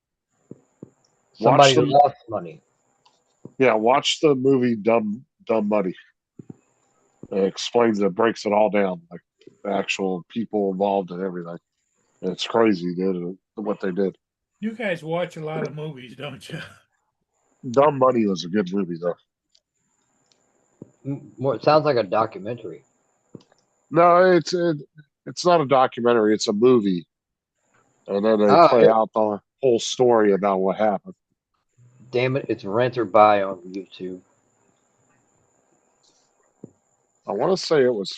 Watch somebody the lost money. Yeah, watch the movie Dumb Money. It explains it, breaks it all down, like the actual people involved and everything. And it's crazy, dude, what they did. You guys watch a lot of movies, don't you? Dumb Money was a good movie though. More, it sounds like a documentary. No, it's not a documentary. It's a movie, and then they Oh, play out the whole story about what happened. damn it! It's rent or buy on YouTube. I want to say it was.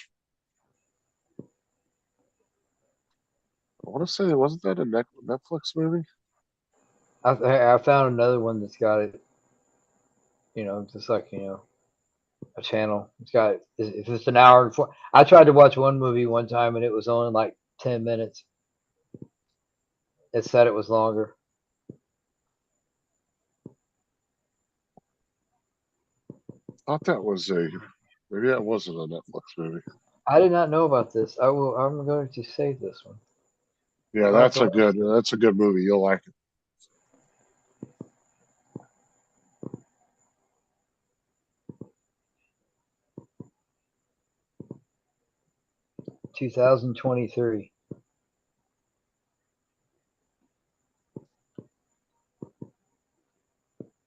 I want to say it wasn't that a Netflix movie. I found another one that's got it. You know, just like a channel. It's got if it's an hour and four. I tried to watch one movie one time and it was only like 10 minutes. It said it was longer. I thought that was a maybe that wasn't a Netflix movie. I did not know about this. I will. I'm going to save this one. Yeah, I'll have to that's a good movie. You'll like it. 2023.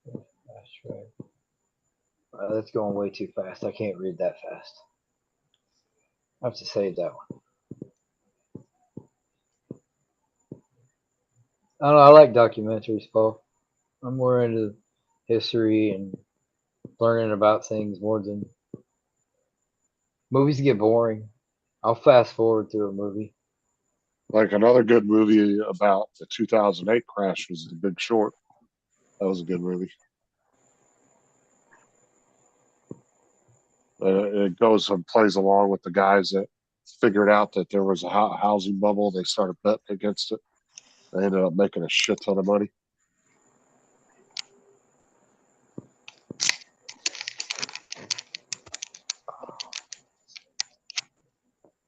That's right. That's going way too fast. I can't read that fast. I have to save that one. I don't know. I like documentaries, Paul. I'm more into history and learning about things more than movies get boring. I'll fast forward through a movie. Like another good movie about the 2008 crash was The Big Short. That was a good movie. It goes and plays along with the guys that figured out that there was a housing bubble. They started betting against it. They ended up making a shit ton of money.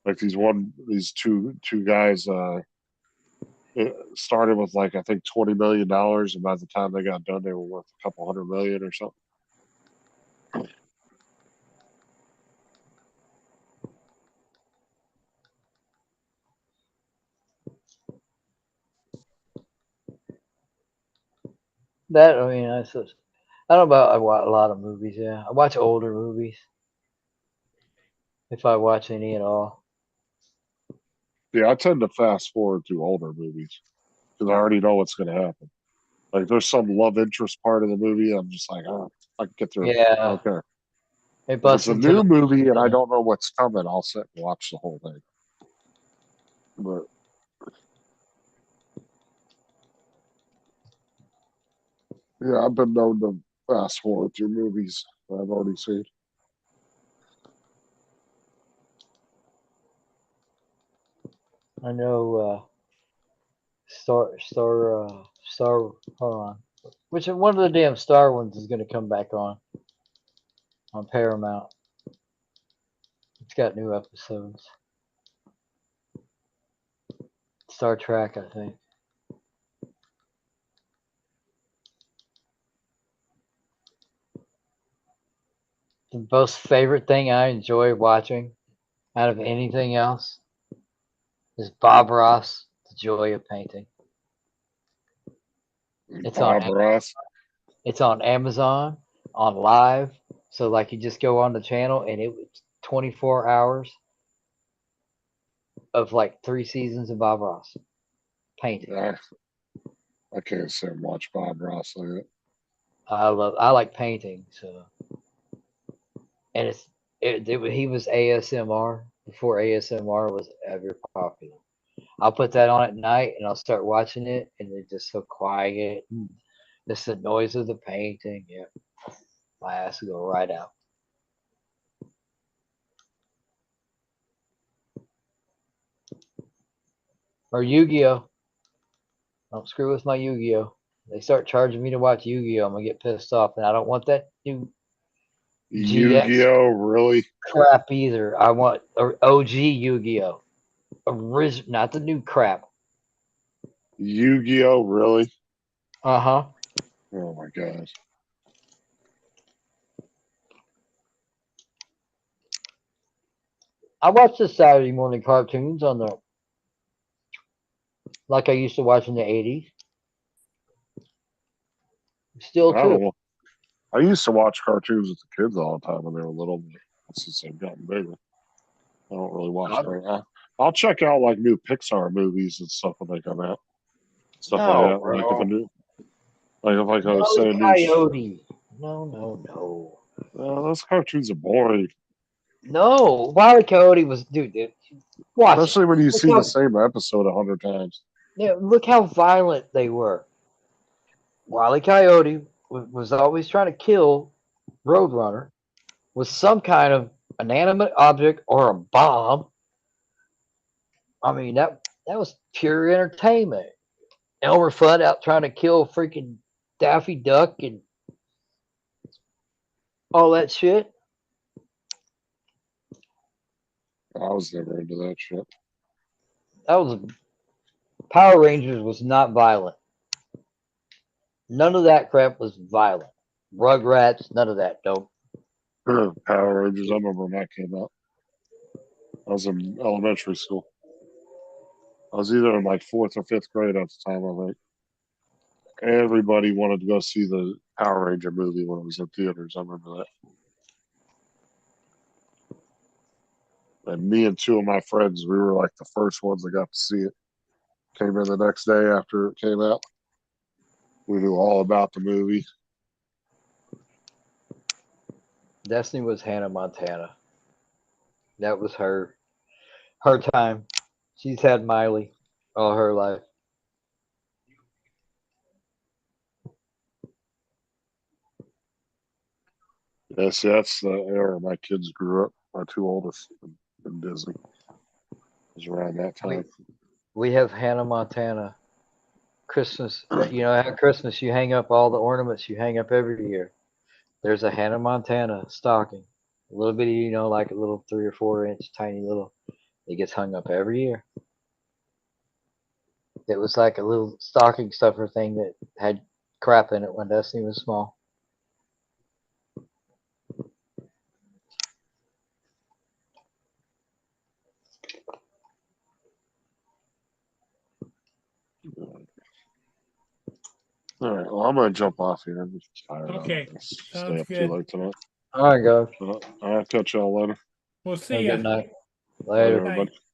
Like these two guys it started with like I think $20 million, and by the time they got done, they were worth a couple hundred million or something. That I mean, I don't know about I watch a lot of movies. Yeah, I watch older movies if I watch any at all. Yeah, I tend to fast forward through older movies because I already know what's going to happen. Like there's some love interest part of the movie. I'm just like, oh, I can get through it. I Yeah, don't care. it If it's busts a into new the movie and I yeah. don't know what's coming, I'll sit and watch the whole thing. But yeah, I've been known to fast forward through movies I've already seen. I know Star. Hold on, which one of the damn Star ones is going to come back on Paramount? It's got new episodes. Star Trek, I think. The most favorite thing I enjoy watching out of anything else is Bob Ross, The Joy of Painting. It's on Bob Ross. It's on Amazon on live. So like you just go on the channel and it was 24 hours of like 3 seasons of Bob Ross painting. I can't sit and watch Bob Ross like that. I like painting, so and he was ASMR before ASMR was ever popular. I'll put that on at night and I'll start watching it and it's just so quiet. And just the noise of the painting. Yeah. My ass will go right out. Or Yu-Gi-Oh! Don't screw with my Yu-Gi-Oh! They start charging me to watch Yu-Gi-Oh! I'm gonna get pissed off, and I don't want that new GX Yu-Gi-Oh! Really? crap either. I want OG Yu-Gi-Oh! Original, not the new crap. Yu-Gi-Oh! Really? Uh-huh. Oh my gosh. I watch the Saturday morning cartoons on the like I used to watch in the 80s. Still I don't too. know. I used to watch cartoons with the kids all the time when they were little, but since they've gotten bigger, I don't really watch them. I'll check out like new Pixar movies and stuff when they come out. Stuff like No, that. bro. Like I was Wile E. saying, Coyote. No. those cartoons are boring. No. Wile E. Coyote was dude. Watch it. Especially when you Look see how- the same episode 100 times. Yeah, look how violent they were. Wile E. Coyote was always trying to kill Roadrunner with some kind of inanimate object or a bomb. I mean, that was pure entertainment. Elmer Fudd out trying to kill freaking Daffy Duck and all that shit. I was never into that shit. That was Power Rangers was not violent. None of that crap was violent. Rugrats, none of that. Dope. Power Rangers, I remember when that came out. I was in elementary school. I was either in like 4th or 5th grade at the time, I think. Everybody wanted to go see the Power Ranger movie when it was in theaters. I remember that. And me and 2 of my friends, we were like the first ones that got to see it. Came in the next day after it came out. We knew all about the movie. Destiny was Hannah Montana. That was her time. She's had Miley all her life. Yeah, see, that's the era my kids grew up. My 2 oldest in Disney. It was around that time. We have Hannah Montana. Christmas, at Christmas you hang up all the ornaments you hang up every year. There's a Hannah Montana stocking. A little bitty, like a little 3 or 4 inch tiny little. It gets hung up every year. It was like a little stocking stuffer thing that had crap in it when Destiny was small. All right, well, I'm going to jump off here. I'm just tired. Okay, Stay sounds up too good. late tonight. All right, guys. I'll catch y'all later. We'll Have see a ya. good night. Bye, Later. everybody.